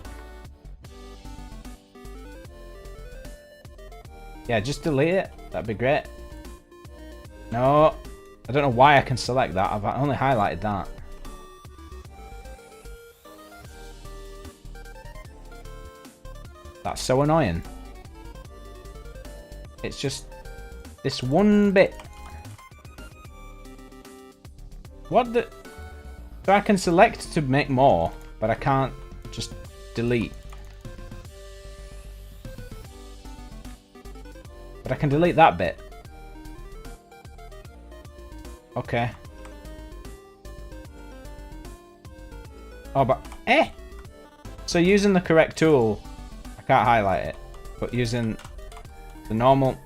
Yeah, just delete it. That'd be great. No. I don't know why I can select that. I've only highlighted that. That's so annoying. It's just this one bit. What the... So I can select to make more, but I can't just delete. But I can delete that bit. Okay. Oh, but Eh! So using the correct tool, I can't highlight it. But using the normal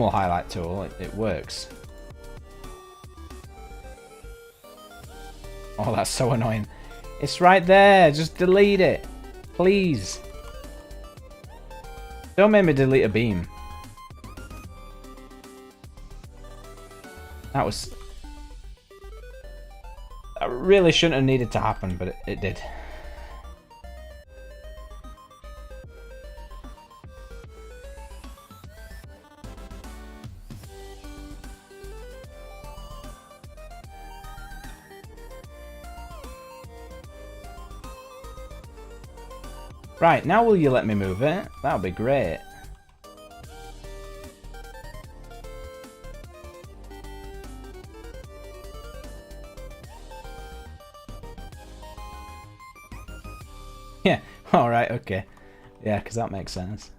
highlight tool, it works. Oh, that's so annoying. It's right there. Just delete it. Please. Don't make me delete a beam. That really shouldn't have needed to happen, but it did. Right, now will you let me move it? That would be great. Yeah, alright, okay. Yeah, because that makes sense.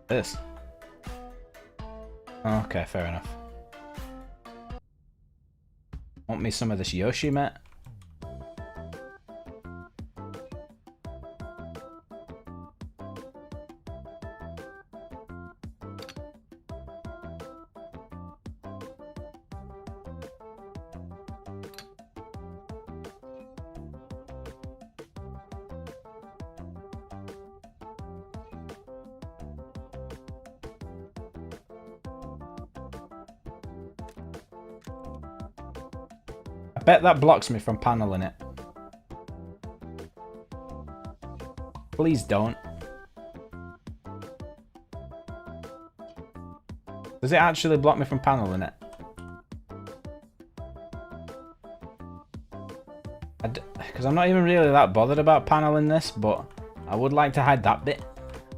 This. Okay, fair enough. Want me some of this Yoshi, mate? I bet that blocks me from paneling it. Please don't. Does it actually block me from paneling it? Because I'm not even really that bothered about paneling this, but I would like to hide that bit.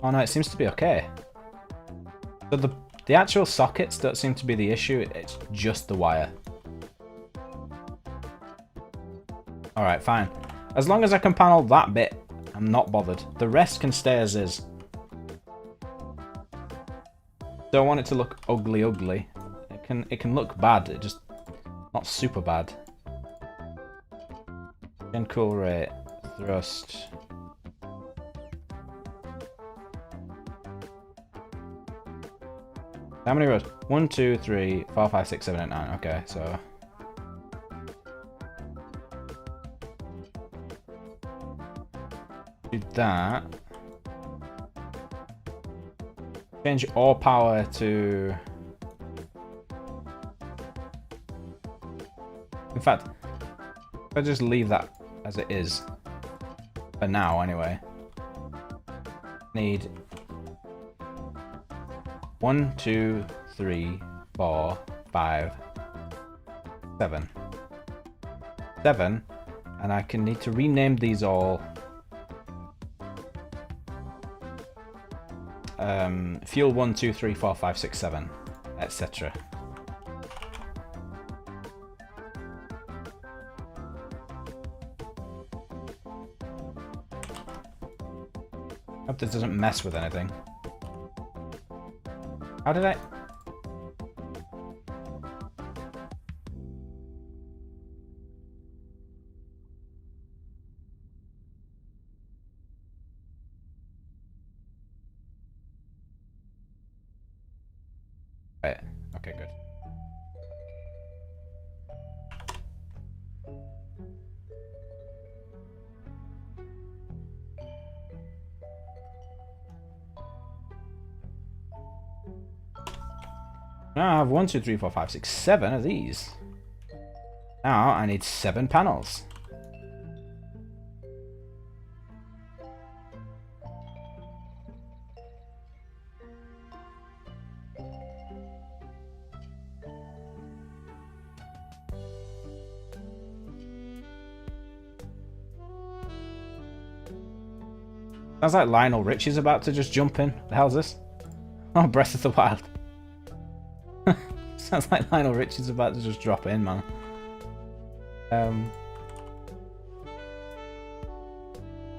Oh no, it seems to be okay. So the actual sockets don't seem to be the issue, it's just the wire. Alright, fine. As long as I can panel that bit, I'm not bothered. The rest can stay as is. Don't want it to look ugly. It can look bad, it just not super bad. Gen cool rate, thrust. How many rows? 1, 2, 3, 4, 5, 6, 7, 8, 9. Okay, so do that. Change all power to... In fact, if I just leave that as it is, for now anyway. Need 1, 2, 3, 4, 5, 7. 7, and I can need to rename these all fuel 1, 2, 3, 4, 5, 6, 7, etc. Hope this doesn't mess with anything. How did I... Right. Okay, good. Now I have 1, 2, 3, 4, 5, 6, 7 of these. Now I need 7 panels. Sounds like Lionel Richie's about to just jump in. The hell's this? Oh, Breath of the Wild. Sounds like Lionel Richie's about to just drop in, man.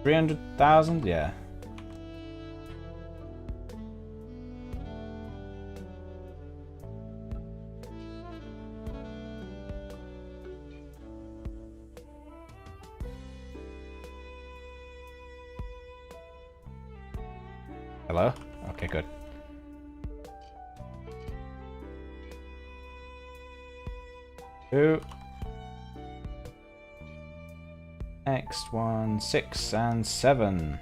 300,000? Yeah. Hello? Okay, good. Two. Next one, 6 and 7.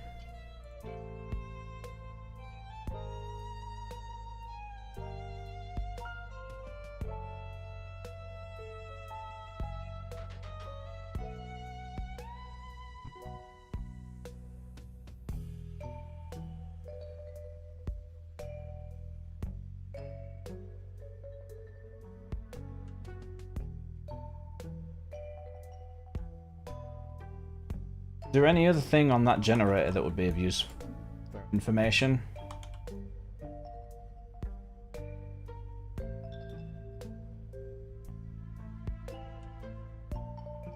Is there any other thing on that generator that would be of use for information?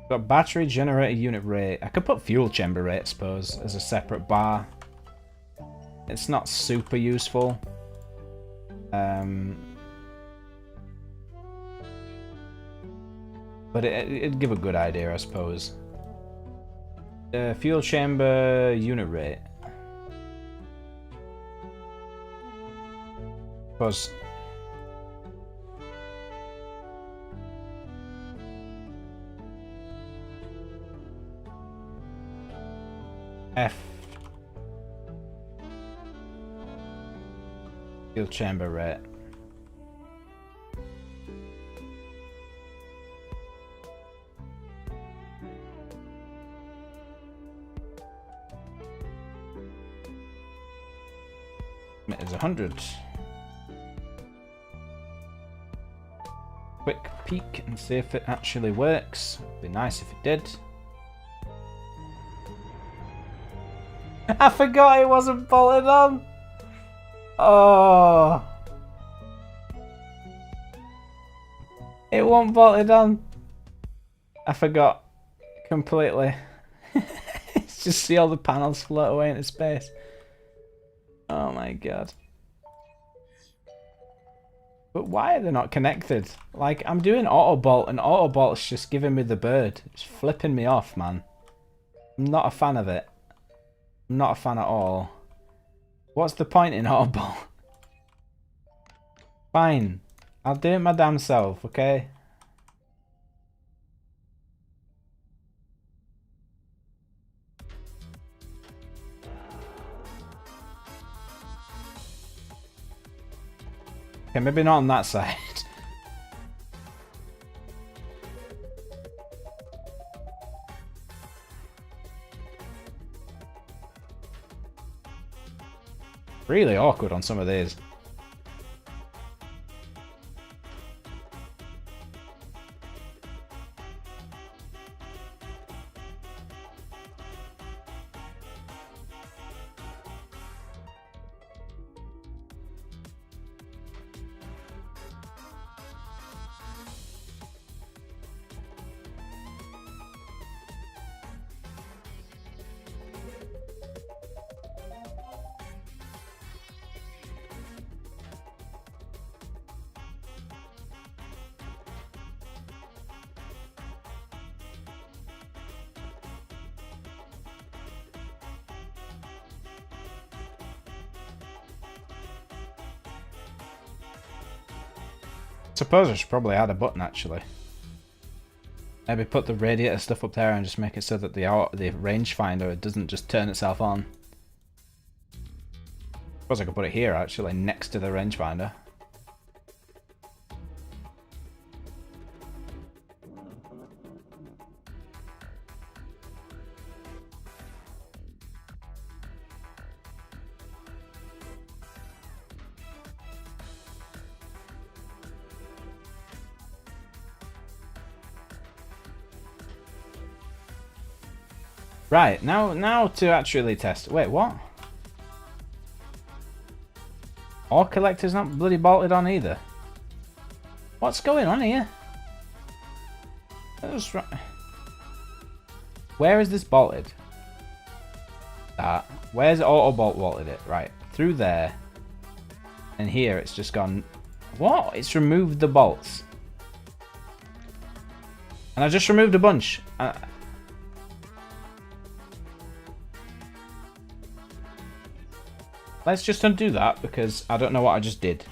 Got battery generator unit rate. I could put fuel chamber rate, I suppose, as a separate bar. It's not super useful. But it'd give a good idea, I suppose. Fuel chamber unit rate. Because F fuel chamber rate. Is 100. Quick peek and see if it actually works. Be nice if it did. I forgot it wasn't bolted on. Oh, it wasn't bolted on. I forgot completely. Just see all the panels float away into space. Oh my god. But why are they not connected? Like, I'm doing auto bolt and auto bolt's just giving me the bird. It's flipping me off, man. I'm not a fan of it. I'm not a fan at all. What's the point in auto bolt? Fine. I'll do it my damn self, okay? Okay, maybe not on that side. Really awkward on some of these. Suppose I should probably add a button actually. Maybe put the radiator stuff up there and just make it so that the rangefinder doesn't just turn itself on. Suppose I could put it here actually, next to the rangefinder. Right, now to actually test. Wait, what? Ore collector's not bloody bolted on either. What's going on here? Where is this bolted? That. Where's auto bolt bolted it? Right. Through there. And here it's just gone. What? It's removed the bolts. And I just removed a bunch. Let's just undo that because I don't know what I just did.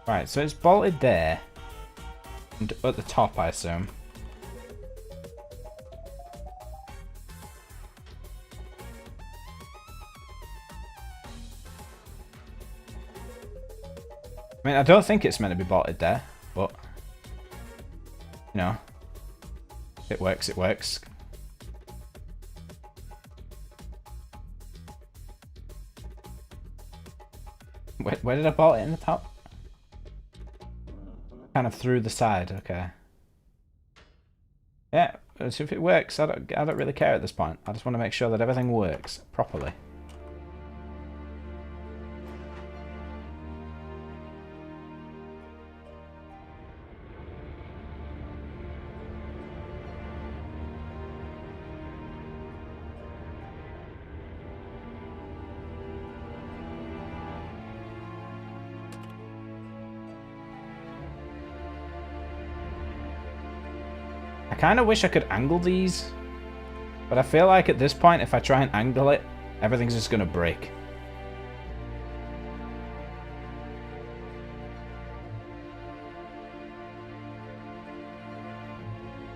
Right, so it's bolted there. And at the top, I assume. I mean, I don't think it's meant to be bolted there, but, you know, if it works, it works. Where did I bolt it in the top? Kind of through the side, okay. Yeah, so if it works, I don't really care at this point. I just want to make sure that everything works properly. I kind of wish I could angle these, but I feel like at this point, if I try and angle it, everything's just going to break.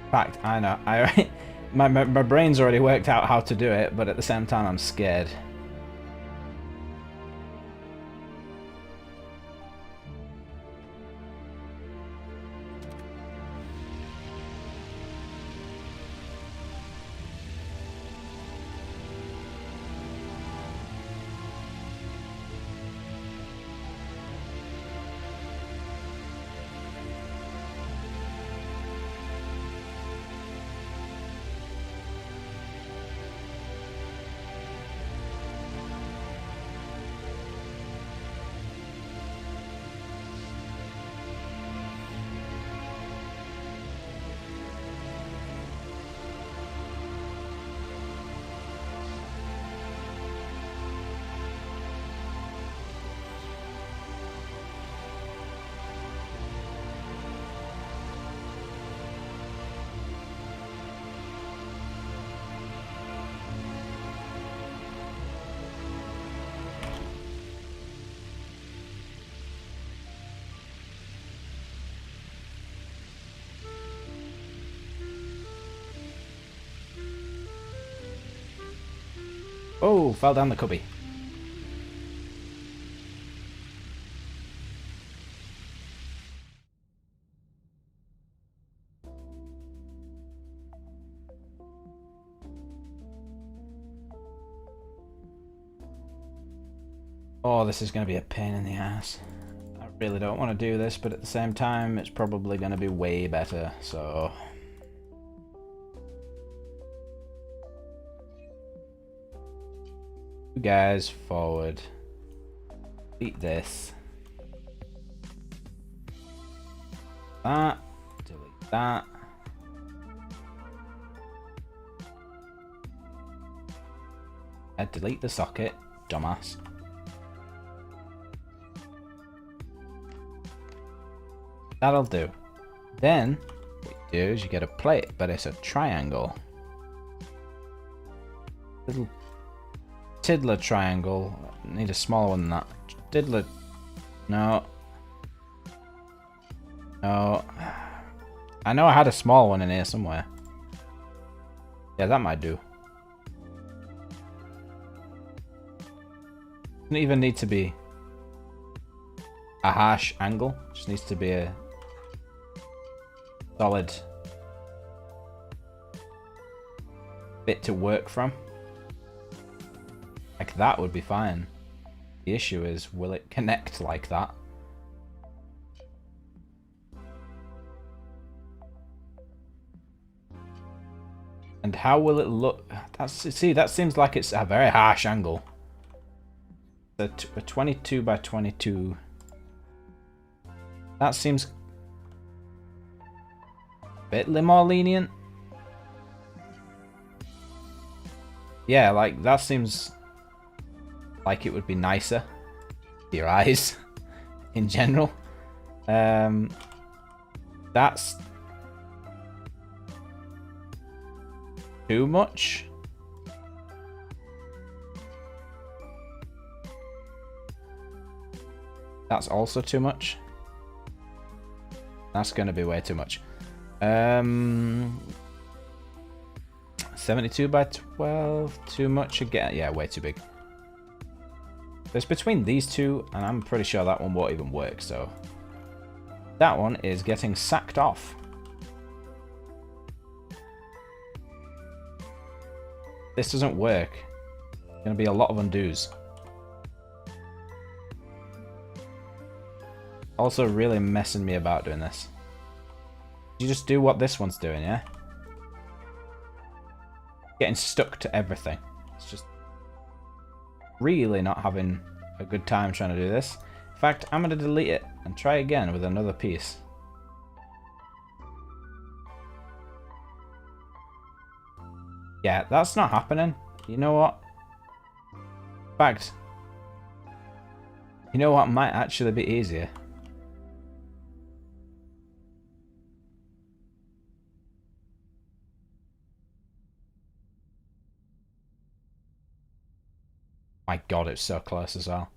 In fact, I know, my brain's already worked out how to do it, but at the same time, I'm scared. Oh, fell down the cubby. Oh, this is going to be a pain in the ass. I really don't want to do this, but at the same time, it's probably going to be way better, so... You guys, forward. Delete this. That. Delete that. Delete the socket, dumbass. That'll do. Then, what you do is you get a plate, but it's a triangle. Little tiddler triangle. Need a smaller one than that. Tiddler. No. No. I know I had a small one in here somewhere. Yeah, that might do. Doesn't even need to be a harsh angle. Just needs to be a solid bit to work from. Like that would be fine. The issue is, will it connect like that? And how will it look? See, that seems like it's a very harsh angle. A 22 by 22. That seems a bit more lenient. Yeah, like that seems like it would be nicer to your eyes in general. That's too much. That's also too much. That's going to be way too much. 72 by 12, too much again. Yeah, way too big. It's between these two, and I'm pretty sure that one won't even work, so that one is getting sacked off. This doesn't work. There's going to be a lot of undos. Also really messing me about doing this. You just do what this one's doing, yeah? Getting stuck to everything. It's just really not having a good time trying to do this. In fact, I'm going to delete it and try again with another piece. Yeah, that's not happening. You know what? In fact, you know what might actually be easier? My god, it's so close as well.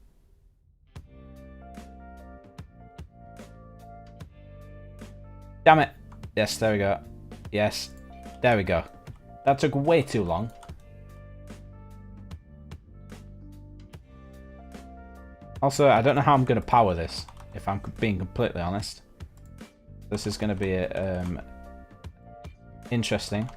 Damn it. Yes, there we go. Yes, there we go. That took way too long. Also, I don't know how I'm going to power this, if I'm being completely honest. This is going to be interesting.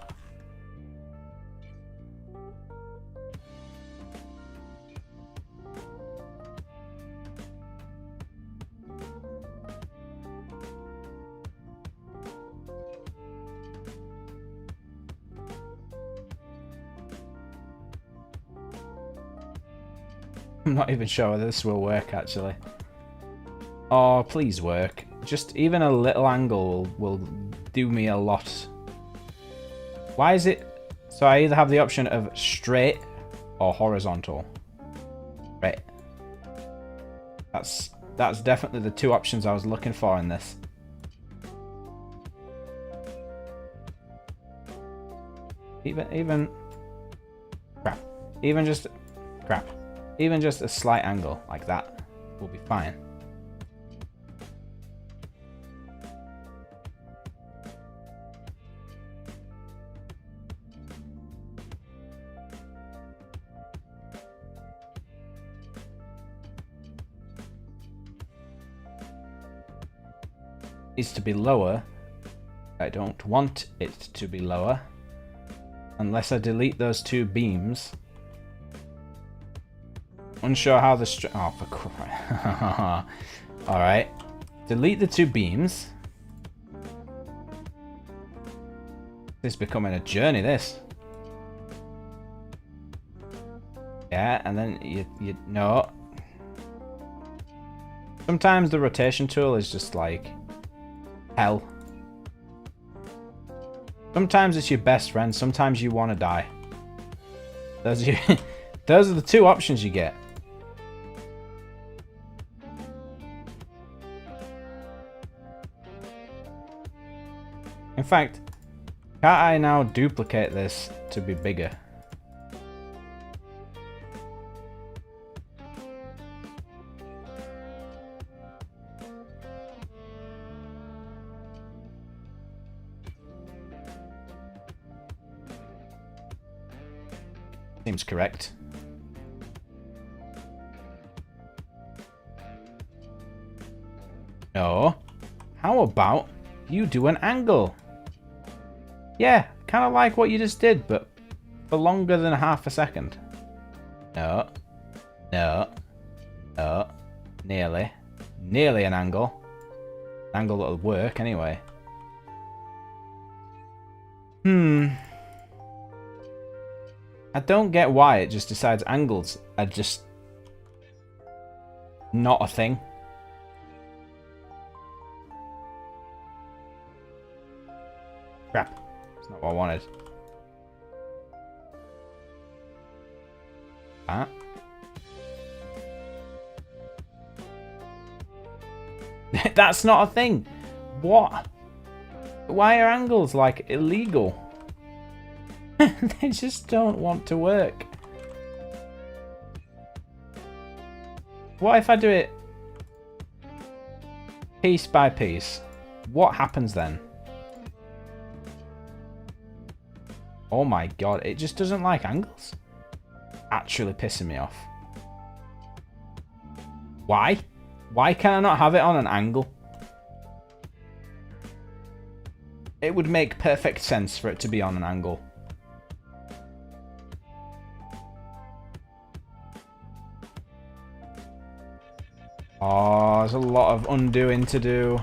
I'm not even sure whether this will work, actually. Oh, please work. Just even a little angle will do me a lot. Why is it... So I either have the option of straight or horizontal. Right. That's definitely the two options I was looking for in this. Even... Crap. Even just... Crap. Even just a slight angle like that will be fine. Needs to be lower. I don't want it to be lower. Unless I delete those two beams. Unsure how the oh, for crap. Alright. Delete the two beams. This is becoming a journey, this. Yeah, and then you no. Sometimes the rotation tool is just like hell. Sometimes it's your best friend, sometimes you want to die. Those are the two options you get. In fact, can't I now duplicate this to be bigger? Seems correct. No. How about you do an angle? Yeah, kind of like what you just did, but for longer than half a second. No. No. No. Nearly. Nearly an angle. An angle that'll work anyway. I don't get why it just decides angles are just not a thing. Crap. That's not what I wanted. That. That's not a thing. What? Why are angles like illegal? They just don't want to work. What if I do it piece by piece? What happens then? Oh my god, it just doesn't like angles. Actually pissing me off. Why? Why can I not have it on an angle? It would make perfect sense for it to be on an angle. Oh, there's a lot of undoing to do.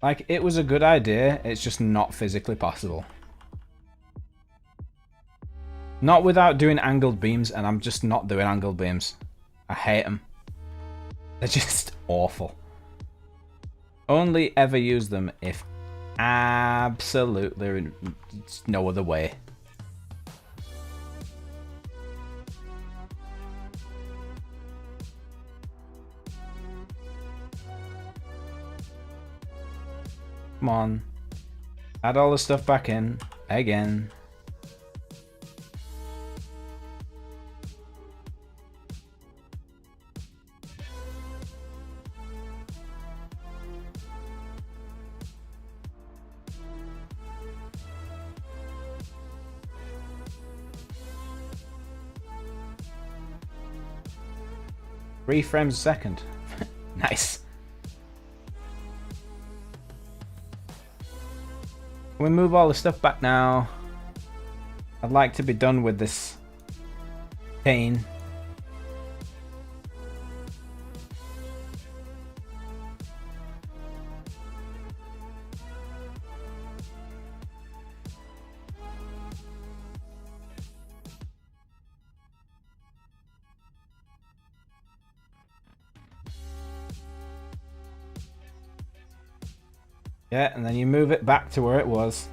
Like, it was a good idea, it's just not physically possible. Not without doing angled beams, and I'm just not doing angled beams. I hate them. They're just awful. Only ever use them if absolutely no other way. Come on. Add all the stuff back in. Again. Three frames a second. Nice. Can we move all the stuff back now? I'd like to be done with this pain. Yeah, and then you move it back to where it was.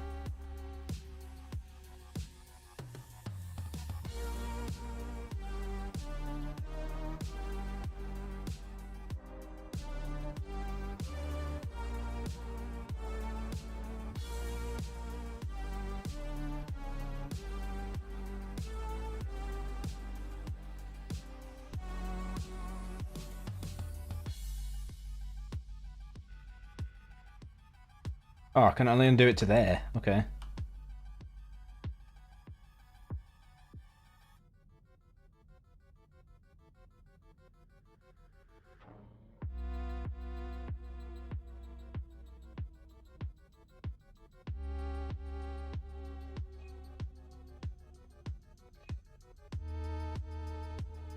Oh, I can only undo it to there. Okay.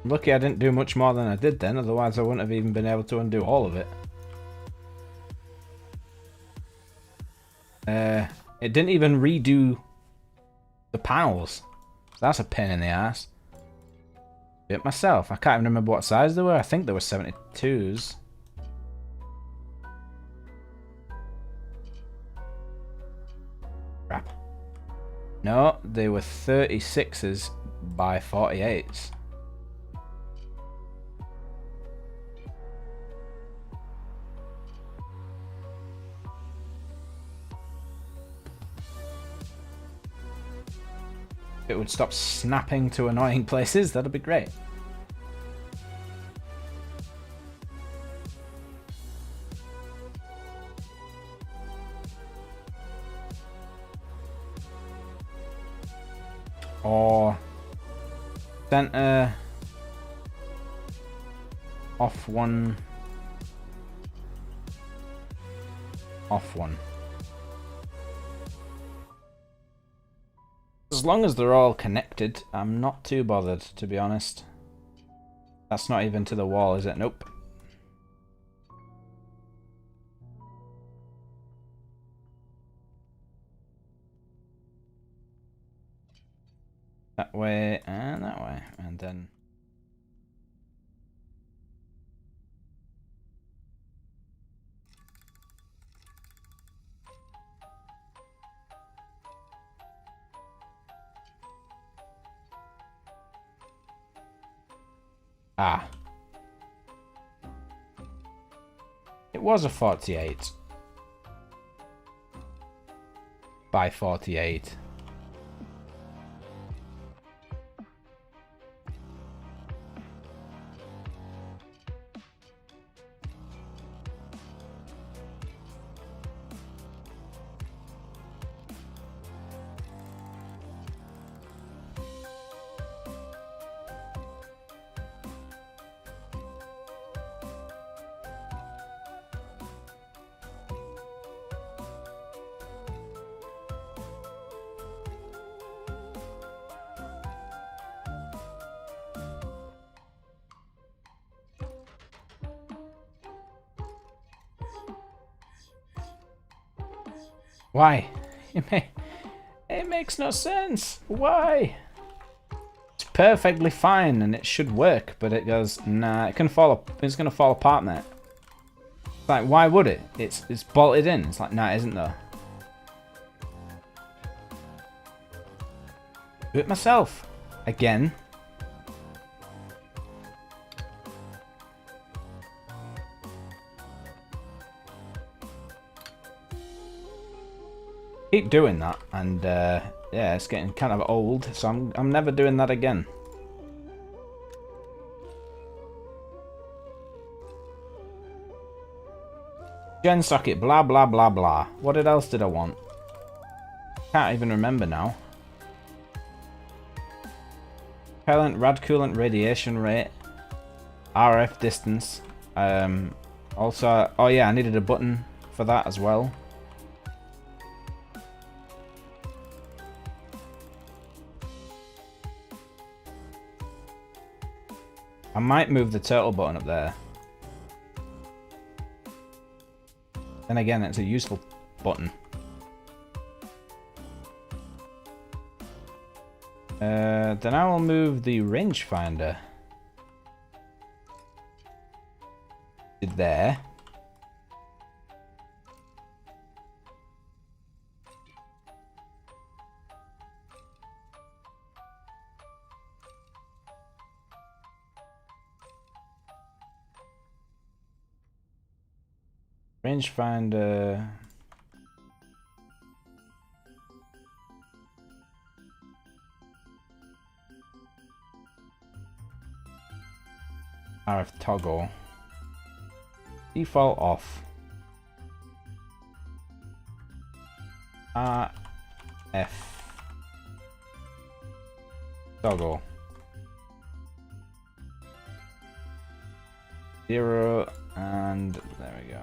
Lucky I didn't do much more than I did then, otherwise I wouldn't have even been able to undo all of it. It didn't even redo the panels. So that's a pain in the ass. Do it myself. I can't even remember what size they were. I think they were 72s. Crap. No, they were 36s by 48s. If it would stop snapping to annoying places, that'd be great. or center, off one, off one. As long as they're all connected, I'm not too bothered, to be honest. That's not even to the wall, is it? Nope. That way, and then... Ah. It was a 48. By 48. Why? It makes no sense. Why? It's perfectly fine and it should work, but it goes, nah, it's gonna fall apart, mate. It's like, why would it? It's bolted in. It's like, nah, it isn't though. Do it myself. Again. Keep doing that, and yeah, it's getting kind of old, so I'm never doing that again. Gen socket, blah blah blah blah. What else did I want? Can't even remember now. Propellant, rad coolant, radiation rate, RF distance. Also, oh yeah, I needed a button for that as well. I might move the turtle button up there. Then again, it's a useful button. Then I will move the rangefinder to there. Rangefinder. RF toggle. Default off. RF toggle. 0 and there we go.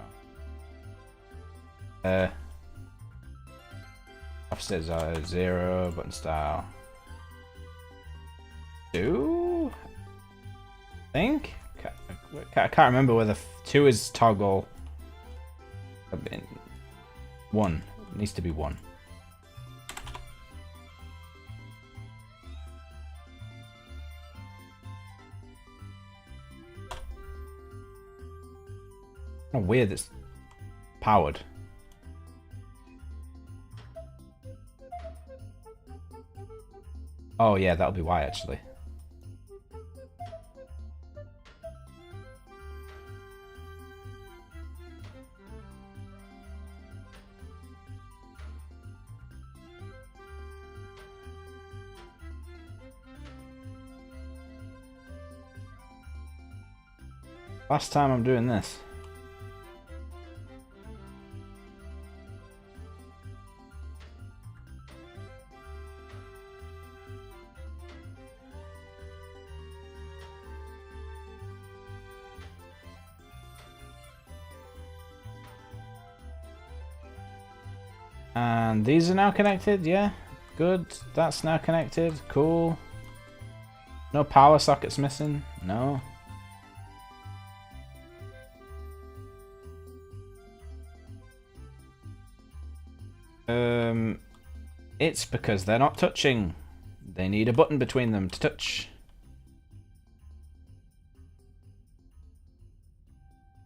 Offsets are 0, button style 2. I think. I can't remember whether 2 is toggle. 1. It needs to be 1. How weird it's powered. Oh yeah, that'll be why actually. Last time I'm doing this. And these are now connected, yeah. Good. That's now connected. Cool. No power sockets missing? No. It's because they're not touching. They need a button between them to touch.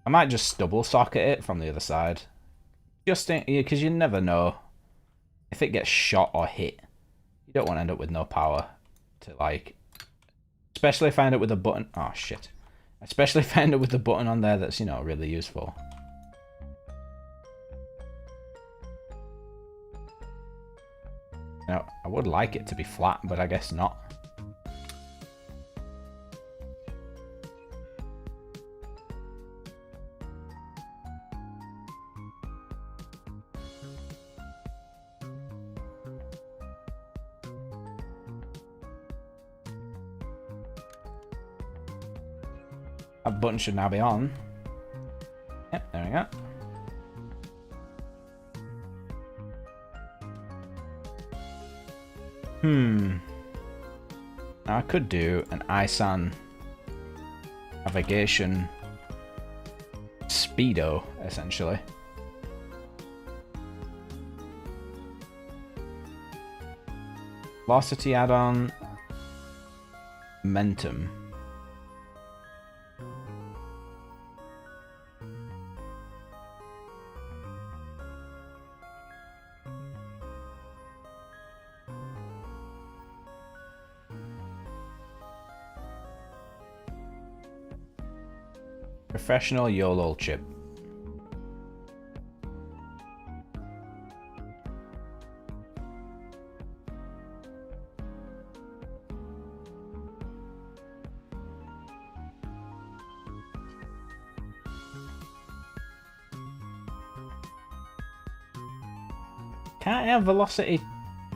I might just double socket it from the other side. Just because you never know if it gets shot or hit. You don't want to end up with no power to like. Especially if I end up with a button. Oh shit. Especially if I end up with a button on there that's, you know, really useful. Now, I would like it to be flat, but I guess not. That button should now be on. Yep, there we go. Now I could do an ISAN navigation speedo, essentially. Velocity add-on, momentum. Professional YOLO chip. Can't I have velocity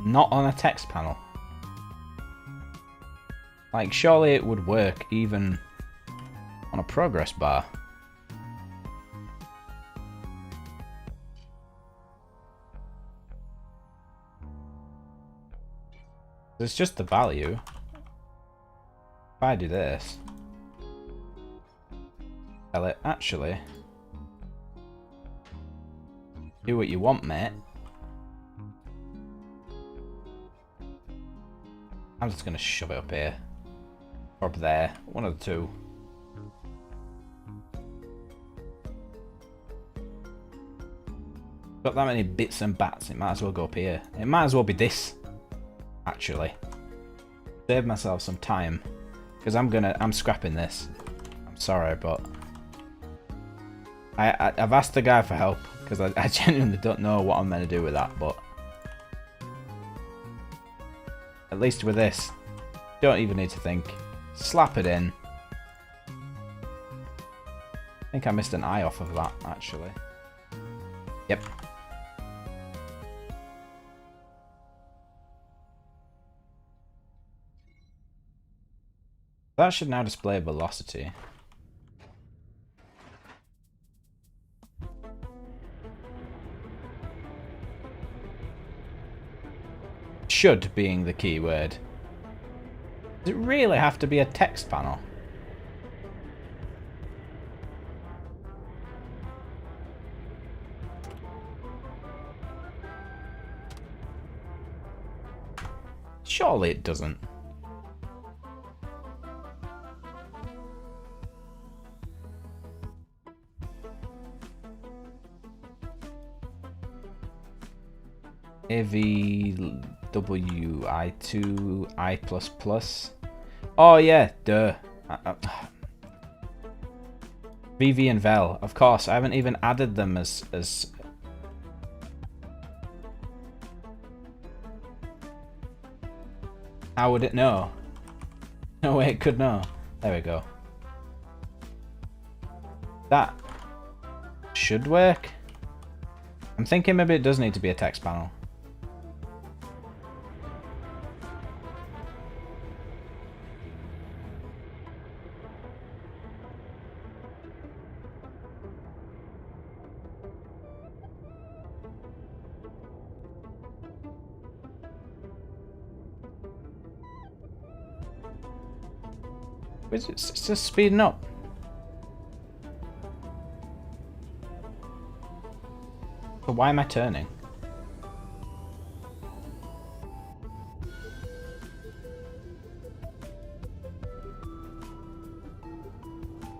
not on a text panel? Like, surely it would work even on a progress bar. It's just the value. If I do this, tell it, actually, do what you want, mate. I'm just gonna shove it up here. Or up there. One of the two. Got that many bits and bats, it might as well go up here. It might as well be this, actually. Save myself some time. Because I'm scrapping this. I'm sorry, but I've asked the guy for help, because I genuinely don't know what I'm meant to do with that, but at least with this, don't even need to think. Slap it in. I think I missed an eye off of that, actually. Yep. That should now display velocity. Should being the key word. Does it really have to be a text panel? Surely it doesn't. AVW I2 I++. Oh yeah, duh. VV and Vel, of course. I haven't even added them as how would it know? No way it could know. There we go. That should work. I'm thinking maybe it does need to be a text panel. It's just speeding up. So why am I turning?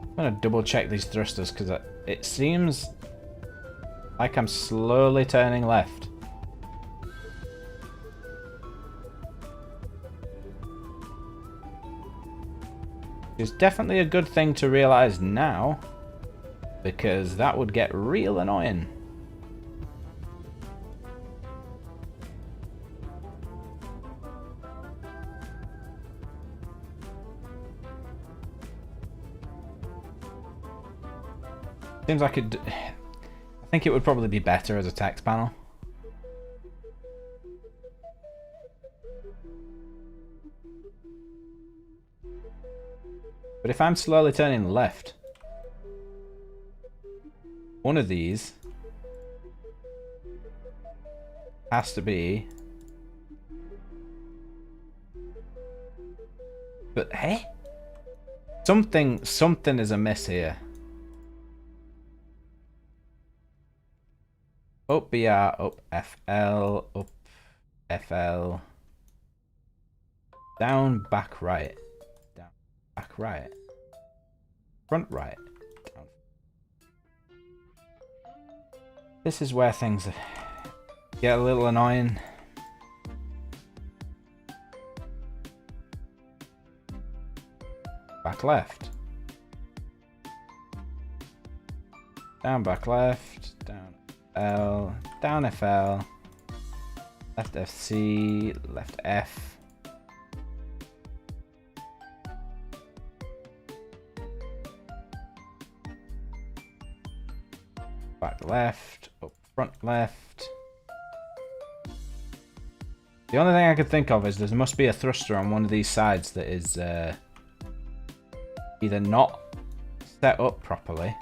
I'm gonna double check these thrusters because it seems like I'm slowly turning left. It's definitely a good thing to realize now, because that would get real annoying. Seems like it. I think it would probably be better as a text panel. But if I'm slowly turning left, one of these has to be. But hey, something is amiss here. Up BR, up FL, up FL. Down, back right. Down, back right. Front right. Down. This is where things get a little annoying. Back left. Down, back left. Down L. Down FL. Left FC. Left F. Back left. Up front left. The only thing I could think of is there must be a thruster on one of these sides that is either not set up properly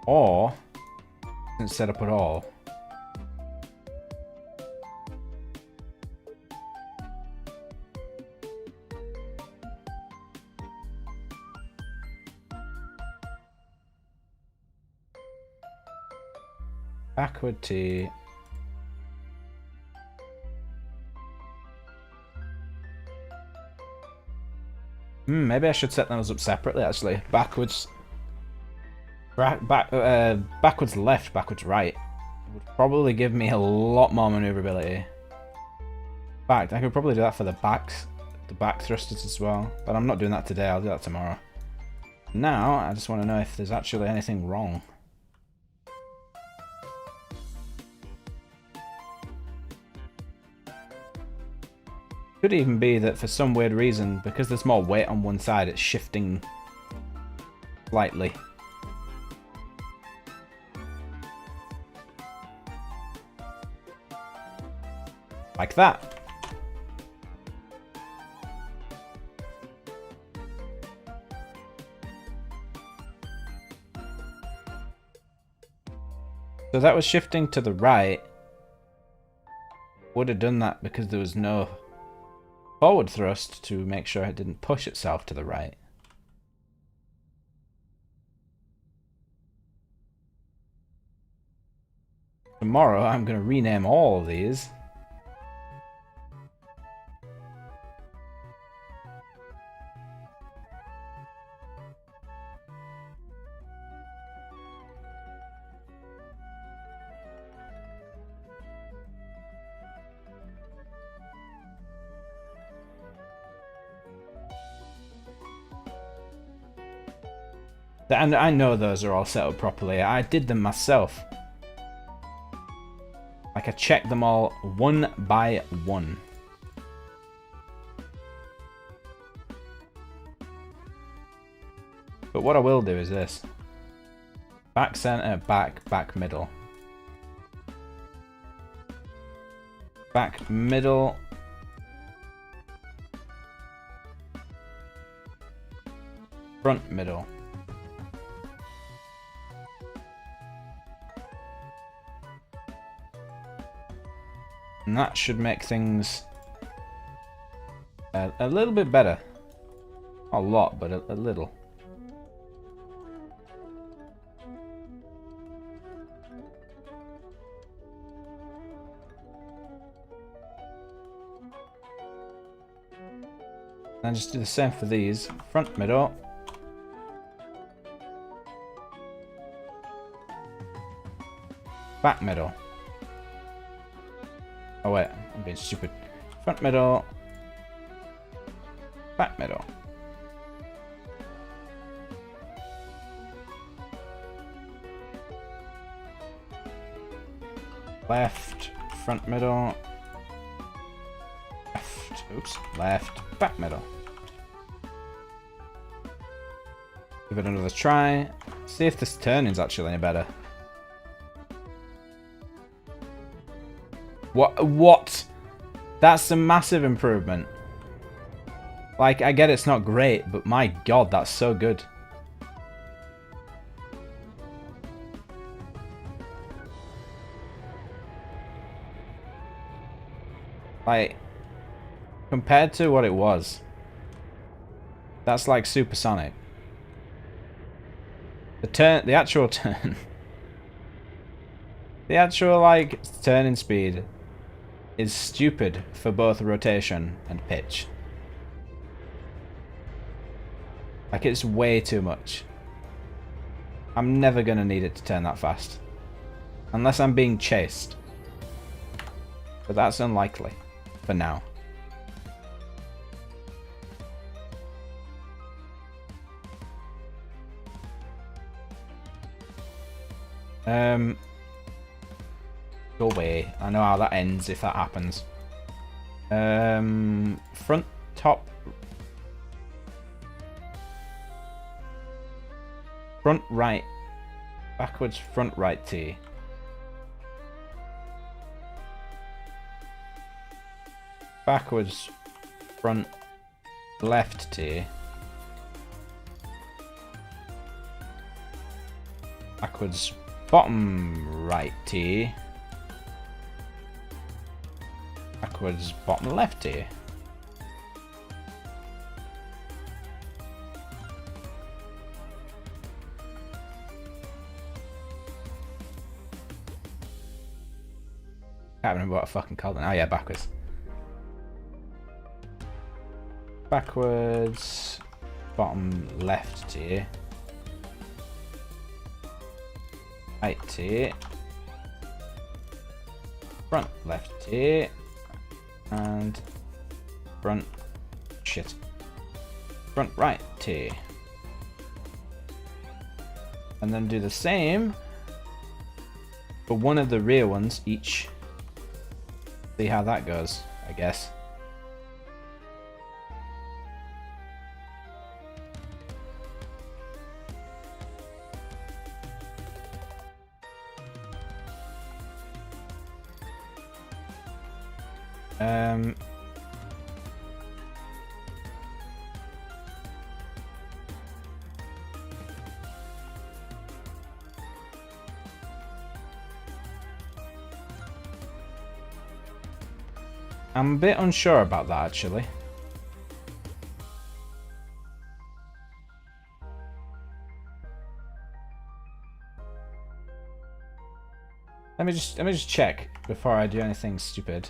or isn't set up at all. Backward T. Maybe I should set those up separately actually. Backwards. Backwards left, backwards right. Would probably give me a lot more maneuverability. In fact, I could probably do that for the back thrusters as well. But I'm not doing that today, I'll do that tomorrow. Now, I just want to know if there's actually anything wrong. Could even be that for some weird reason, because there's more weight on one side, it's shifting slightly. Like that. So that was shifting to the right. Would have done that because there was no forward thrust to make sure it didn't push itself to the right. Tomorrow I'm going to rename all of these. And I know those are all set up properly. I did them myself. Like I checked them all one by one. But what I will do is this. Back center, back middle. Back middle. Front middle. And that should make things A little bit better. Not a lot, but a little. And just do the same for these. Front, middle. Back, middle. Oh wait, I'm being stupid. Front, middle. Back, middle. Left, front, middle. Left, oops, left, back, middle. Give it another try. See if this turning's actually any better. What? That's a massive improvement. Like, I get it's not great, but my god, that's so good. Like, compared to what it was, that's like supersonic. The actual turn, the actual like turning speed is stupid for both rotation and pitch. Like, it's way too much. I'm never gonna need it to turn that fast, unless I'm being chased. But that's unlikely for now. Go away. I know how that ends if that happens. Front, top. Front, right. Backwards, front, right T. Backwards, front, left T. Backwards, bottom right T. Backwards, bottom left T. Can't remember what I fucking called it. Oh yeah, backwards. Backwards, bottom left T. Right T. Front left T. And front shit. Front right T. And then do the same for one of the rear ones each. See how that goes, I guess. I'm a bit unsure about that actually. Let me just check before I do anything stupid.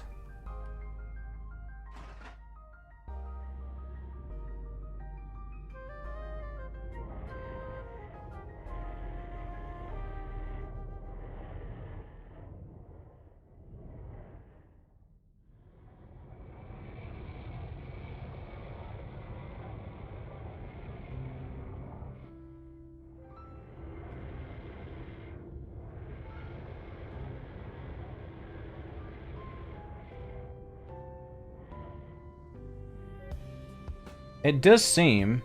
It does seem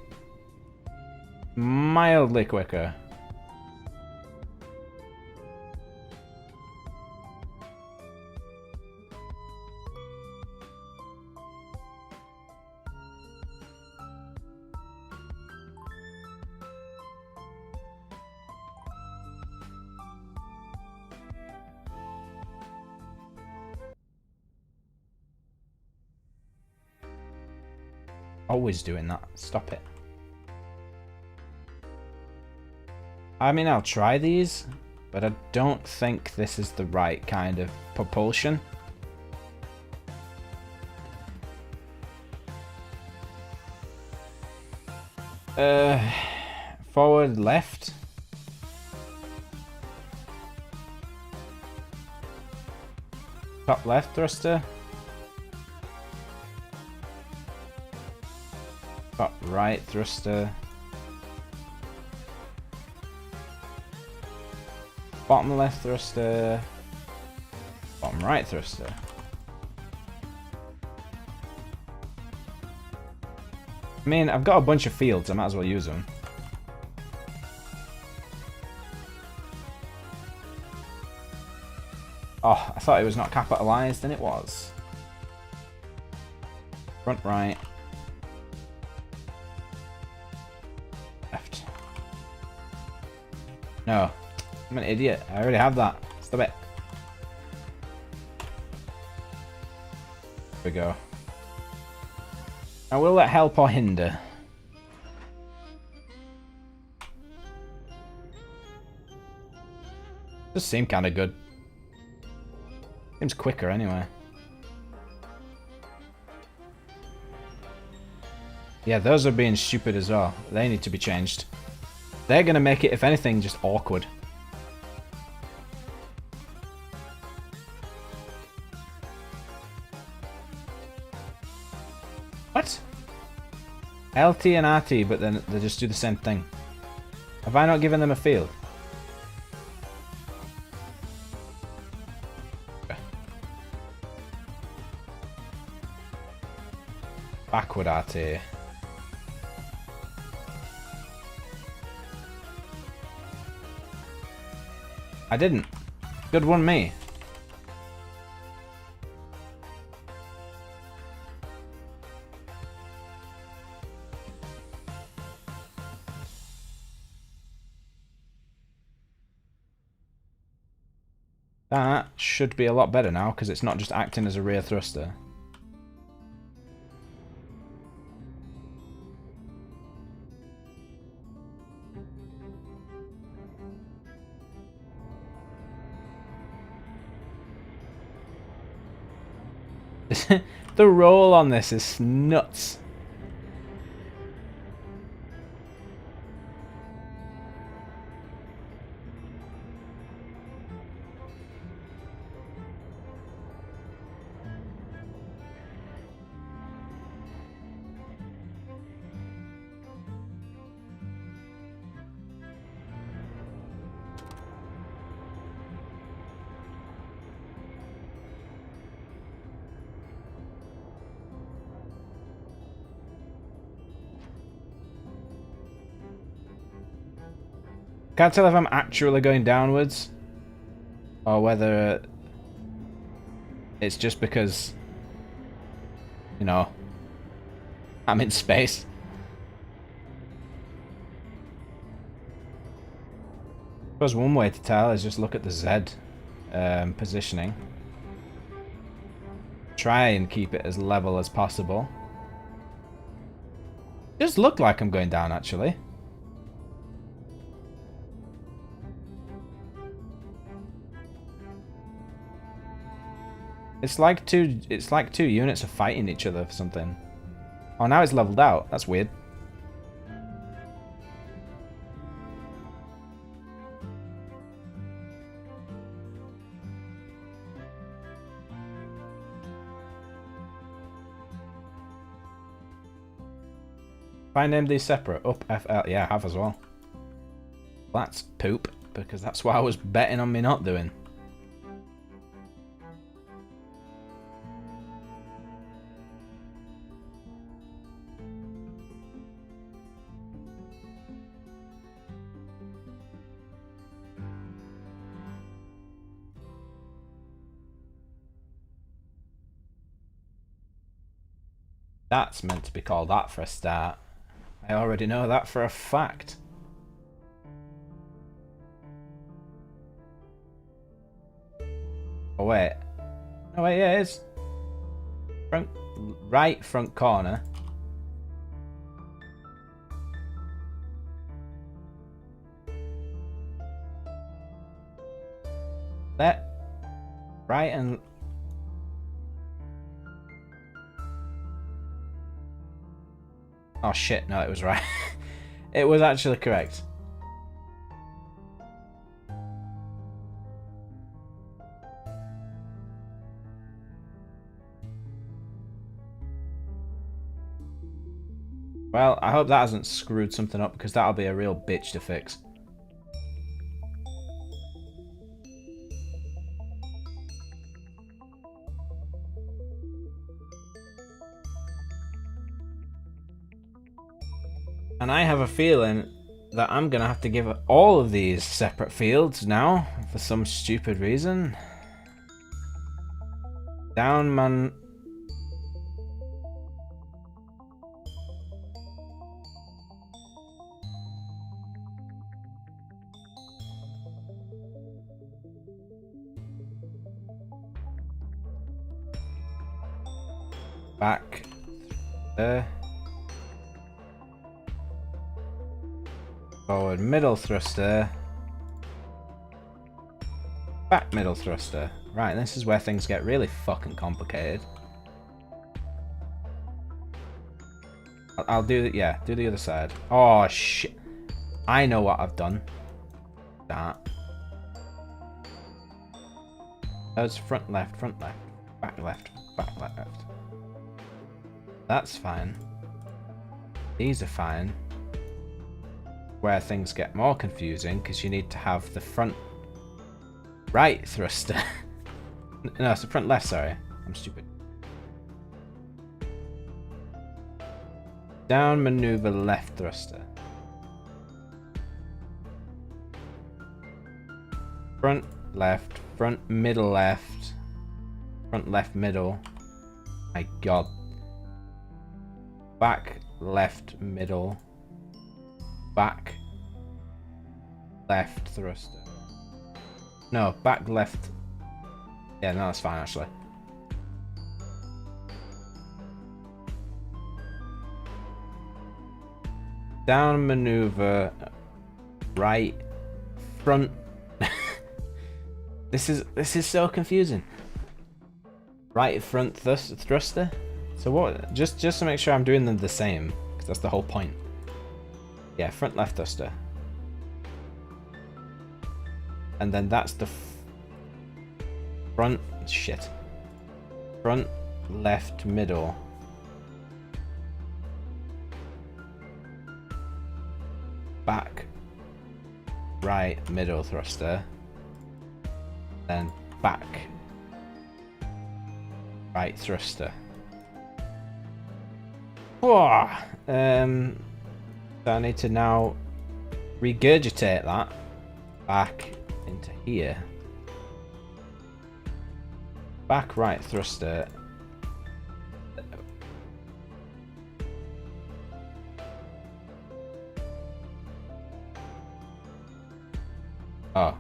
mildly quicker. always doing that. Stop it. I mean, I'll try these, but I don't think this is the right kind of propulsion. Forward, left. Top left thruster. Top right thruster. Bottom left thruster. Bottom right thruster. I mean, I've got a bunch of fields, I might as well use them. Oh, I thought it was not capitalized, and it was. Front right. Left. No. I'm an idiot. I already have that. Stop it. There we go. Now, will that help or hinder? Does seem kind of good. Seems quicker anyway. Yeah, those are being stupid as well. They need to be changed. They're going to make it, if anything, just awkward. What? LT and RT, but then they just do the same thing. Have I not given them a field? Backward RT. I didn't. Good one, me. That should be a lot better now, because it's not just acting as a rear thruster. The roll on this is nuts. Can't tell if I'm actually going downwards or whether it's just because, you know, I'm in space. I suppose one way to tell is just look at the Z positioning. Try and keep it as level as possible. It does look like I'm going down, actually. It's like two units are fighting each other for something. Oh, now it's leveled out. That's weird. If I name these separate, up FL, yeah, I have as well. That's poop, because that's what I was betting on me not doing. That's meant to be called that for a start. I already know that for a fact. Oh wait. No wait, yeah, it is. Right front corner. right and... Oh shit, no, it was right. It was actually correct. Well, I hope that hasn't screwed something up, because that'll be a real bitch to fix. And I have a feeling that I'm gonna have to give all of these separate fields now, for some stupid reason. Down man... Back there. Forward middle thruster. Back middle thruster. Right, this is where things get really fucking complicated. I'll do it, yeah, do the other side. Oh shit. I know what I've done. That. That's front left, back left, back left. That's fine. These are fine. Where things get more confusing, because you need to have the front right thruster. No, it's the front left, sorry. I'm stupid. Down maneuver left thruster. Front left, front middle left, front left middle. My god. Back left middle. Back left thruster. No, back left. Yeah, no, that's fine actually. Down maneuver right front. This is so confusing. Right front thruster. So what? Just to make sure I'm doing them the same, because that's the whole point. Yeah, front left thruster. And then that's the front shit. Front left middle. Back right middle thruster. Then back right thruster. Whoa. So I need to now regurgitate that back into here. Back right thruster. Oh.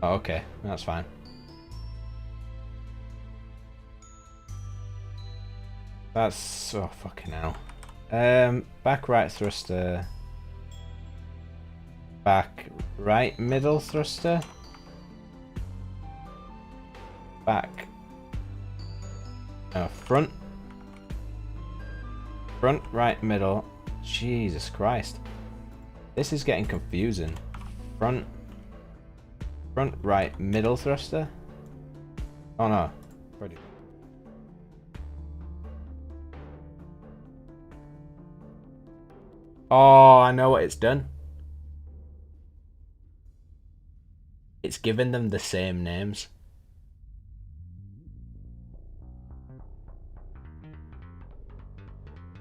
Oh, okay. That's fine. That's... oh, fucking hell. Back right thruster. Back right middle thruster. Back. Front. Front right middle. Jesus Christ. This is getting confusing. Front right middle thruster. Oh no. Ready. Oh, I know what it's done. It's given them the same names.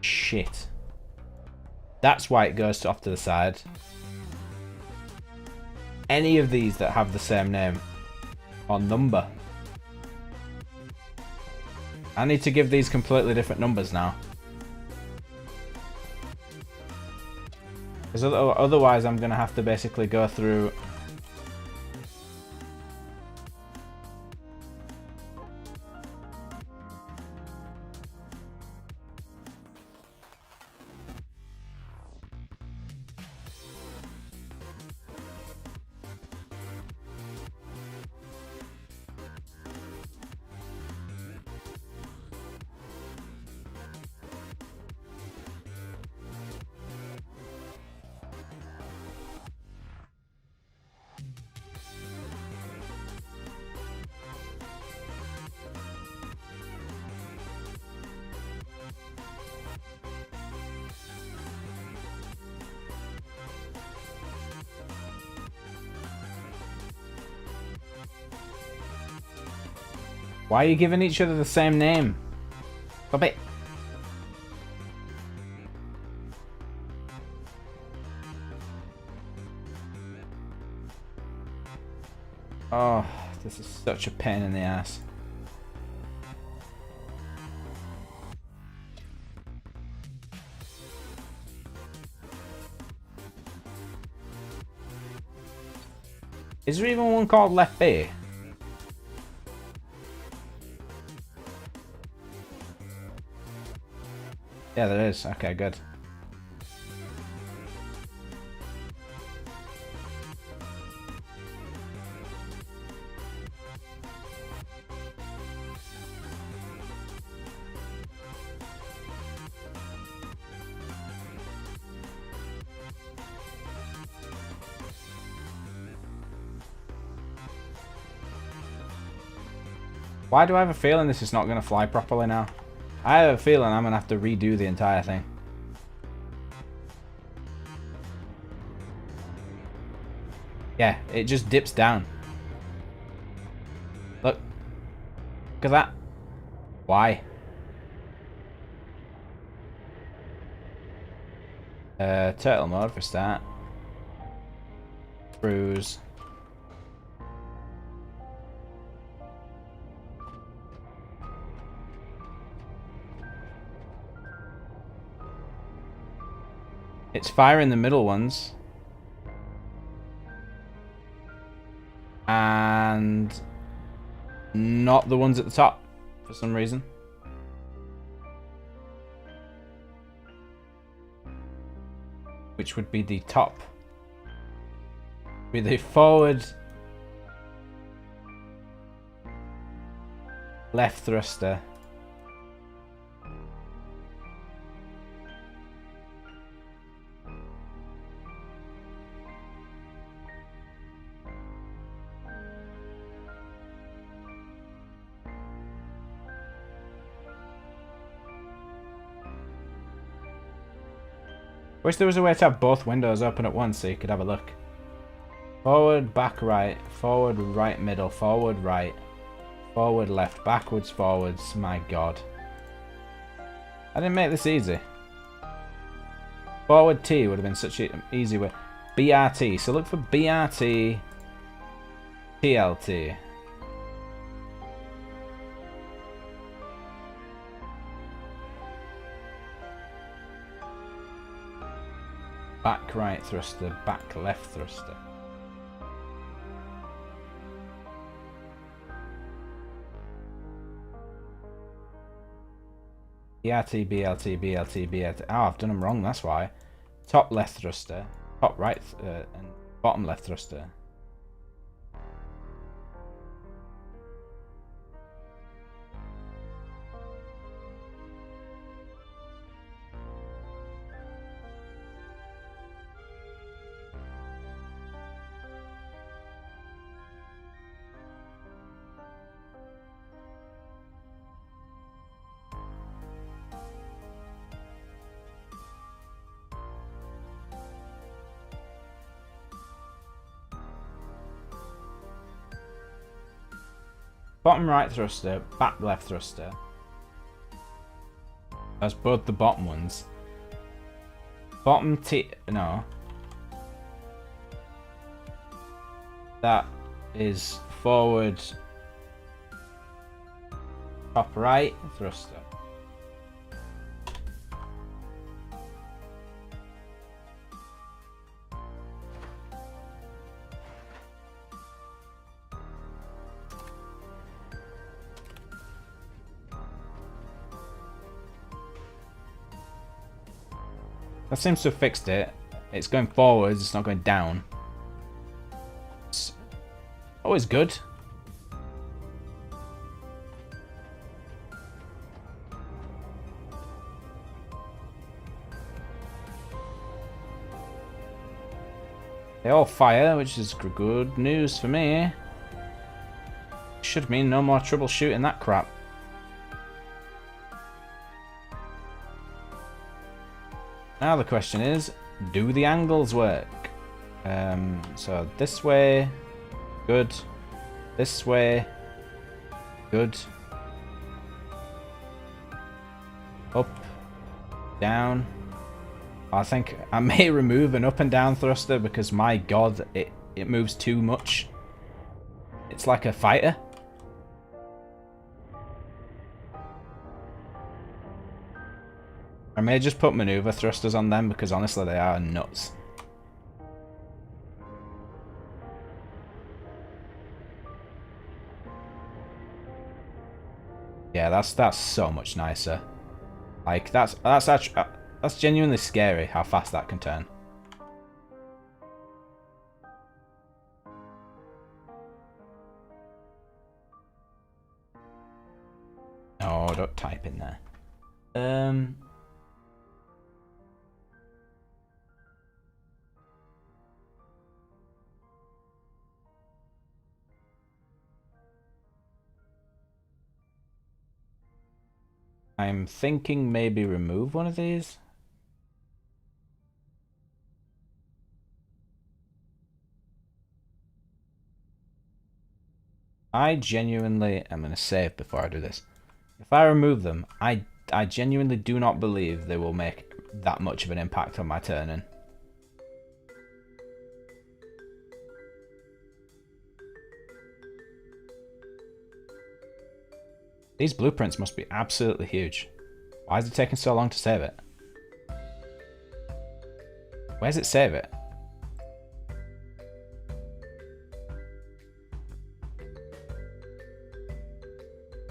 Shit. That's why it goes off to the side. Any of these that have the same name or number. I need to give these completely different numbers now. Because otherwise I'm going to have to basically go through... Why are you giving each other the same name? Stop it. Oh, this is such a pain in the ass. Is there even one called Left B? Yeah, there is. Okay, good. Why do I have a feeling this is not going to fly properly now? I have a feeling I'm going to have to redo the entire thing. Yeah, it just dips down. Look. Look at that. Why? Turtle mode for start. Cruise. It's firing the middle ones. And not the ones at the top for some reason. Which would be the top. Be the forward left thruster. Wish there was a way to have both windows open at once so you could have a look. Forward, back, right. Forward, right, middle. Forward, right. Forward, left. Backwards, forwards. My god. I didn't make this easy. Forward T would have been such an easy way. BRT. So look for BRT. TLT. Back right thruster, back left thruster. BRT, BLT, BLT, BLT. Oh, I've done them wrong, that's why. Top left thruster, top right and bottom left thruster. Bottom right thruster, back left thruster. That's both the bottom ones. Bottom T... no. That is forward... top right thruster. That seems to have fixed it. It's going forwards, it's not going down. It's always good. They all fire, which is good news for me. Should mean no more troubleshooting that crap. Now the question is, do the angles work? So this way, good. This way, good. Up, down. I think I may remove an up and down thruster because my god, it moves too much. It's like a fighter. I may just put maneuver thrusters on them because honestly they are nuts. Yeah, that's so much nicer. Like that's actually that's genuinely scary how fast that can turn. Oh, don't type in there. I'm thinking maybe remove one of these. I genuinely am going to save before I do this. If I remove them, I genuinely do not believe they will make that much of an impact on my turning. These blueprints must be absolutely huge. Why is it taking so long to save it? Where's it save it?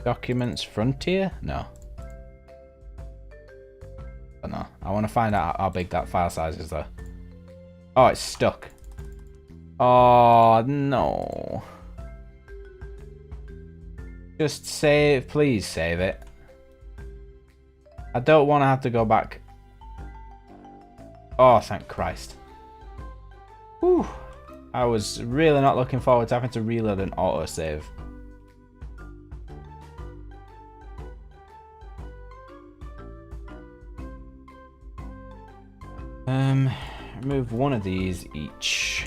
Documents Frontier? No. I don't know. I want to find out how big that file size is though. Oh, it's stuck. Oh, no. Just save, please save it. I don't want to have to go back. Oh, thank Christ. Whew. I was really not looking forward to having to reload an autosave. Remove one of these each.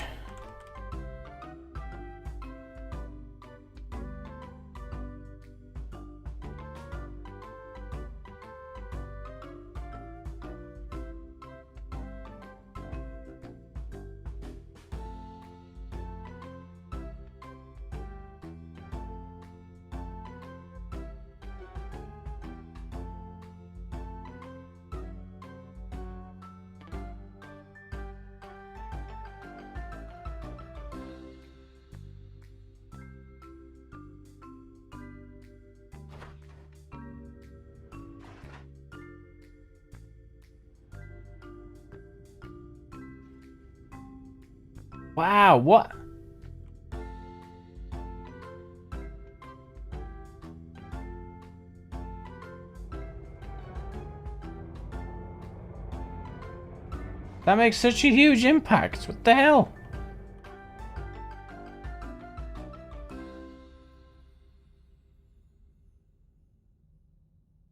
Wow, what? That makes such a huge impact. What the hell?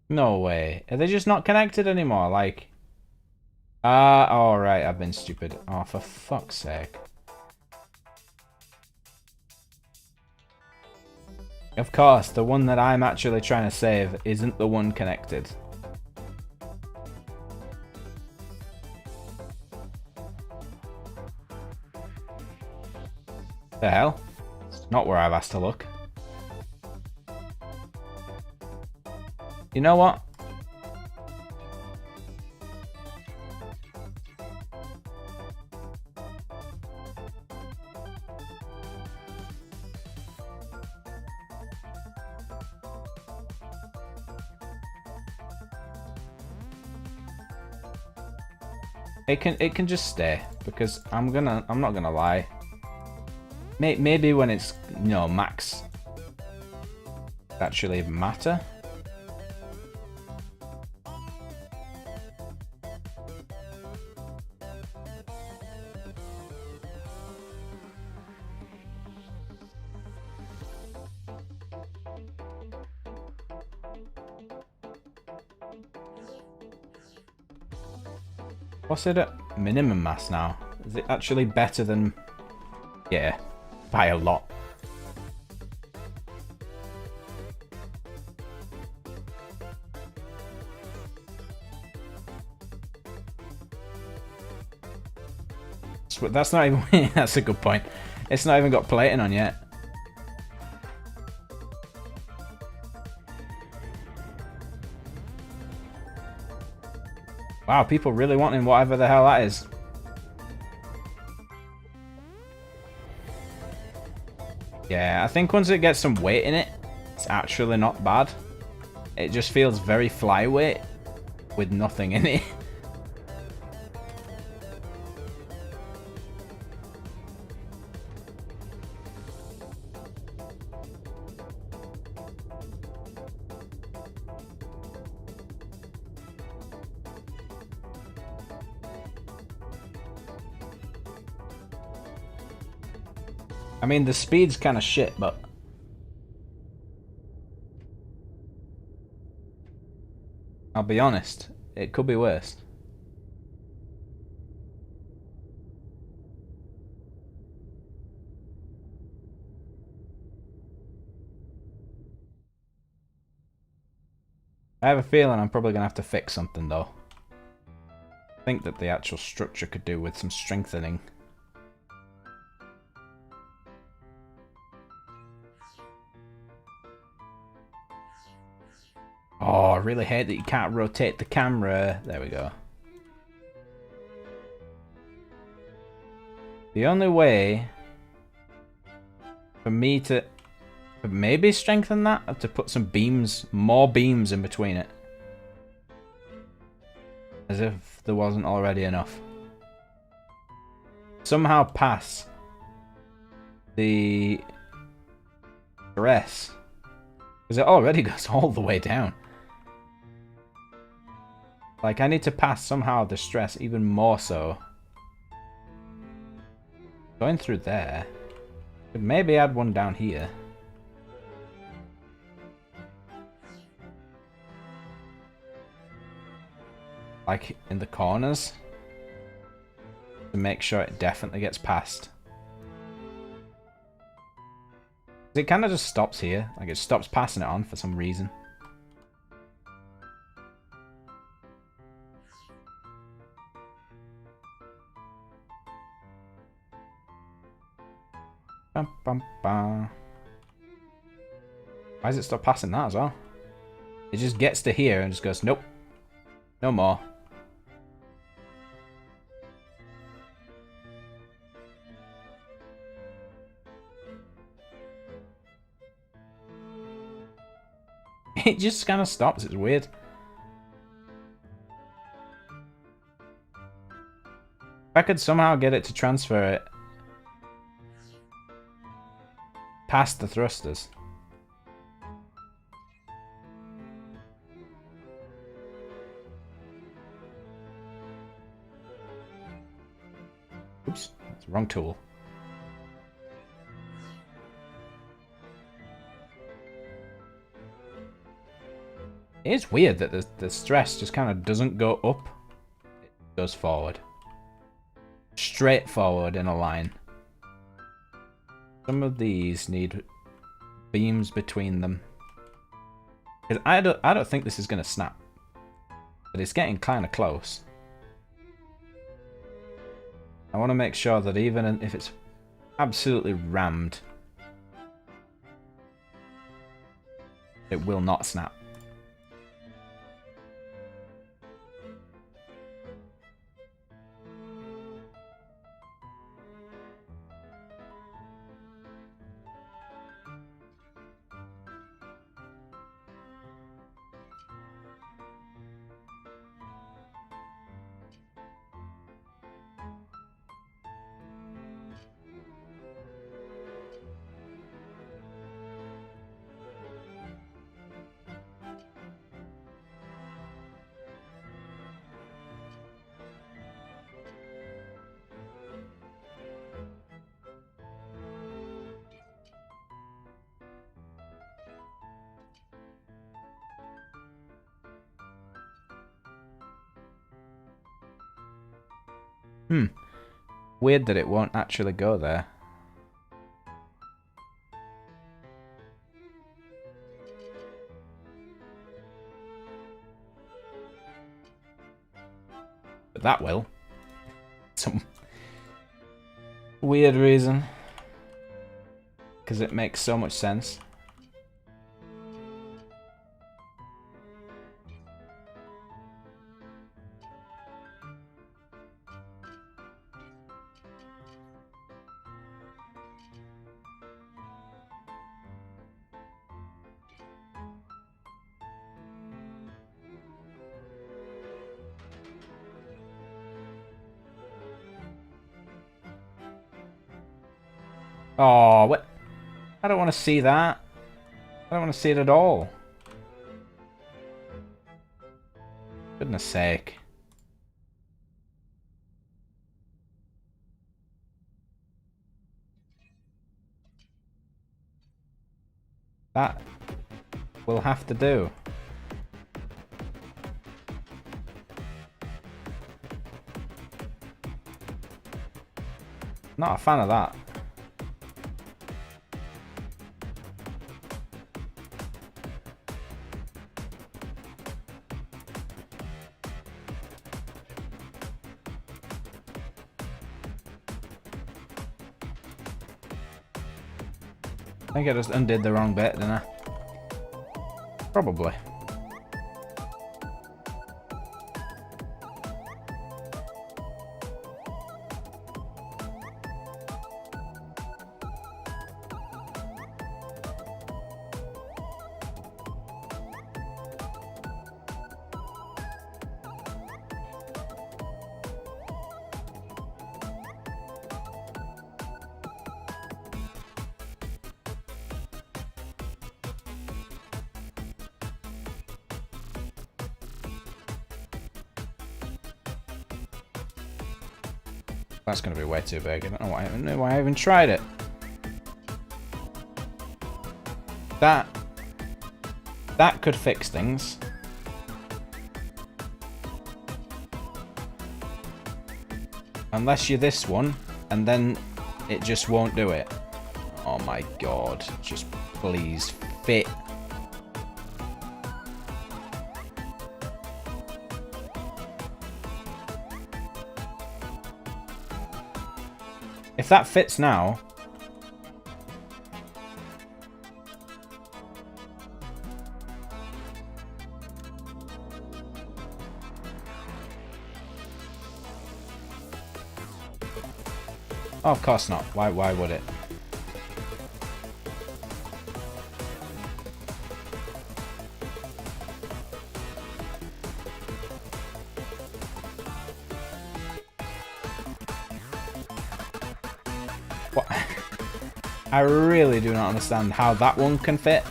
No way. Are they just not connected anymore? Like... oh, right, I've been stupid. Oh, for fuck's sake. Of course, the one that I'm actually trying to save isn't the one connected. The hell? It's not where I've asked to look. You know what? It can just stay because I'm not gonna lie. Maybe when it's, you know, max actually matter. What's it at minimum mass now? Is it actually better than... Yeah, by a lot. That's not even... That's a good point. It's not even got plating on yet. Wow, people really wanting whatever the hell that is. Yeah, I think once it gets some weight in it, it's actually not bad. It just feels very flyweight with nothing in it. I mean, the speed's kind of shit, but... I'll be honest, it could be worse. I have a feeling I'm probably going to have to fix something, though. I think that the actual structure could do with some strengthening. Oh, I really hate that you can't rotate the camera. There we go. The only way for me to maybe strengthen that is to put some beams, more beams in between it. As if there wasn't already enough. Somehow pass the stress. Because it already goes all the way down. Like, I need to pass somehow the stress even more so. Going through there. Could maybe add one down here. Like, in the corners. To make sure it definitely gets past. It kind of just stops here. Like, it stops passing it on for some reason. Bum, bum, bum. Why does it stop passing that as well? It just gets to here and just goes, nope. No more. It just kind of stops. It's weird. If I could somehow get it to transfer it past the thrusters. Oops, that's the wrong tool. It is weird that the stress just kind of doesn't go up. It goes forward. Straight forward in a line. Some of these need beams between them. Because I don't think this is going to snap. But it's getting kind of close. I want to make sure that even if it's absolutely rammed, it will not snap. Weird that it won't actually go there. But that will. weird reason. Because it makes so much sense. Oh, what? I don't want to see that. I don't want to see it at all. Goodness sake. That will have to do. Not a fan of that. I think I just undid the wrong bit, didn't I? Probably. That's going to be way too big. I don't know why I even tried it. That could fix things. Unless you're this one, and then it just won't do it. Oh my god. Just please fit. If that fits now... Oh, of course not. Why would it? What? I really do not understand how that one can fit,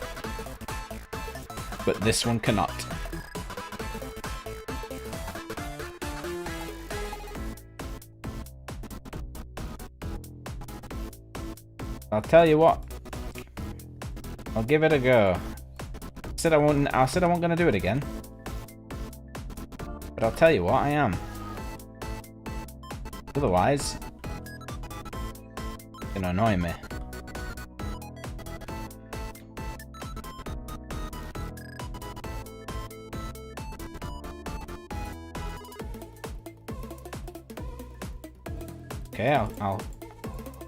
but this one cannot. I'll tell you what. I'll give it a go. I said I wasn't gonna do it again. But I'll tell you what, I am. Otherwise, it's gonna annoy me. Okay, I'll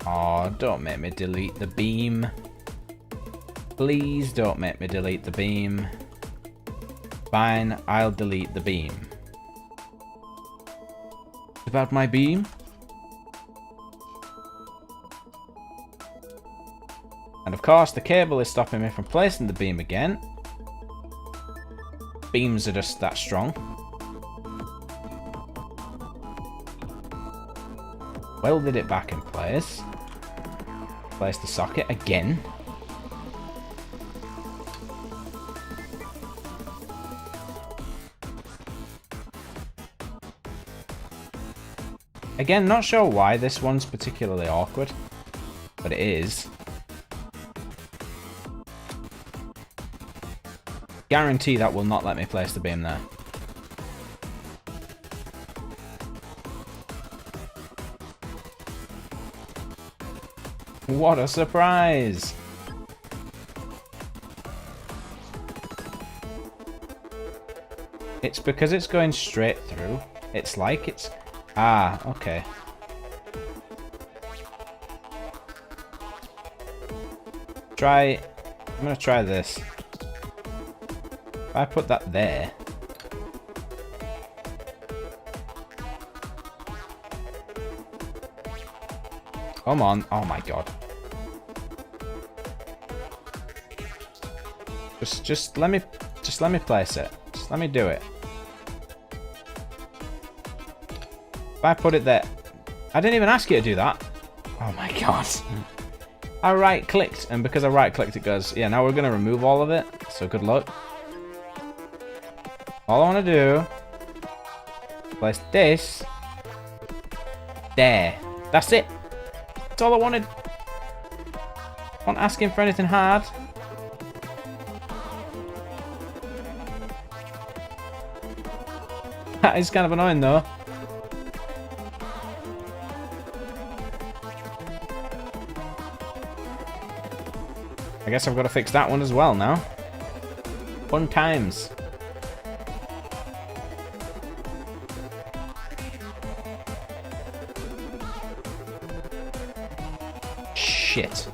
Oh, don't make me delete the beam. Please don't make me delete the beam. Fine, I'll delete the beam. About my beam? And of course, the cable is stopping me from placing the beam again. Beams are just that strong. Welded it back in place. Place the socket again. Again, not sure why this one's particularly awkward, but it is. Guarantee that will not let me place the beam there. What a surprise! It's because it's going straight through. It's like it's... Ah, okay. I'm gonna try this. If I put that there. Come on. Oh my god. Just let me place it. Just let me do it. If I put it there. I didn't even ask you to do that. Oh my god. I right clicked, and because I right clicked it goes, yeah, now we're gonna remove all of it. So good luck. All I wanna do, place this there. That's it. That's all I wanted. I'm not asking for anything hard. That is kind of annoying though. I guess I've got to fix that one as well now. Fun times. Shit.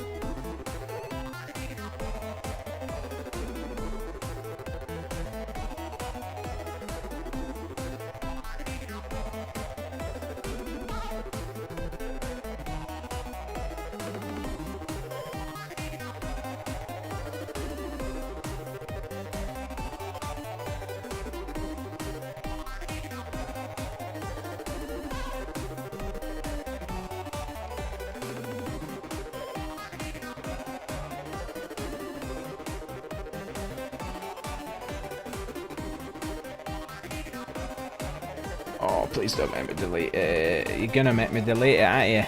Oh, please don't make me delete it. You're gonna make me delete it, aren't you?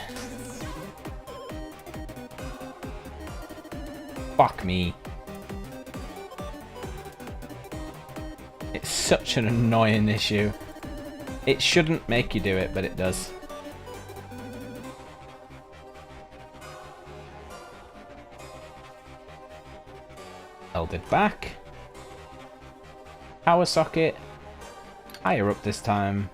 Fuck me. It's such an annoying issue. It shouldn't make you do it, but it does. Held it back. Power socket. Higher up this time.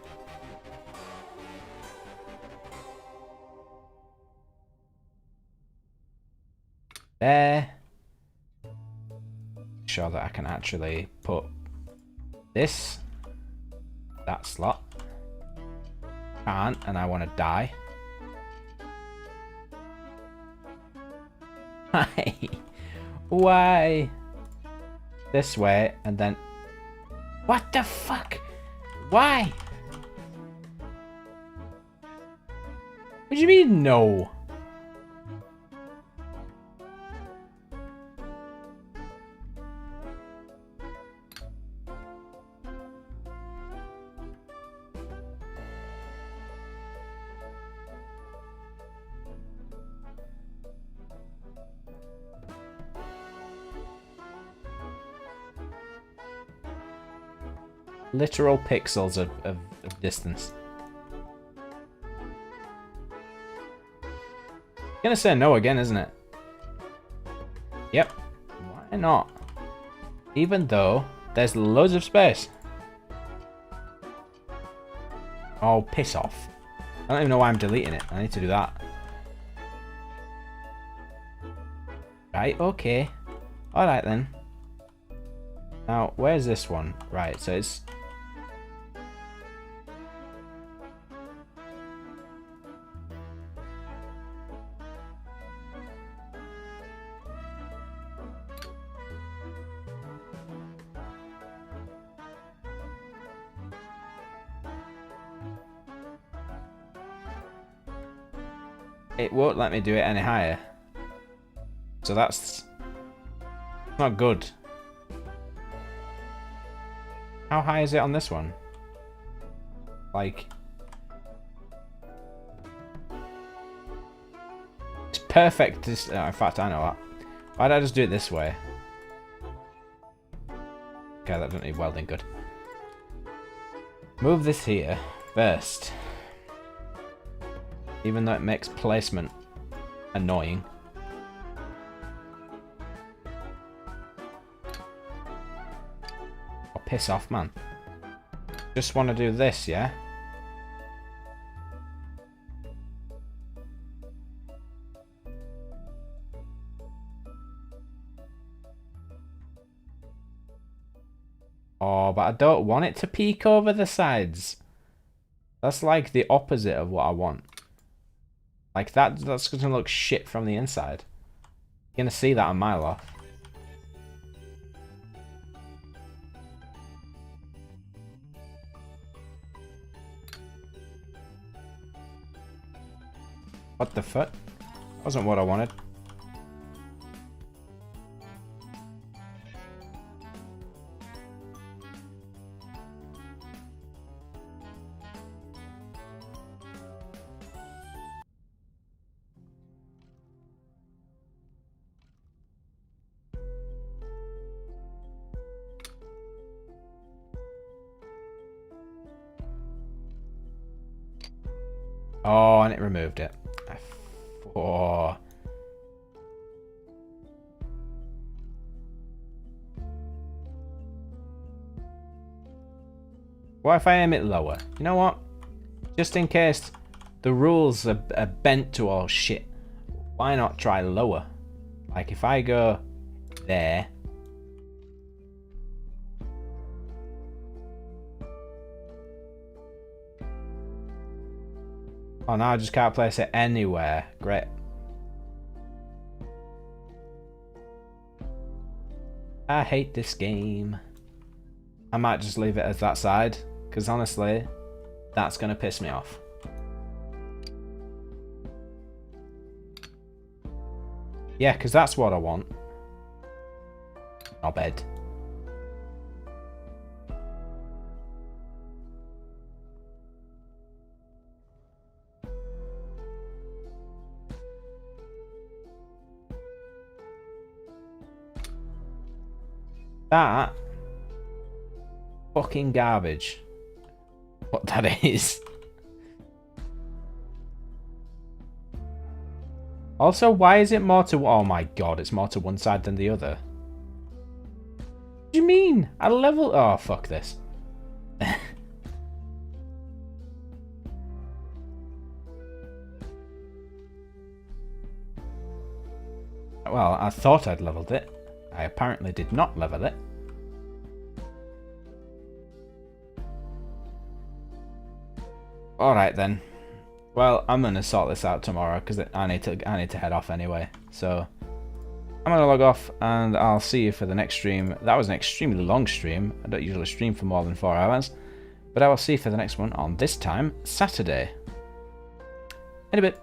There. Sure that I can actually put this, that slot. Can't, and I want to die. Why? Why? This way, and then... What the fuck? Why? What do you mean, no? Literal pixels of distance. Gonna say no again, isn't it? Yep. Why not? Even though there's loads of space. Oh, piss off. I don't even know why I'm deleting it. I need to do that. Right, okay. Alright then. Now, where's this one? Right, so it's... It won't let me do it any higher. So that's not good. How high is it on this one? Like... It's perfect. In fact, I know that. Why did I just do it this way? Okay, that doesn't need welding. Good. Move this here first. Even though it makes placement annoying. Oh, piss off, man. Just want to do this, yeah? Oh, but I don't want it to peek over the sides. That's like the opposite of what I want. Like that's gonna look shit from the inside. You're gonna see that a mile off. What the fuck? Wasn't what I wanted. Oh, and it removed it. Oh. What if I aim it lower? You know what? Just in case the rules are bent to all shit, why not try lower? Like if I go there. Oh, now I just can't place it anywhere. Great. I hate this game. I might just leave it as that side, because honestly, that's going to piss me off. Yeah, because that's what I want. Not bad. That fucking garbage. What that is. Also, why is it more to... Oh my god, it's more to one side than the other. What do you mean? I level... Oh, fuck this. Well, I thought I'd leveled it. I apparently did not level it. Alright then. Well, I'm gonna sort this out tomorrow because I need to head off anyway. So I'm gonna log off and I'll see you for the next stream. That was an extremely long stream. I don't usually stream for more than 4 hours. But I will see you for the next one on this time, Saturday. In a bit.